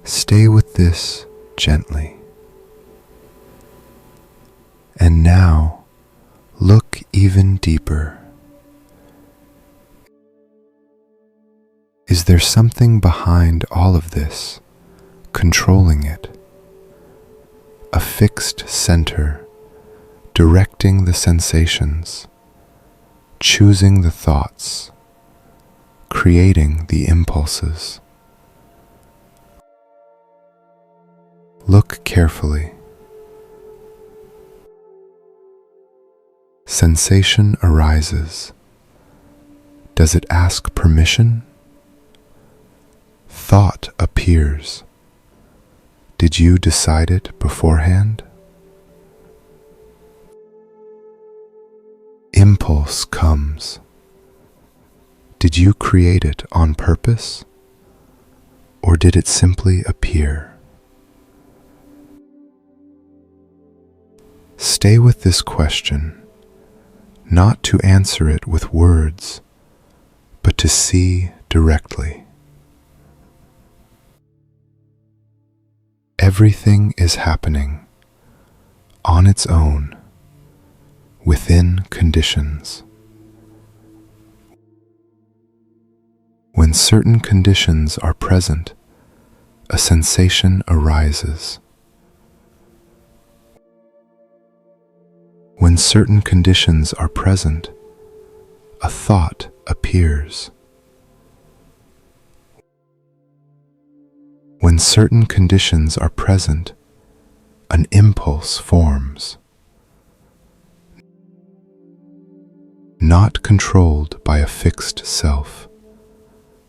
Stay with this gently. And now, look even deeper. Is there something behind all of this, controlling it? a fixed center, directing the sensations, choosing the thoughts, creating the impulses. Look carefully. Sensation arises. Does it ask permission? Thought appears. Did you decide it beforehand? Impulse comes. Did you create it on purpose, or did it simply appear? Stay with this question, not to answer it with words, but to see directly. Everything is happening on its own, within conditions. When certain conditions are present, a sensation arises. When certain conditions are present, a thought appears. When certain conditions are present, an impulse forms. Not controlled by a fixed self,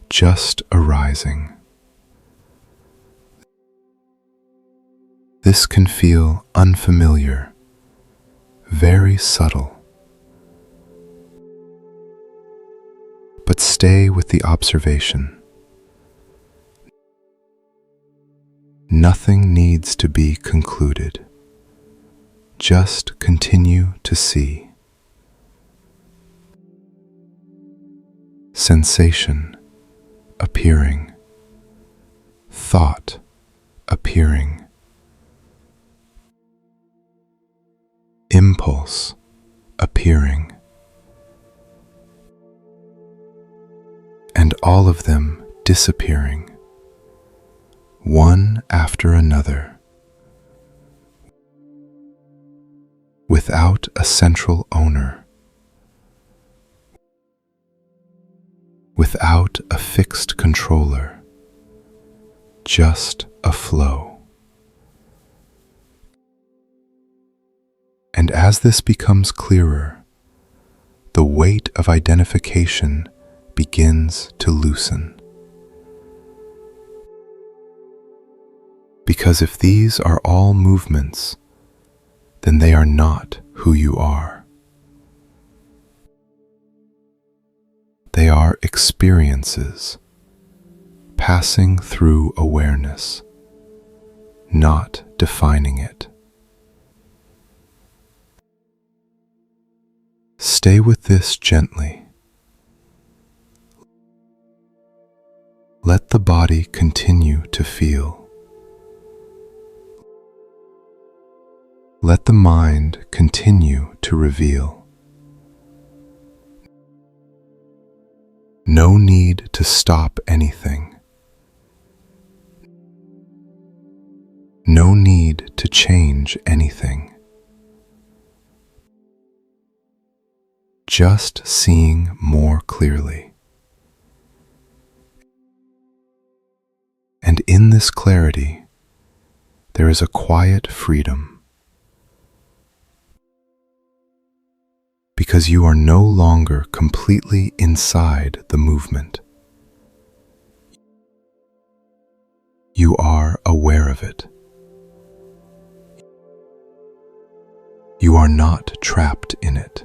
just arising. This can feel unfamiliar, very subtle. But stay with the observation. Nothing needs to be concluded. Just continue to see. Sensation appearing. Thought appearing. Impulse appearing. And all of them disappearing, one after another, without a central owner, without a fixed controller, just a flow. And as this becomes clearer, the weight of identification begins to loosen. Because if these are all movements, then they are not who you are. They are experiences passing through awareness, not defining it. Stay with this gently. Let the body continue to feel. Let the mind continue to reveal. No need to stop anything. No need to change anything. Just seeing more clearly. And in this clarity, there is a quiet freedom. Because you are no longer completely inside the movement. You are aware of it. You are not trapped in it.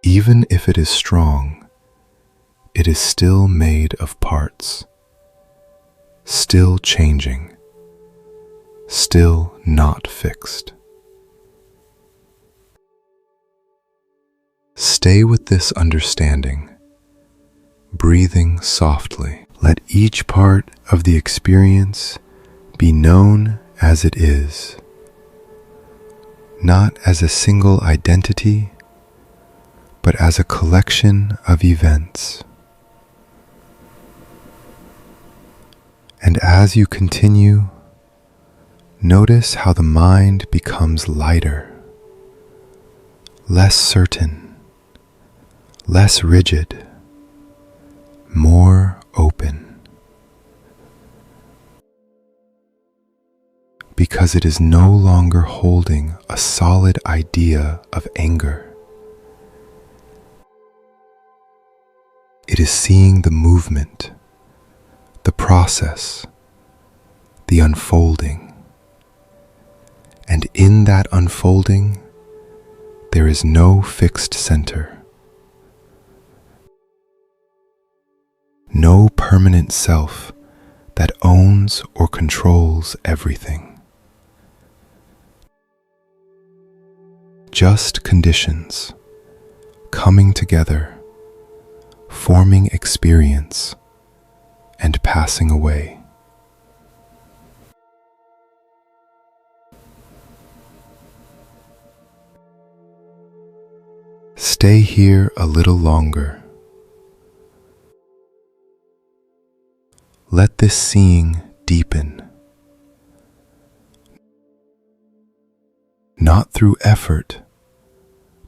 Even if it is strong, it is still made of parts, still changing, still not fixed. Stay with this understanding, breathing softly. Let each part of the experience be known as it is, not as a single identity, but as a collection of events. And as you continue, notice how the mind becomes lighter, less certain, less rigid, more open. Because it is no longer holding a solid idea of anger. It is seeing the movement, the process, the unfolding. And in that unfolding, there is no fixed center, no permanent self that owns or controls everything. Just conditions coming together, forming experience, and passing away. Stay here a little longer. Let this seeing deepen. Not through effort,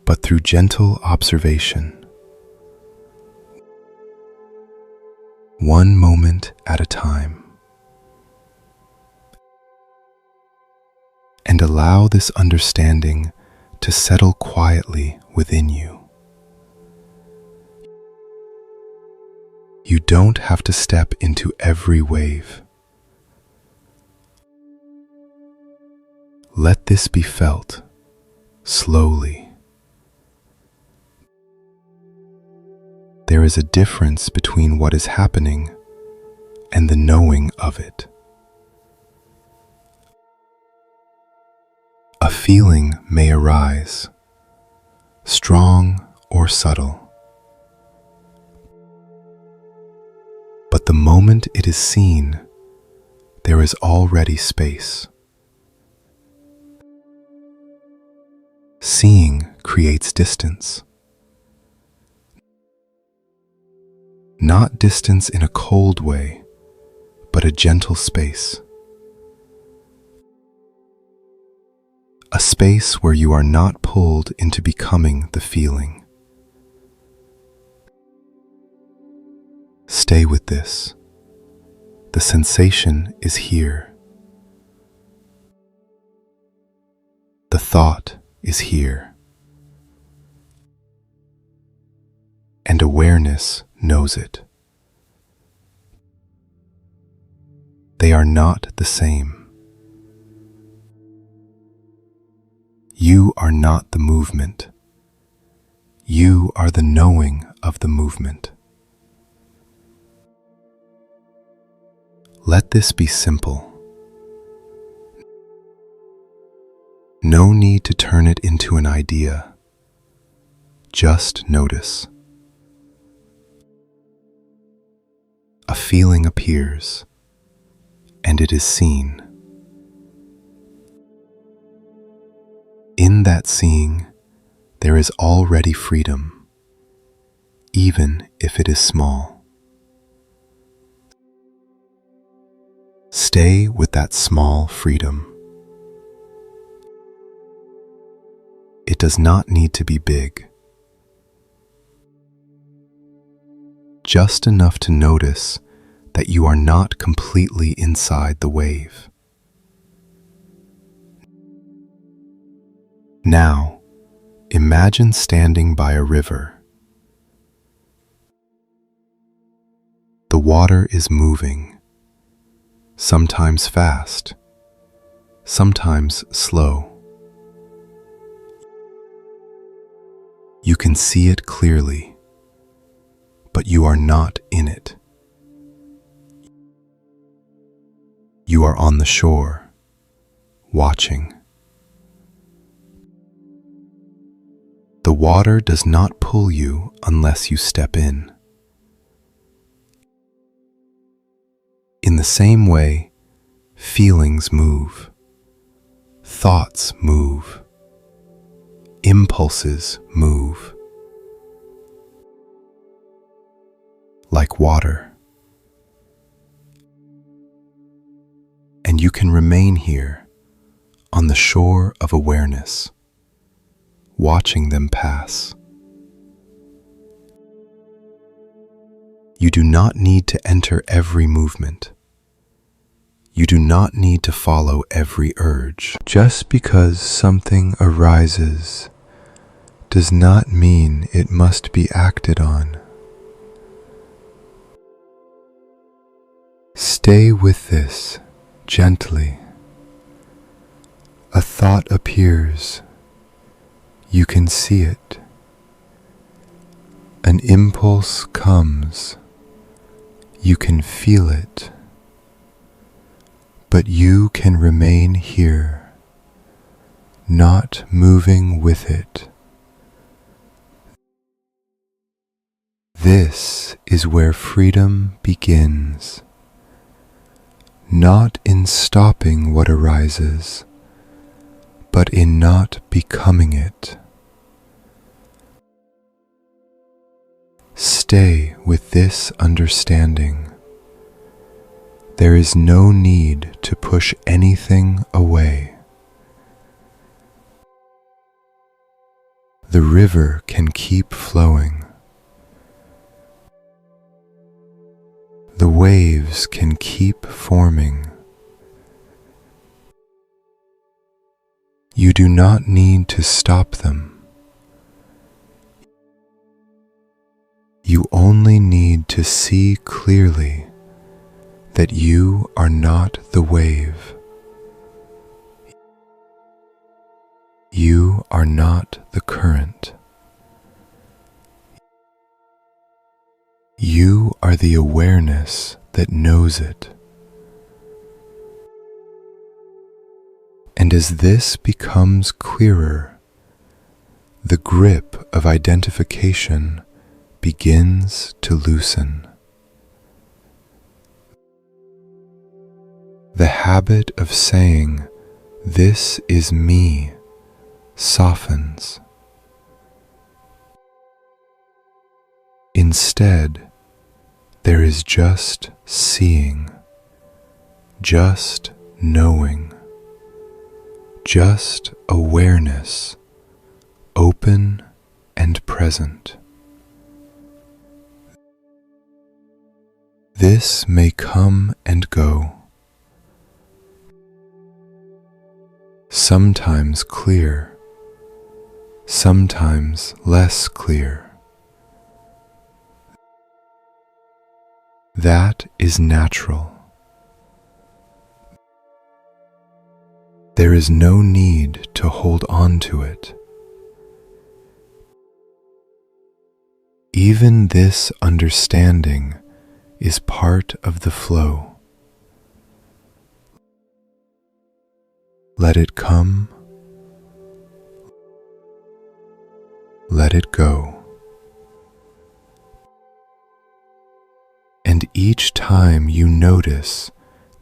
but through gentle observation. One moment at a time. And allow this understanding to settle quietly within you. You don't have to step into every wave. Let this be felt slowly. There is a difference between what is happening and the knowing of it. A feeling may arise, strong or subtle. But the moment it is seen, there is already space. Seeing creates distance. Not distance in a cold way, but a gentle space. A space where you are not pulled into becoming the feeling. Stay with this. The sensation is here. The thought is here. And awareness knows it. They are not the same. You are not the movement. You are the knowing of the movement. Let this be simple. No need to turn it into an idea. Just notice. A feeling appears, and it is seen. In that seeing, there is already freedom, even if it is small. Stay with that small freedom. It does not need to be big. Just enough to notice that you are not completely inside the wave. Now, imagine standing by a river. The water is moving, sometimes fast, sometimes slow. You can see it clearly, but you are not in it. You are on the shore, watching. The water does not pull you unless you step in. In the same way, feelings move, thoughts move, impulses move. Like water. you can remain here on the shore of awareness, watching them pass. You do not need to enter every movement. You do not need to follow every urge. Just because something arises does not mean it must be acted on. Stay with this gently. A thought appears. You can see it. An impulse comes. You can feel it. But you can remain here, not moving with it. This is where freedom begins, not in stopping what arises, but in not becoming it. Stay with this understanding. There is no need to push anything away. The river can keep flowing. The waves can keep forming. You do not need to stop them. You only need to see clearly that you are not the wave. You are not the current. You are the awareness that knows it. And as this becomes clearer, the grip of identification begins to loosen. The habit of saying, "This is me," softens. Instead, there is just seeing, just knowing, just awareness, open and present. This may come and go. Sometimes clear, sometimes less clear. That is natural. There is no need to hold on to it. Even this understanding is part of the flow. Let it come, let it go. And each time you notice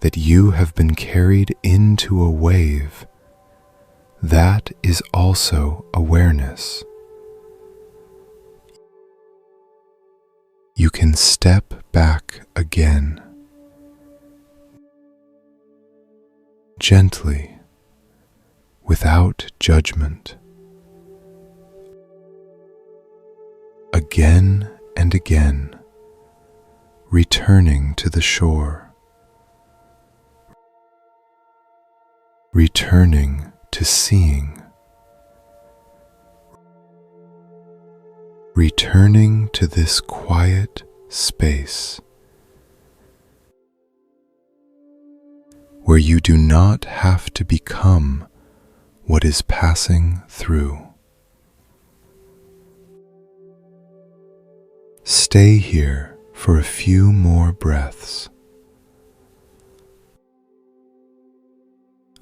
that you have been carried into a wave, that is also awareness. You can step back again, gently, without judgment. Again and again, returning to the shore, returning to seeing, returning to this quiet space where you do not have to become what is passing through. Stay here for a few more breaths.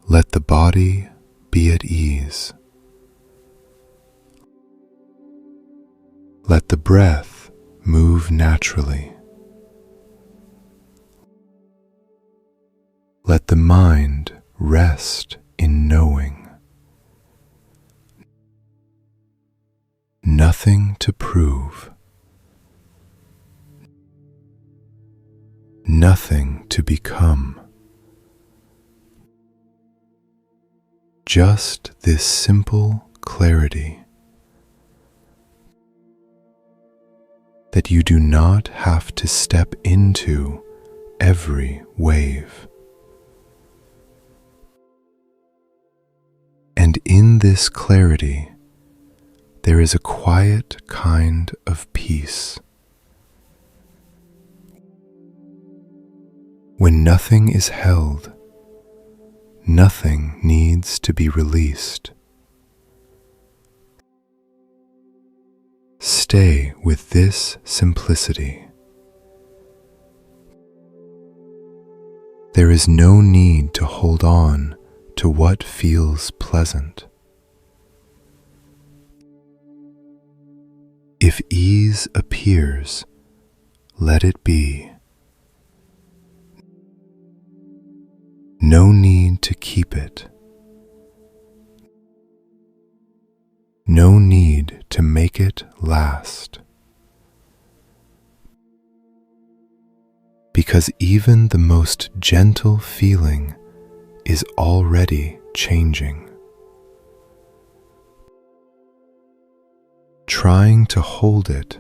Let the body be at ease. Let the breath move naturally. Let the mind rest in knowing. Nothing to prove. Nothing to become. just this simple clarity that you do not have to step into every wave. And in this clarity, there is a quiet kind of peace. When nothing is held, nothing needs to be released. Stay with this simplicity. There is no need to hold on to what feels pleasant. If ease appears, let it be. No need to keep it. No need to make it last. Because even the most gentle feeling is already changing. Trying to hold it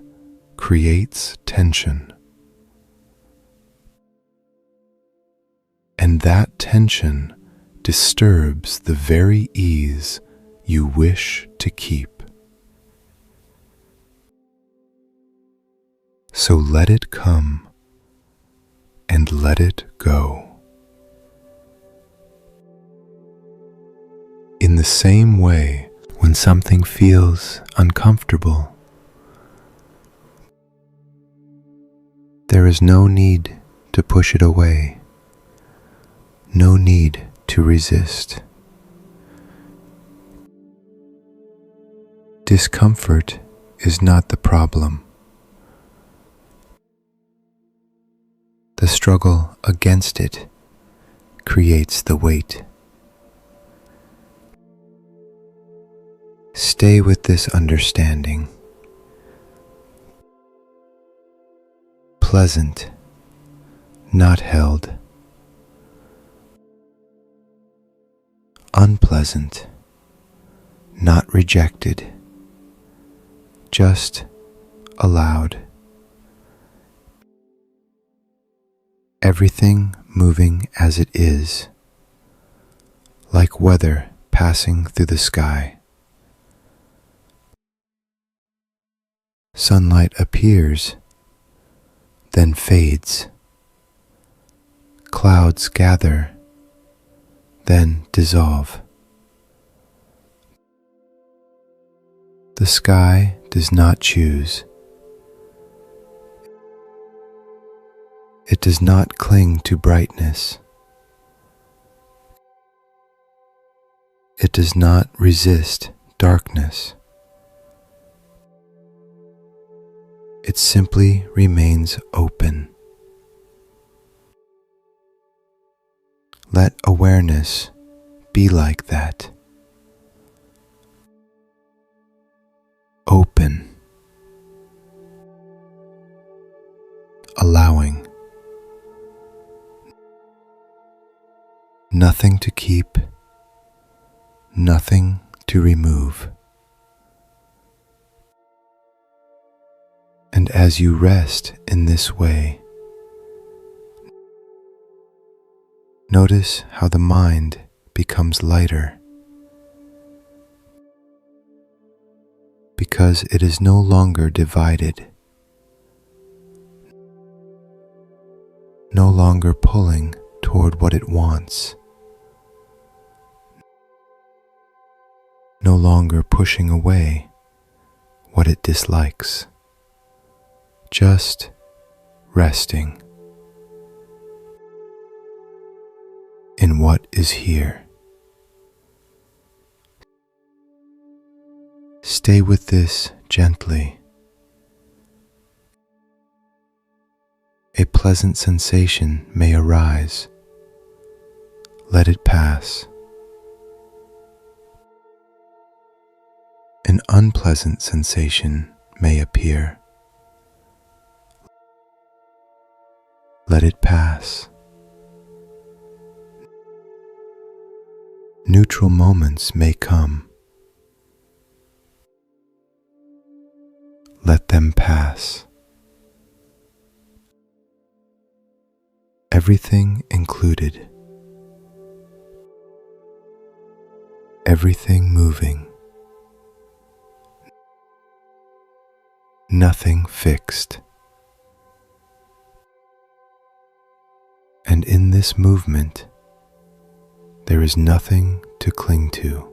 creates tension. And that tension disturbs the very ease you wish to keep. So let it come and let it go. In the same way, when something feels uncomfortable, there is no need to push it away, no need to resist. Discomfort is not the problem. The struggle against it creates the weight. Stay with this understanding. Pleasant, not held. Unpleasant, not rejected, just allowed. Everything moving as it is, like weather passing through the sky. Sunlight appears, then fades. Clouds gather, then dissolve. The sky does not choose. It does not cling to brightness. It does not resist darkness. It simply remains open. Let awareness be like that. Open. Allowing. Nothing to keep, nothing to remove. And as you rest in this way, notice how the mind becomes lighter, because it is no longer divided, no longer pulling toward what it wants, no longer pushing away what it dislikes. Just resting in what is here. Stay with this gently. A pleasant sensation may arise. Let it pass. An unpleasant sensation may appear. Let it pass. Neutral moments may come. Let them pass. Everything included. Everything moving. Nothing fixed. And in this movement, there is nothing to cling to,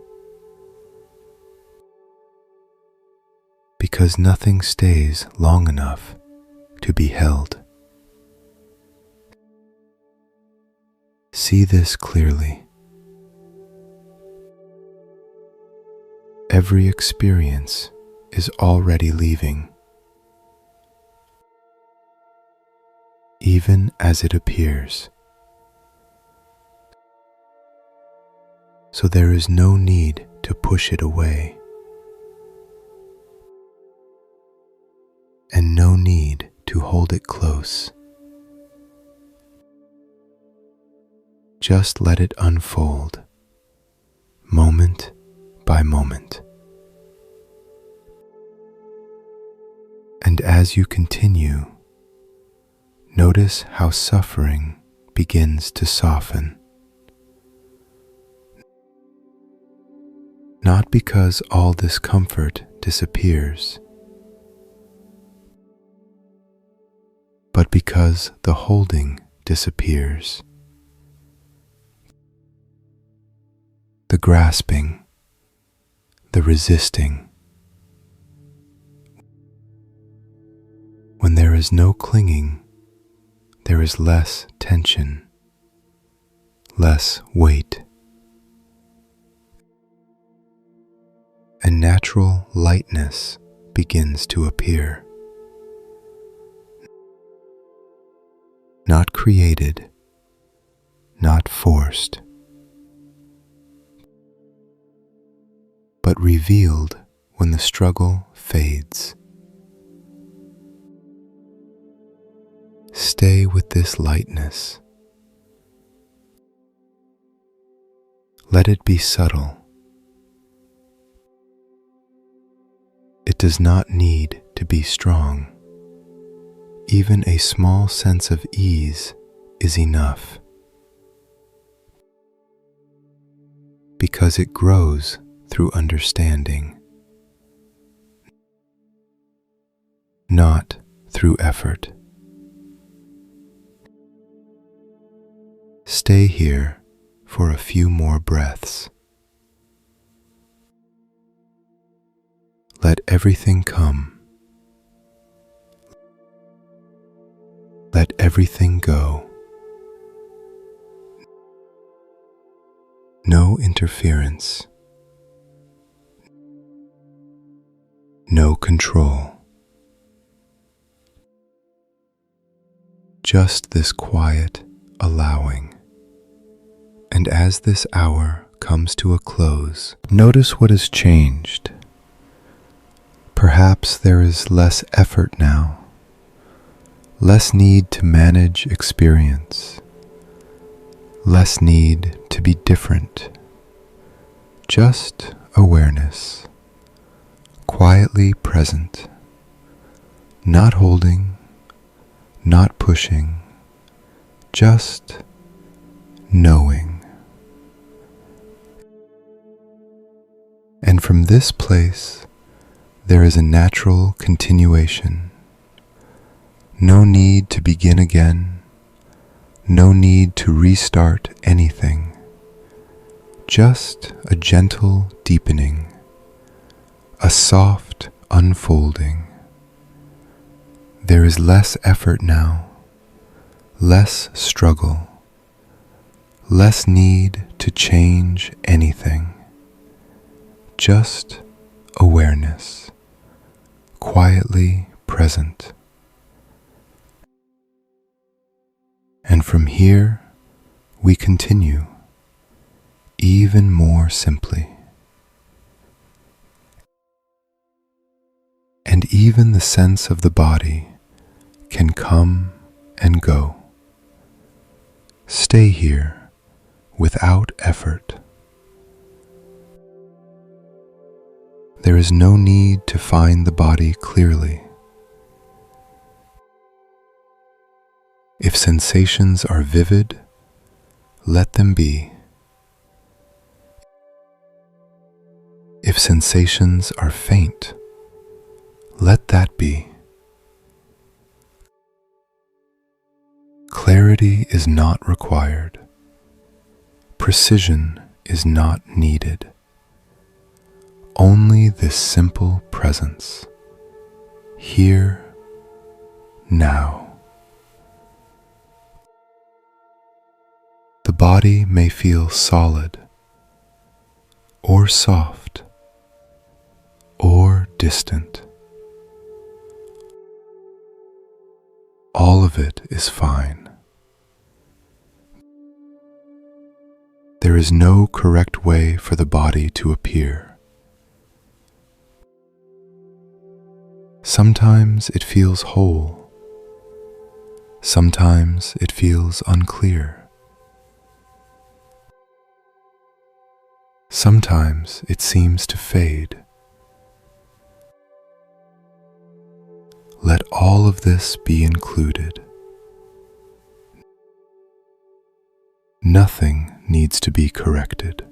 because nothing stays long enough to be held. See this clearly. Every experience is already leaving, even as it appears. So there is no need to push it away, and no need to hold it close. Just let it unfold, moment by moment. And as you continue, notice how suffering begins to soften. Not because all discomfort disappears, but because the holding disappears. The grasping, the resisting. When there is no clinging, there is less tension, less weight. A natural lightness begins to appear. Not created, not forced, but revealed when the struggle fades. Stay with this lightness. Let it be subtle. It does not need to be strong. Even a small sense of ease is enough, because it grows through understanding, not through effort. Stay here for a few more breaths. Let everything come. Let everything go. No interference. No control. Just this quiet allowing. And as this hour comes to a close, notice what has changed. Perhaps there is less effort now, less need to manage experience, less need to be different, just awareness, quietly present, not holding, not pushing, just knowing. And from this place, there is a natural continuation. No need to begin again, no need to restart anything, just a gentle deepening, a soft unfolding. There is less effort now, less struggle, less need to change anything, just awareness, quietly present. And from here, we continue even more simply. And even the sense of the body can come and go. Stay here without effort, There is no need to find the body clearly. If sensations are vivid, let them be. If sensations are faint, let that be. Clarity is not required. Precision is not needed. Only this simple presence, here, now. The body may feel solid, or soft, or distant. All of it is fine. There is no correct way for the body to appear. Sometimes it feels whole. Sometimes it feels unclear. Sometimes it seems to fade. Let all of this be included. Nothing needs to be corrected.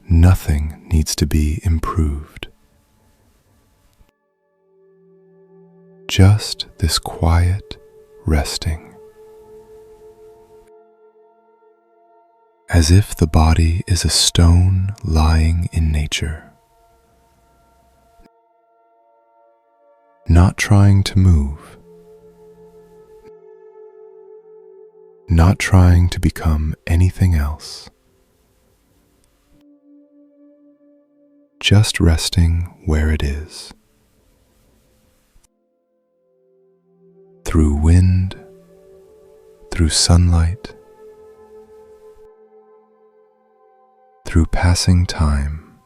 Nothing needs to be improved. Just this quiet resting. As if the body is a stone lying in nature. Not trying to move. Not trying to become anything else. Just resting where it is. Through wind, through sunlight, through passing time.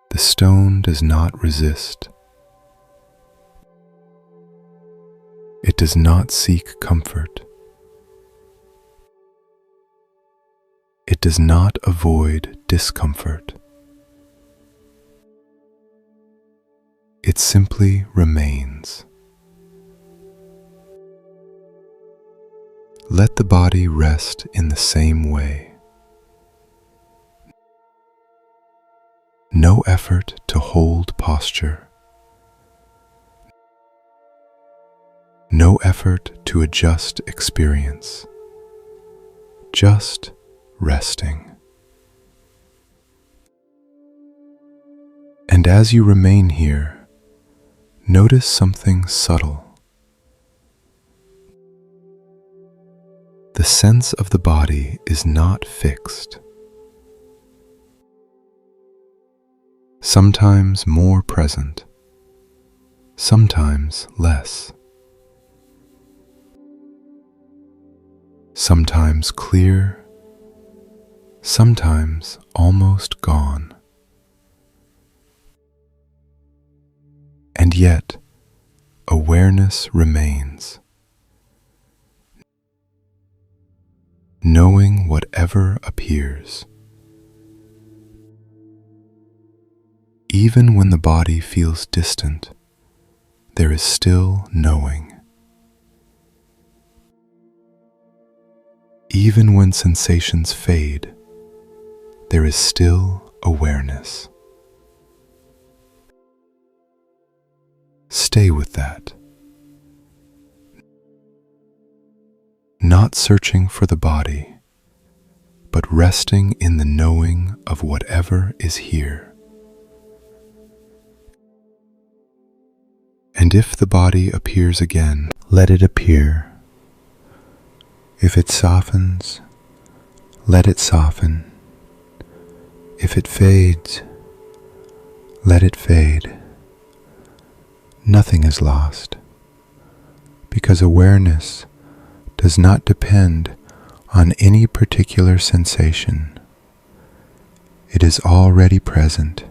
The stone does not resist. It does not seek comfort. It does not avoid discomfort. It simply remains. Let the body rest in the same way. No effort to hold posture. No effort to adjust experience. Just resting. And as you remain here, notice something subtle. The sense of the body is not fixed. Sometimes more present, sometimes less. Sometimes clear, sometimes almost gone. And yet, awareness remains. Knowing whatever appears. Even when the body feels distant, there is still knowing. Even when sensations fade, there is still awareness. Stay with that. Not searching for the body, but resting in the knowing of whatever is here. And if the body appears again, let it appear. If it softens, let it soften. If it fades, let it fade. Nothing is lost, because awareness does not depend on any particular sensation. It is already present,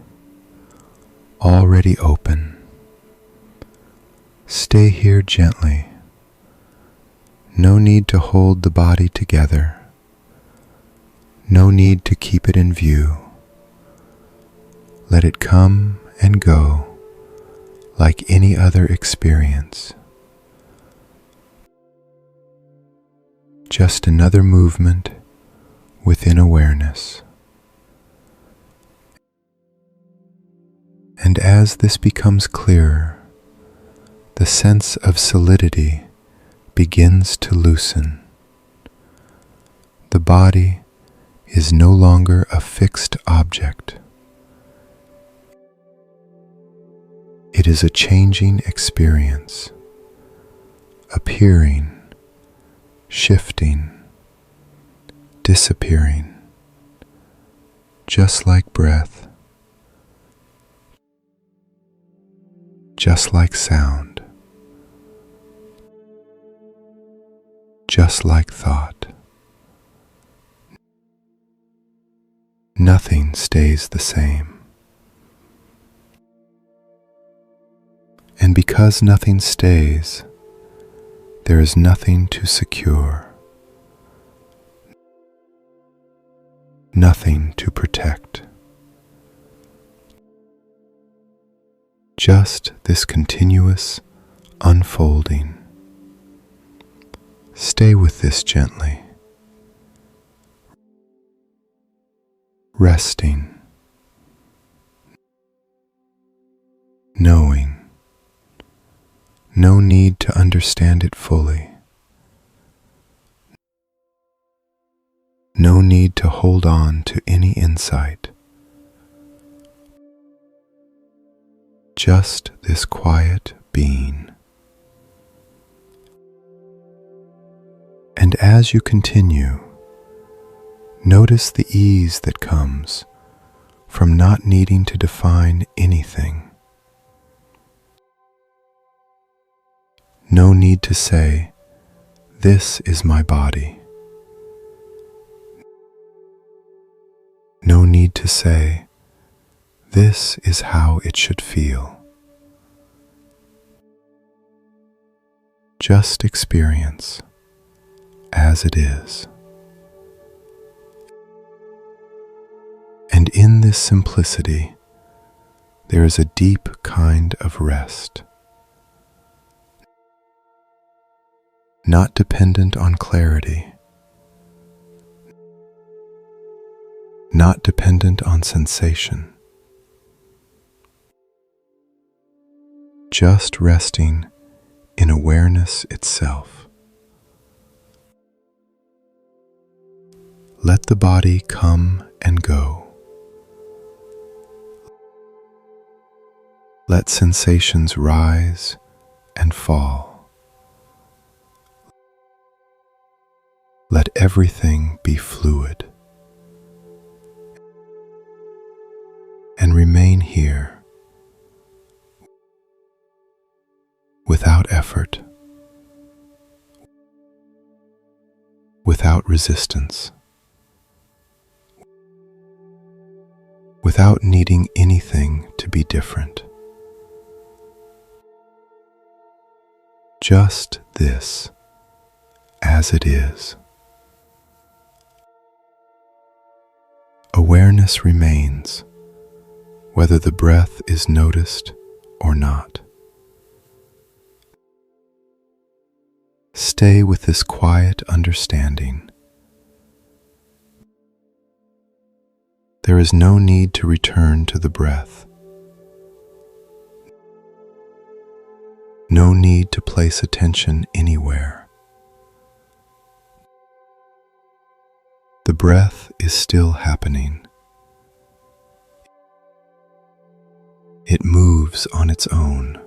already open. Stay here gently. No need to hold the body together. No need to keep it in view. Let it come and go like any other experience. Just another movement within awareness. And as this becomes clearer, the sense of solidity begins to loosen. The body is no longer a fixed object. It is a changing experience, appearing, shifting, disappearing, just like breath, just like sound, just like thought. Nothing stays the same. And because nothing stays, there is nothing to secure, nothing to protect. Just this continuous unfolding. Stay with this gently, resting, knowing. No need to understand it fully. No need to hold on to any insight. Just this quiet being. And as you continue, notice the ease that comes from not needing to define anything. No need to say, "This is my body." No need to say, "This is how it should feel." Just experience as it is. And in this simplicity, there is a deep kind of rest. Not dependent on clarity, not dependent on sensation, just resting in awareness itself. Let the body come and go. Let sensations rise and fall. Let everything be fluid. And remain here without effort, without resistance, without needing anything to be different. Just this as it is. Awareness remains, whether the breath is noticed or not. Stay with this quiet understanding. There is no need to return to the breath. No need to place attention anywhere. The breath is still happening. It moves on its own,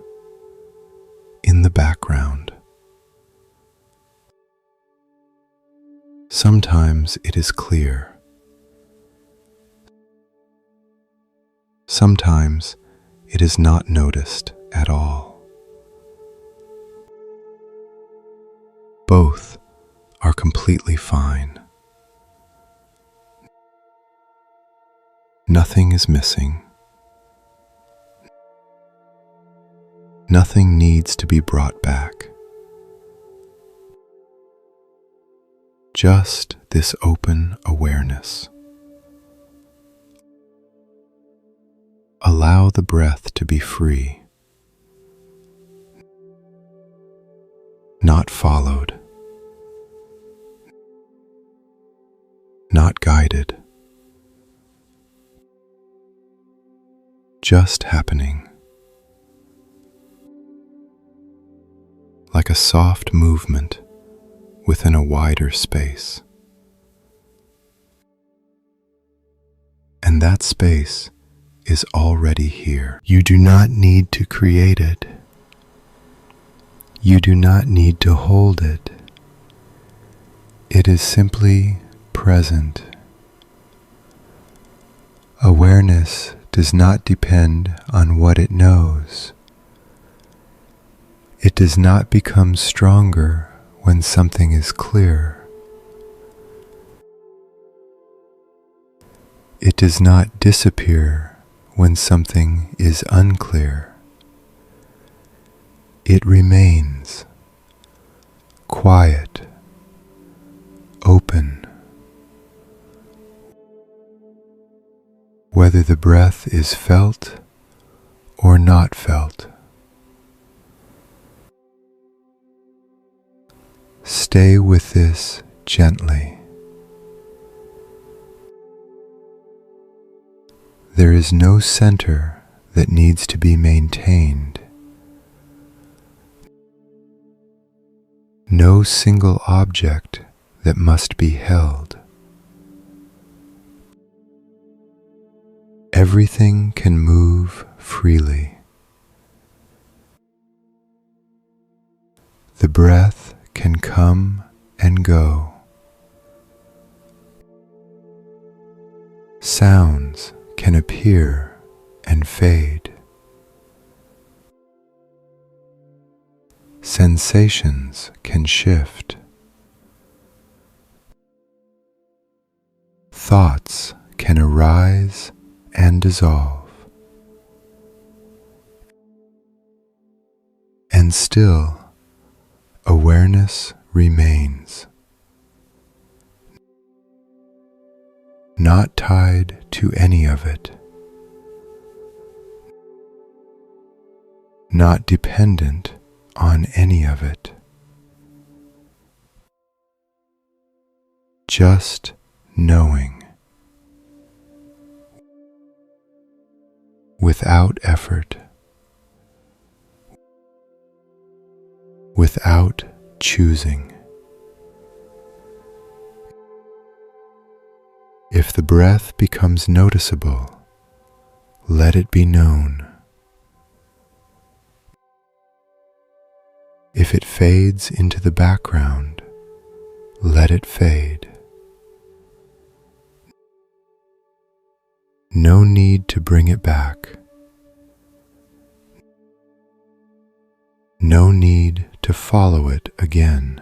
in the background. Sometimes it is clear. Sometimes it is not noticed at all. Both are completely fine. Nothing is missing. Nothing needs to be brought back. Just this open awareness. Allow the breath to be free, not followed, not guided, just happening, like a soft movement within a wider space. And that space is already here. You do not need to create it. You do not need to hold it. It is simply present. Awareness does not depend on what it knows. It does not become stronger when something is clear. It does not disappear when something is unclear. It remains quiet, open. Whether the breath is felt or not felt. Stay with this gently. There is no center that needs to be maintained. No single object that must be held. Everything can move freely. The breath can come and go. Sounds can appear and fade. Sensations can shift. Thoughts can arise and dissolve. And still, awareness remains, not tied to any of it, not dependent on any of it, just knowing, without effort, without choosing. If the breath becomes noticeable, let it be known. If it fades into the background, let it fade. No need to bring it back. No need to follow it again.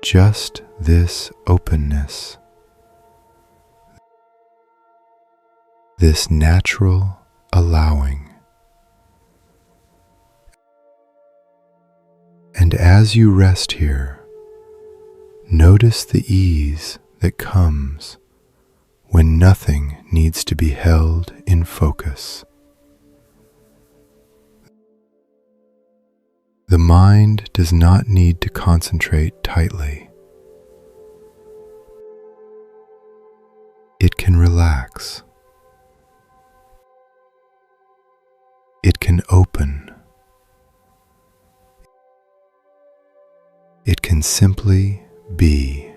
Just this openness, this natural allowing. And as you rest here, notice the ease that comes when nothing needs to be held in focus. The mind does not need to concentrate tightly. It can relax. It can open. It can simply be.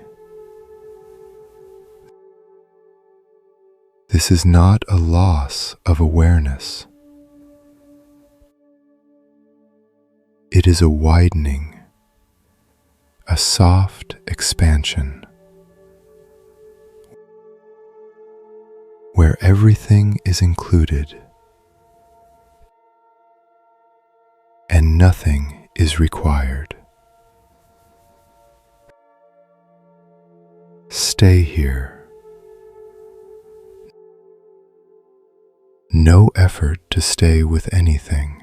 This is not a loss of awareness. It is a widening, a soft expansion, where everything is included and nothing is required. Stay here. No effort to stay with anything.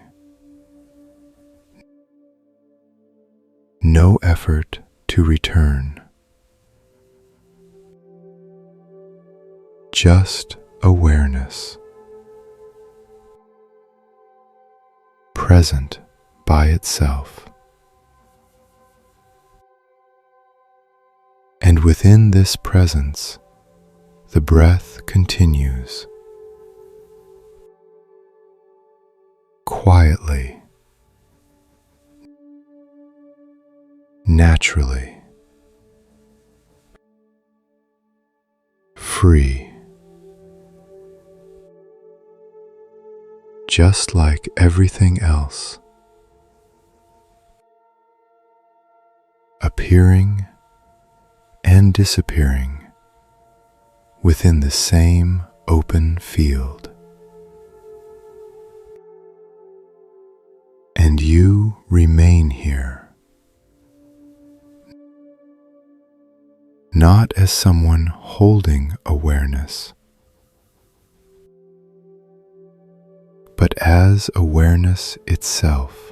No effort to return. just awareness, present by itself. And within this presence, the breath continues quietly, naturally, free, just like everything else, appearing and disappearing within the same open field. And you remain here, not as someone holding awareness, but as awareness itself,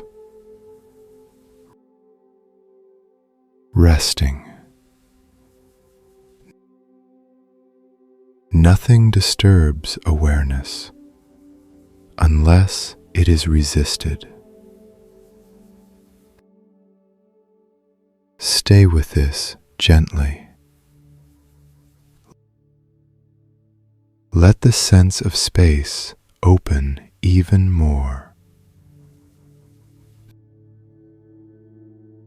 resting. Nothing disturbs awareness unless it is resisted. Stay with this gently. Let the sense of space open even more.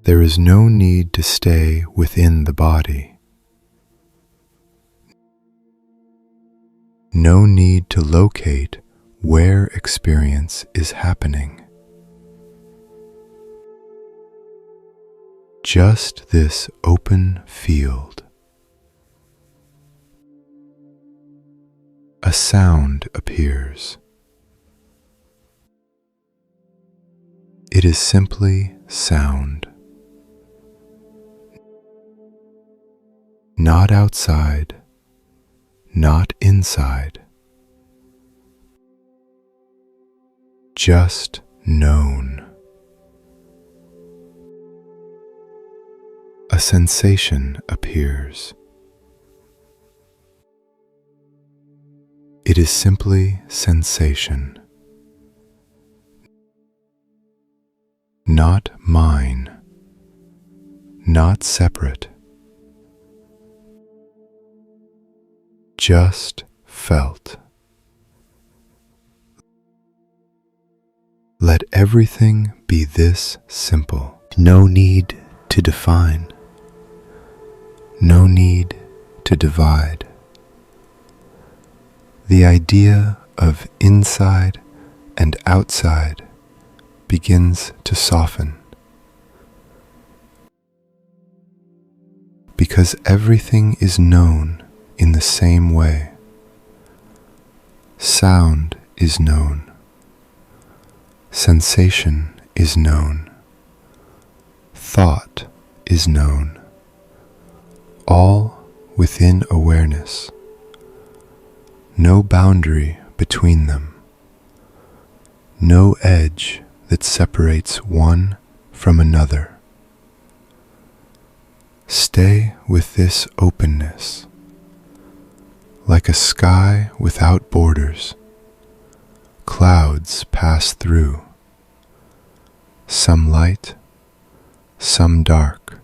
There is no need to stay within the body. No need to locate where experience is happening. Just this open field. A sound appears. It is simply sound. Not outside, not inside. Just known. A sensation appears. It is simply sensation. Not mine, not separate. Just felt. Let everything be this simple. No need to define. No need to divide. The idea of inside and outside begins to soften. Because everything is known in the same way. Sound is known. Sensation is known. Thought is known. All within awareness. No boundary between them. No edge that separates one from another. Stay with this openness. Like a sky without borders, clouds pass through, some light, some dark,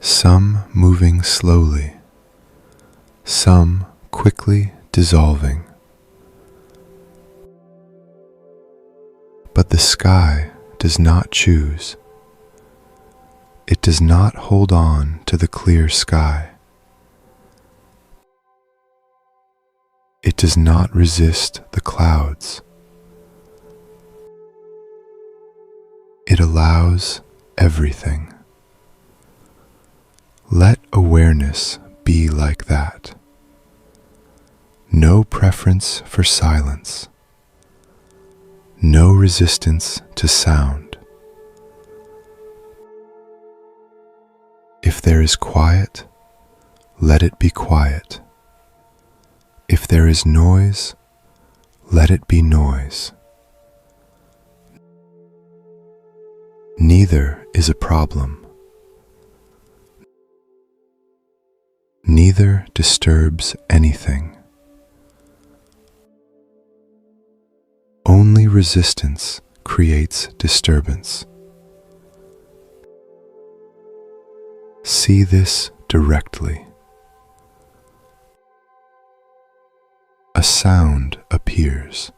some moving slowly, some quickly dissolving. But the sky does not choose. It does not hold on to the clear sky. It does not resist the clouds. It allows everything. Let awareness be like that. No preference for silence. No resistance to sound. If there is quiet, let it be quiet. If there is noise, let it be noise. Neither is a problem. Neither disturbs anything. Only resistance creates disturbance. See this directly. A sound appears.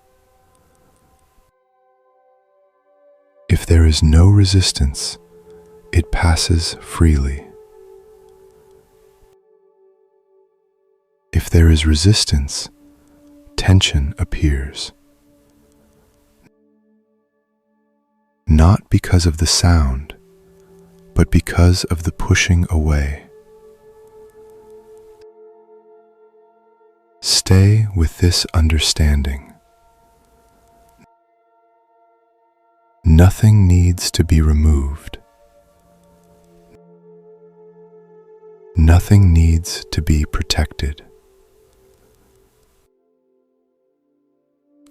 If there is no resistance, it passes freely. If there is resistance, tension appears. Not because of the sound, but because of the pushing away. Stay with this understanding. Nothing needs to be removed. Nothing needs to be protected.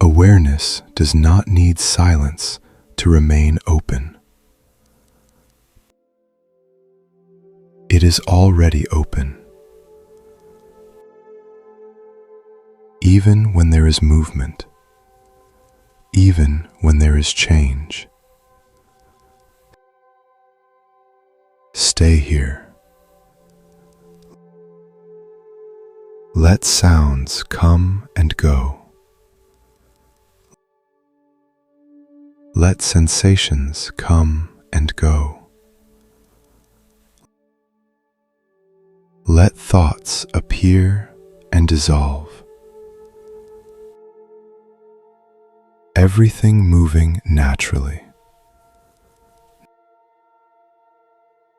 Awareness does not need silence to remain open. It is already open. Even when there is movement, even when there is change. Stay here. Let sounds come and go. Let sensations come and go. Let thoughts appear and dissolve. Everything moving naturally.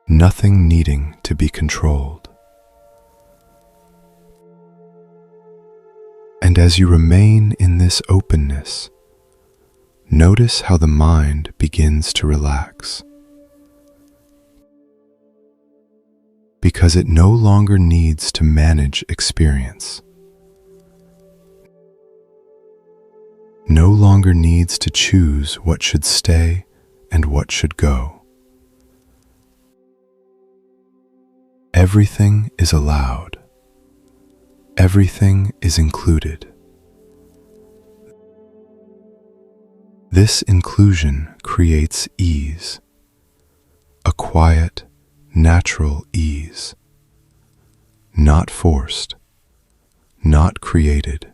Nothing needing to be controlled. And as you remain in this openness, notice how the mind begins to relax. Because it no longer needs to manage experience. No longer needs to choose what should stay and what should go. Everything is allowed. Everything is included. This inclusion creates ease, a quiet, natural ease, not forced, not created,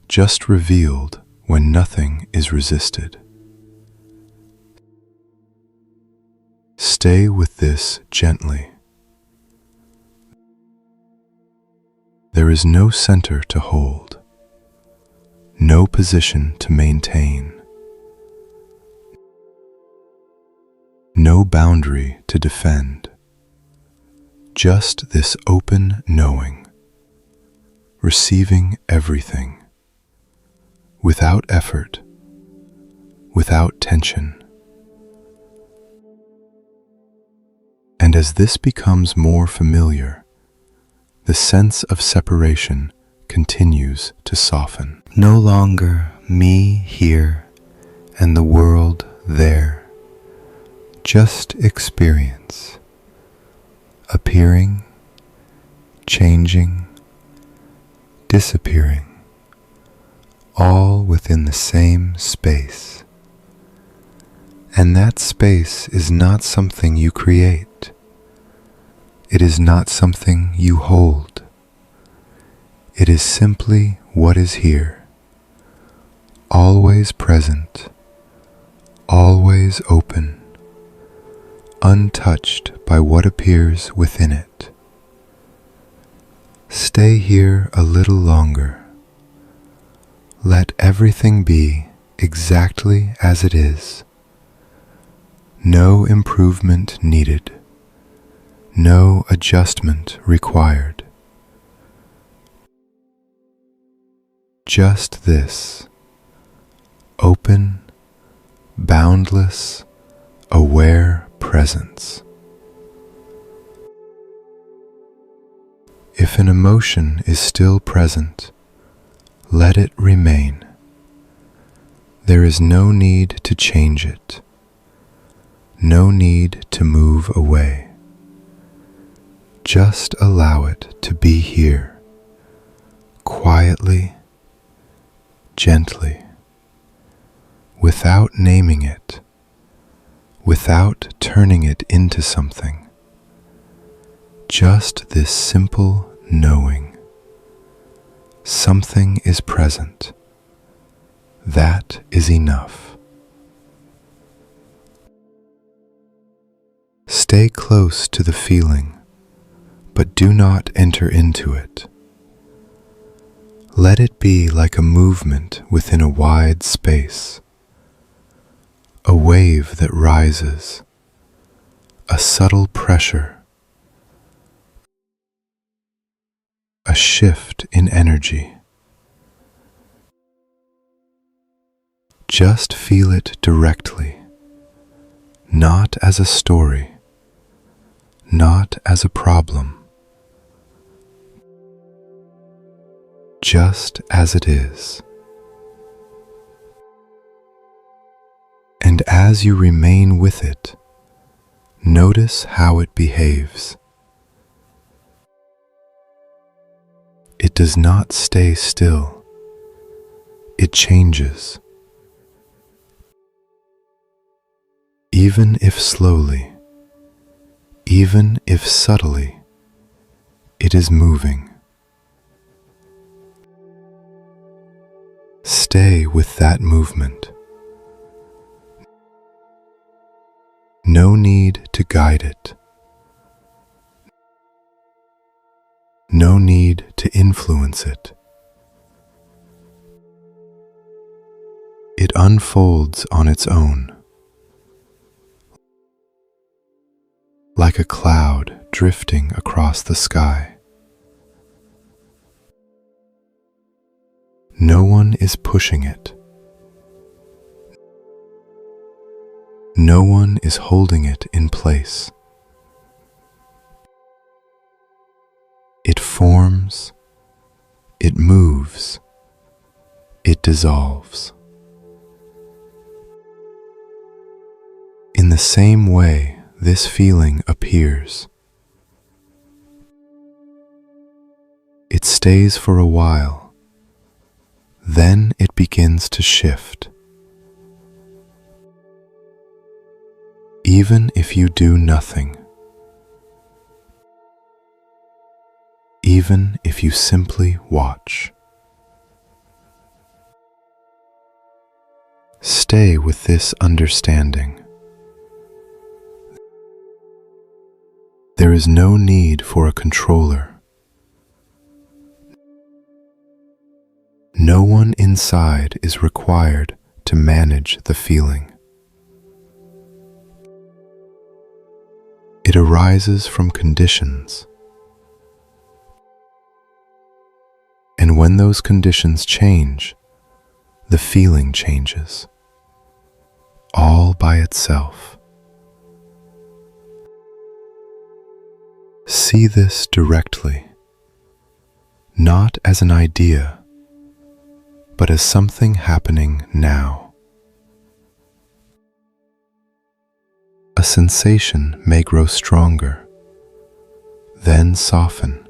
just revealed when nothing is resisted. Stay with this gently. There is no center to hold, no position to maintain, no boundary to defend, just this open knowing, receiving everything, without effort, without tension. And as this becomes more familiar, the sense of separation continues to soften. No longer me here and the world there. Just experience, appearing, changing, disappearing, all within the same space. And that space is not something you create. It is not something you hold. It is simply what is here, always present, always open, untouched by what appears within it. Stay here a little longer. Let everything be exactly as it is. No improvement needed. No adjustment required. Just this, open, boundless, aware presence. If an emotion is still present, let it remain. There is no need to change it, no need to move away. Just allow it to be here, quietly, gently, without naming it, without turning it into something. Just this simple knowing. Something is present. That is enough. Stay close to the feeling, but do not enter into it. Let it be like a movement within a wide space, a wave that rises, a subtle pressure, a shift in energy. Just feel it directly, not as a story, not as a problem, just as it is. And as you remain with it, notice how it behaves. It does not stay still. It changes. Even if slowly, even if subtly, it is moving. Stay with that movement. No need to guide it. No need to influence it. It unfolds on its own, like a cloud drifting across the sky. No one is pushing it. No one is holding it in place. It forms, it moves, it dissolves. In the same way, this feeling appears. It stays for a while, then it begins to shift. Even if you do nothing, even if you simply watch. Stay with this understanding. There is no need for a controller. No one inside is required to manage the feeling. It arises from conditions. And when those conditions change, the feeling changes, all by itself. See this directly, not as an idea, but as something happening now. A sensation may grow stronger, then soften,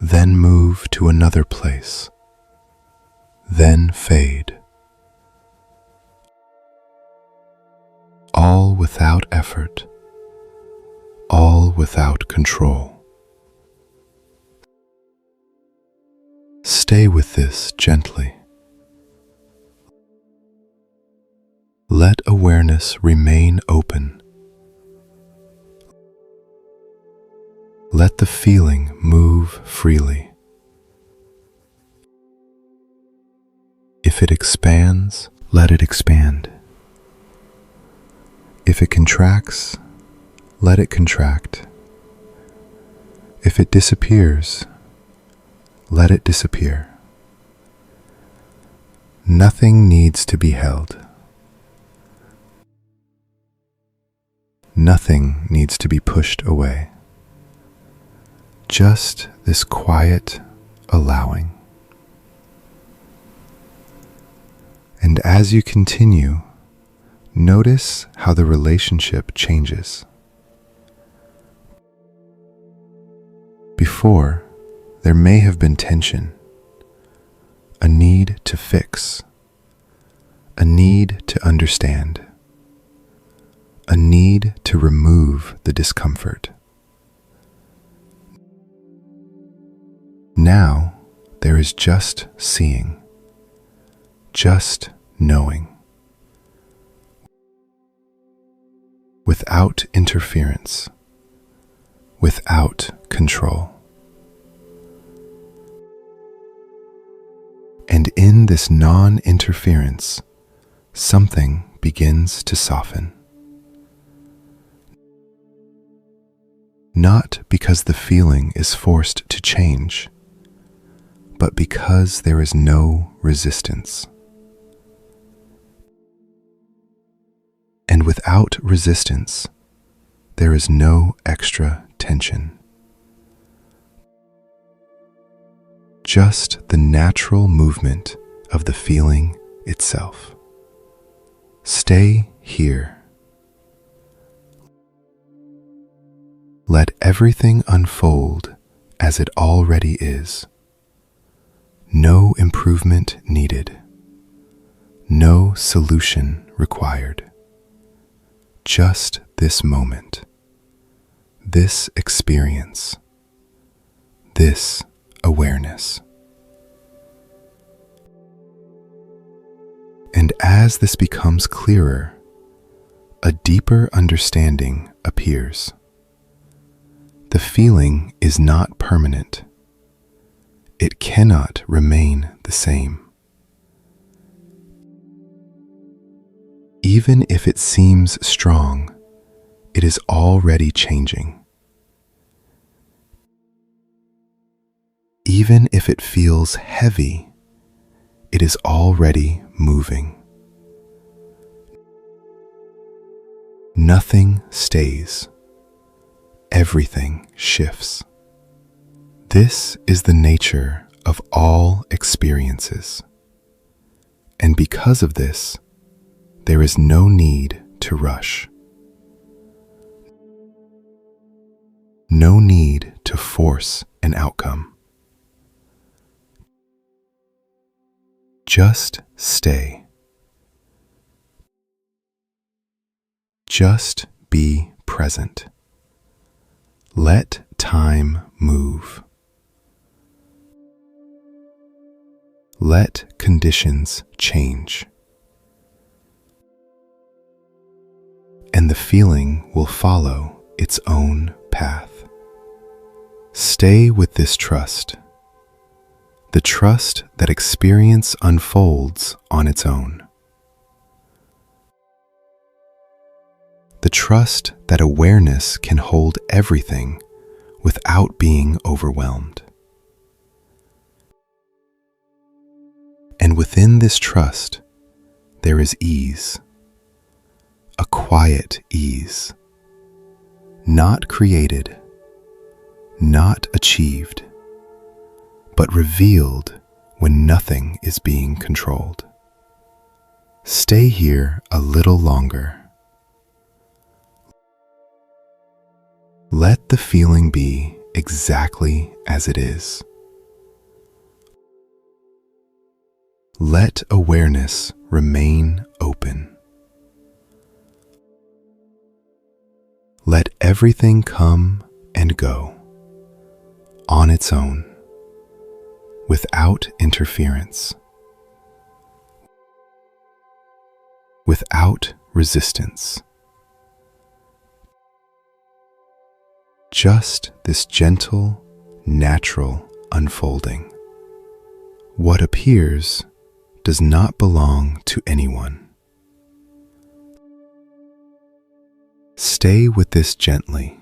then move to another place, then fade. All without effort, all without control. Stay with this gently. Let awareness remain open. Let the feeling move freely. If it expands, let it expand. If it contracts, let it contract. If it disappears, let it disappear. Nothing needs to be held. Nothing needs to be pushed away. Just this quiet allowing. And as you continue, notice how the relationship changes. Before, there may have been tension, a need to fix, a need to understand, a need to remove the discomfort. Now, there is just seeing, just knowing, without interference, without control. And in this non-interference, something begins to soften. Not because the feeling is forced to change, but because there is no resistance. And without resistance, there is no extra tension. Just the natural movement of the feeling itself. Stay here. Let everything unfold as it already is. No improvement needed. No solution required. Just this moment, this experience, this awareness. And as this becomes clearer, a deeper understanding appears. The feeling is not permanent. It cannot remain the same. Even if it seems strong, it is already changing. Even if it feels heavy, it is already moving. Nothing stays. Everything shifts. This is the nature of all experiences. And because of this, there is no need to rush. No need to force an outcome. Just stay. Just be present. Let time move. Let conditions change. And the feeling will follow its own path. Stay with this trust, the trust that experience unfolds on its own. The trust that awareness can hold everything without being overwhelmed. And within this trust, there is ease. A quiet ease, not created, not achieved, but revealed when nothing is being controlled. Stay here a little longer. Let the feeling be exactly as it is. Let awareness remain open. Let everything come and go on its own, without interference, without resistance. Just this gentle, natural unfolding. What appears does not belong to anyone. Stay with this gently.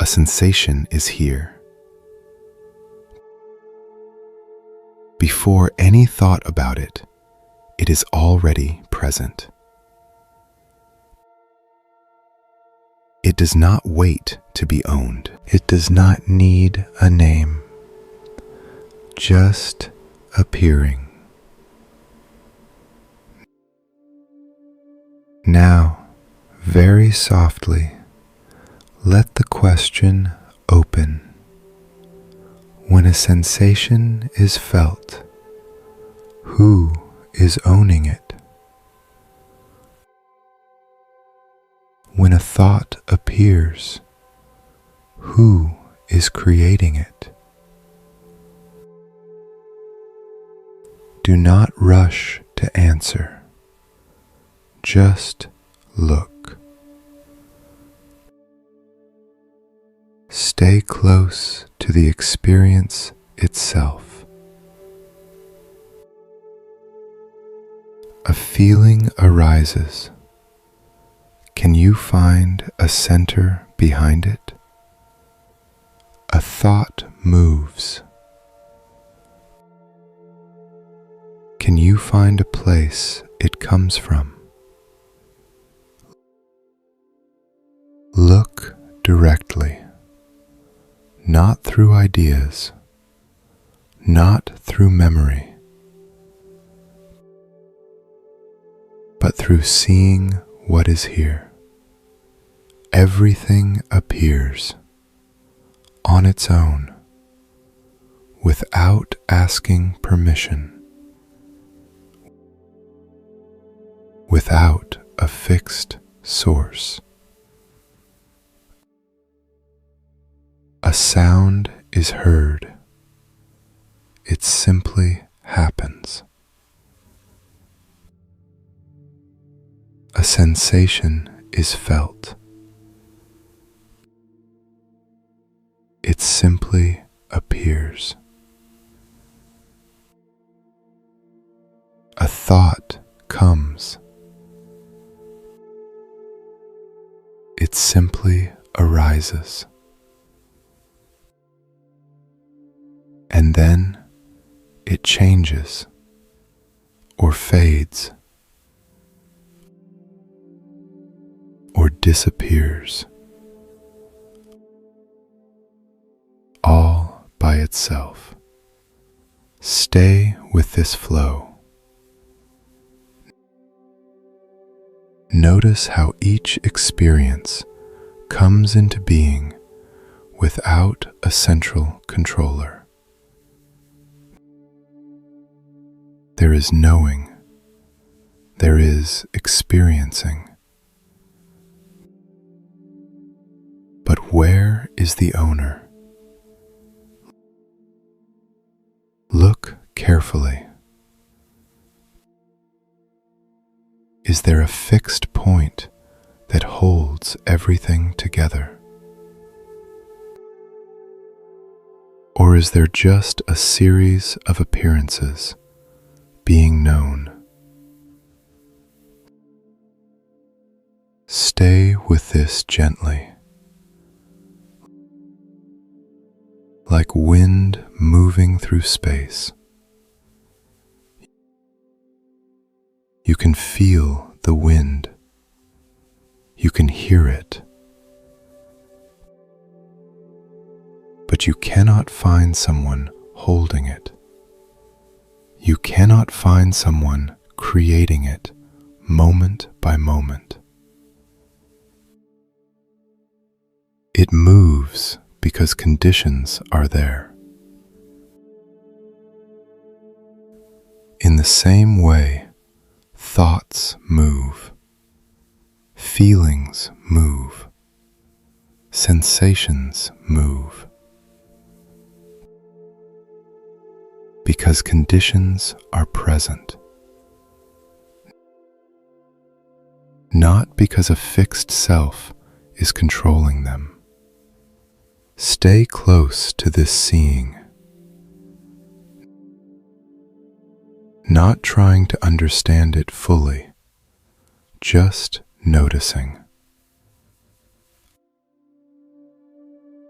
A sensation is here. Before any thought about it, it is already present. It does not wait to be owned. It does not need a name, just appearing. Now, very softly, Let the question open. When a sensation is felt, who is owning it? When a thought appears, who is creating it? Do not rush to answer. Just look. Stay close to the experience itself. A feeling arises. Can you find a center behind it? A thought moves. Can you find a place it comes from? Look directly, not through ideas, not through memory, but through seeing what is here. Everything appears on its own, without asking permission, without a fixed source. A sound is heard. It simply happens. A sensation is felt. It simply appears. A thought comes. It simply arises. And then it changes or fades or disappears, all by itself. Stay with this flow. Notice how each experience comes into being without a central controller. There is knowing. There is experiencing. But where is the owner? Look carefully. Is there a fixed point that holds everything together? Or is there just a series of appearances being known? Stay with this gently, like wind moving through space. You can feel the wind. You can hear it. But you cannot find someone holding it. You cannot find someone creating it moment by moment. It moves because conditions are there. In the same way, thoughts move, feelings move, sensations move. Because conditions are present. Not because a fixed self is controlling them. Stay close to this seeing. Not trying to understand it fully, just noticing.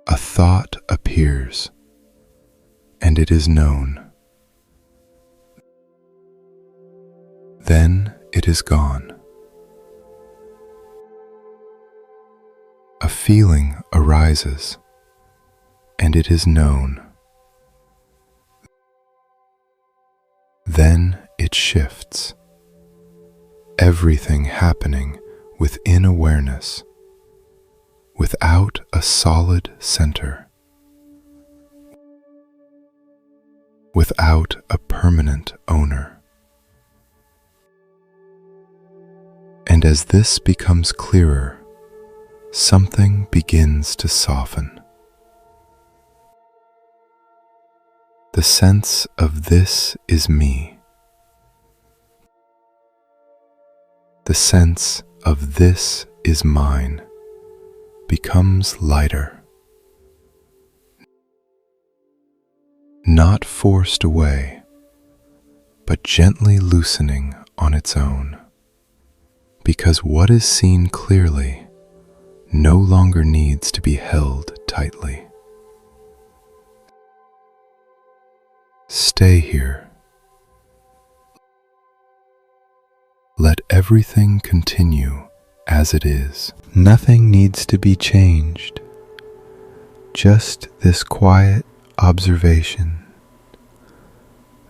A thought appears, and it is known. Then it is gone. A feeling arises, and it is known. Then it shifts, everything happening within awareness, without a solid center, without a permanent owner. And as this becomes clearer, something begins to soften. The sense of this is me. The sense of this is mine becomes lighter, not forced away, but gently loosening on its own, because what is seen clearly no longer needs to be held tightly. Stay here. Let everything continue as it is. Nothing needs to be changed. Just this quiet observation,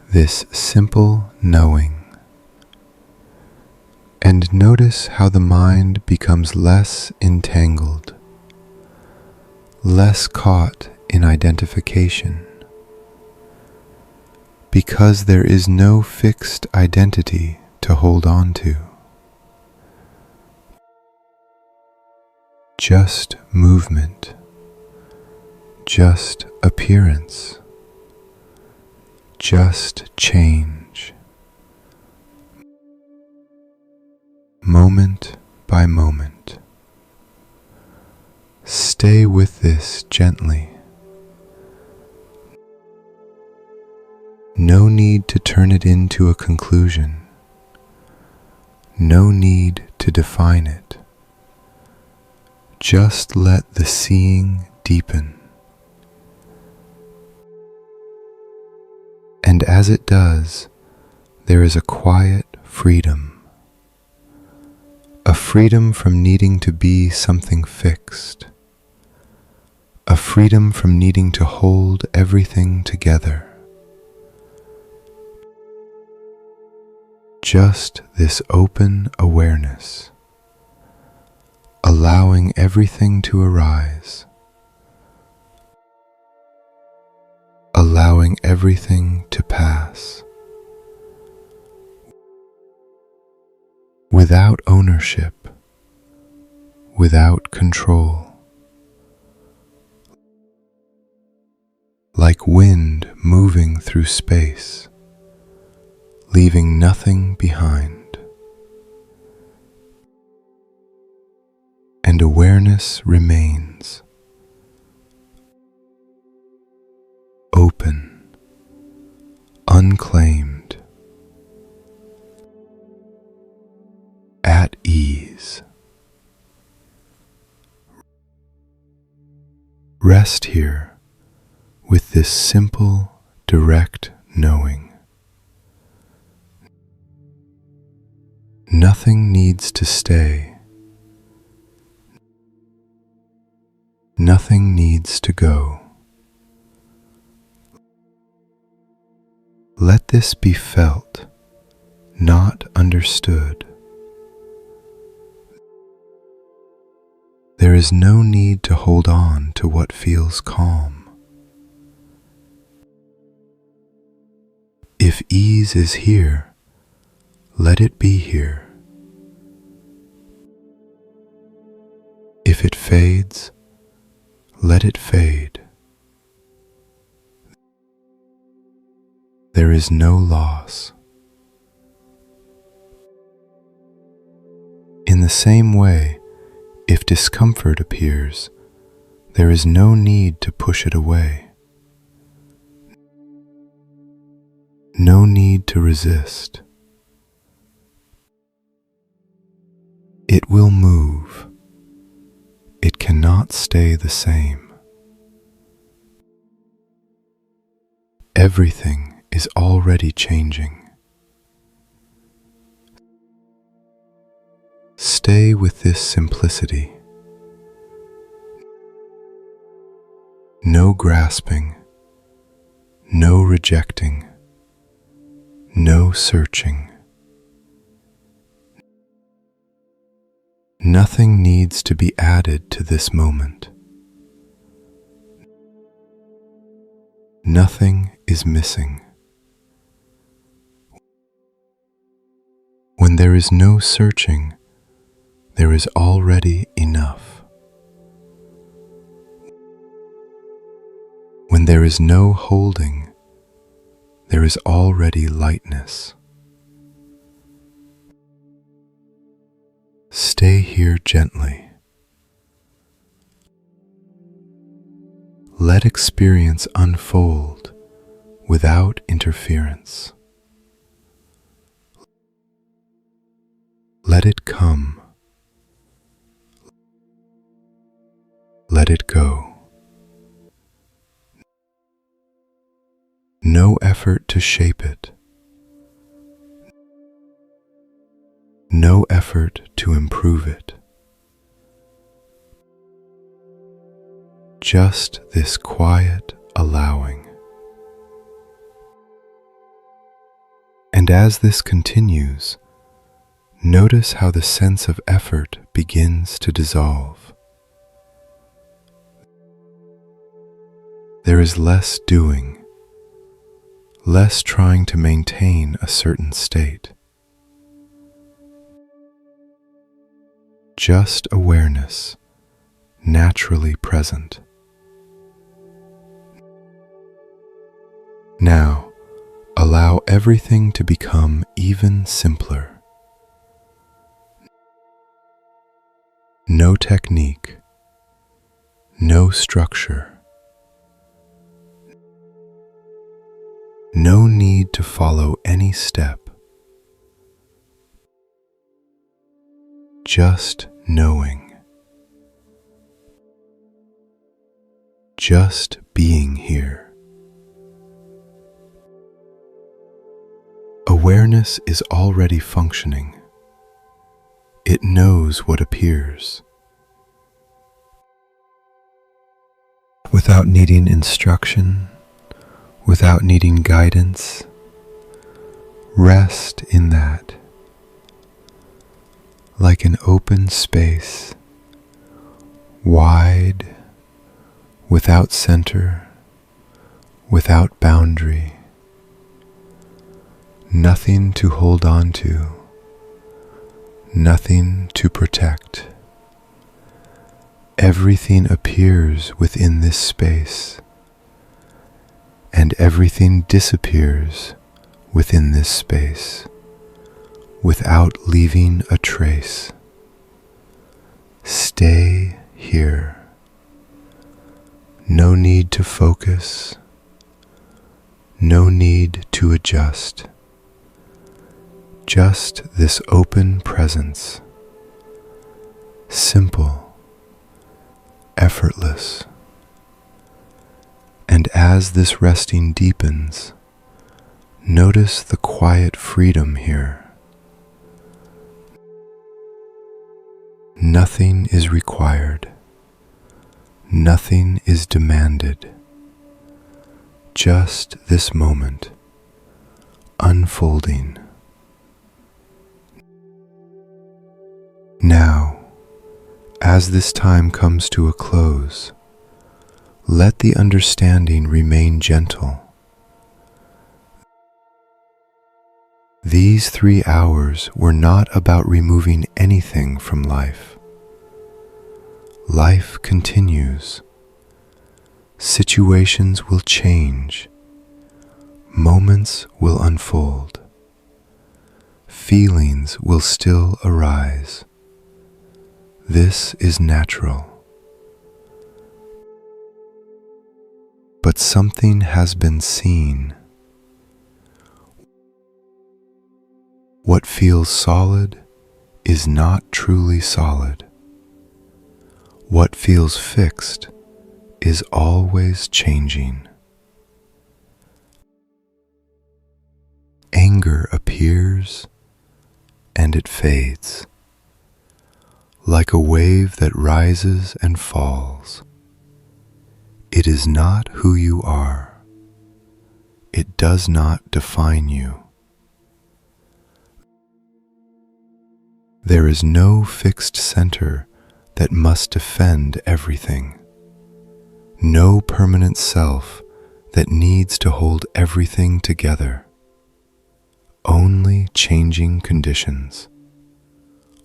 this simple knowing. And notice how the mind becomes less entangled, less caught in identification, because there is no fixed identity to hold on to. Just movement, just appearance, just change, moment by moment. Stay with this gently. No need to turn it into a conclusion. No need to define it. Just let the seeing deepen. And as it does, there is a quiet freedom. A freedom from needing to be something fixed. A freedom from needing to hold everything together. Just this open awareness, allowing everything to arise, allowing everything to pass, without ownership, without control, like wind moving through space, leaving nothing behind. And awareness remains open, unclaimed, at ease. Rest here with this simple, direct knowing. Nothing needs to stay. Nothing needs to go. Let this be felt, not understood. There is no need to hold on to what feels calm. If ease is here, let it be here. If it fades, let it fade. There is no loss. In the same way, if discomfort appears, there is no need to push it away. No need to resist. It will move. It cannot stay the same. Everything is already changing. Stay with this simplicity. No grasping, no rejecting, no searching. Nothing needs to be added to this moment. Nothing is missing. When there is no searching, there is already enough. When there is no holding, there is already lightness. Stay here gently. Let experience unfold without interference. Let it come. Let it go. No effort to shape it. No effort to improve it. Just this quiet allowing. And as this continues, notice how the sense of effort begins to dissolve. There is less doing, less trying to maintain a certain state. Just awareness, naturally present. Now, allow everything to become even simpler. No technique, no structure, no need to follow any step. Just knowing, just being here. Awareness is already functioning. It knows what appears. Without needing instruction, without needing guidance, rest in that. Like an open space, wide, without center, without boundary, nothing to hold on to, nothing to protect. Everything appears within this space, and everything disappears within this space, without leaving a trace. Stay here. No need to focus. No need to adjust. Just this open presence. Simple, effortless. And as this resting deepens, notice the quiet freedom here. Nothing is required. Nothing is demanded. Just this moment, unfolding. Now, as this time comes to a close, let the understanding remain gentle. These 3 hours were not about removing anything from life. Life continues. Situations will change. Moments will unfold. Feelings will still arise. This is natural. But something has been seen. What feels solid is not truly solid. What feels fixed is always changing. Anger appears and it fades, like a wave that rises and falls. It is not who you are. It does not define you. There is no fixed center that must defend everything. No permanent self that needs to hold everything together. Only changing conditions.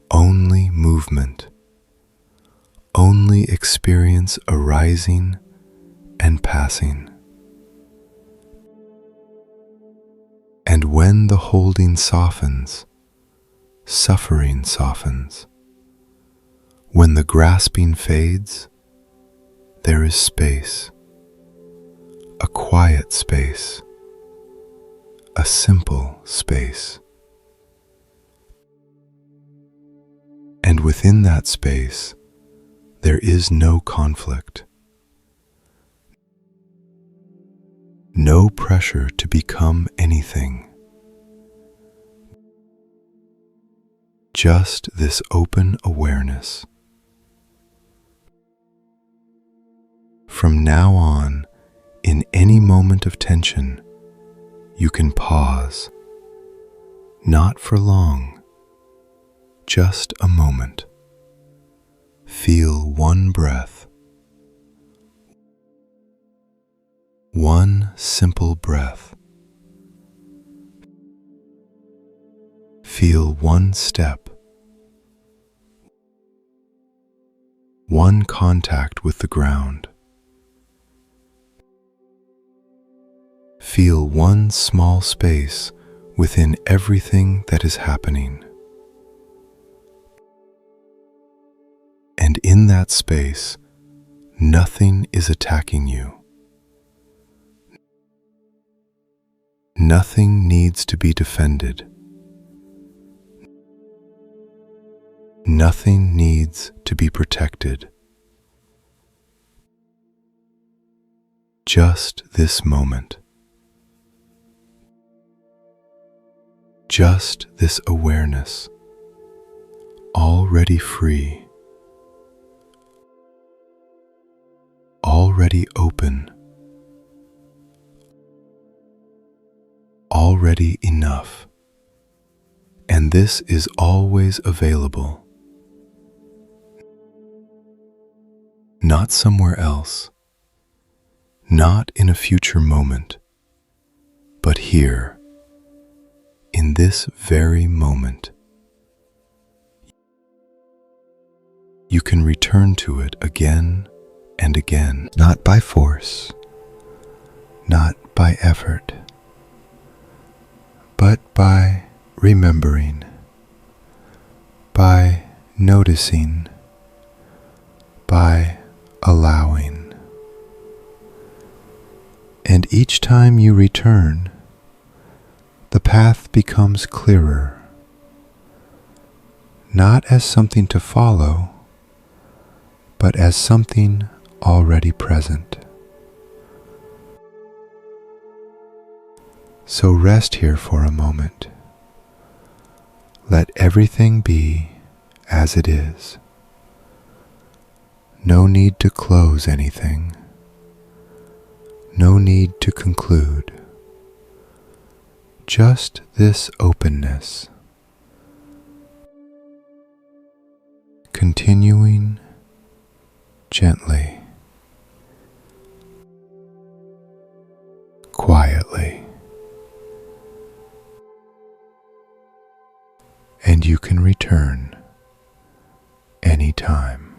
Only movement. Only experience arising and passing. And when the holding softens, suffering softens. When the grasping fades, there is space, a quiet space, a simple space. And within that space, there is no conflict, no pressure to become anything. Just this open awareness. From now on, in any moment of tension, you can pause, not for long, just a moment. Feel one breath, one simple breath. Feel one step, one contact with the ground. Feel one small space within everything that is happening. And in that space, nothing is attacking you. Nothing needs to be defended. Nothing needs to be protected. Just this moment. Just this awareness, already free, already open, already enough. And this is always available. Not somewhere else, not in a future moment, but here. In this very moment, you can return to it again and again, not by force, not by effort, but by remembering, by noticing, by allowing. And each time you return, the path becomes clearer, not as something to follow, but as something already present. So rest here for a moment. Let everything be as it is. No need to close anything. No need to conclude. Just this openness, continuing gently, quietly, and you can return anytime.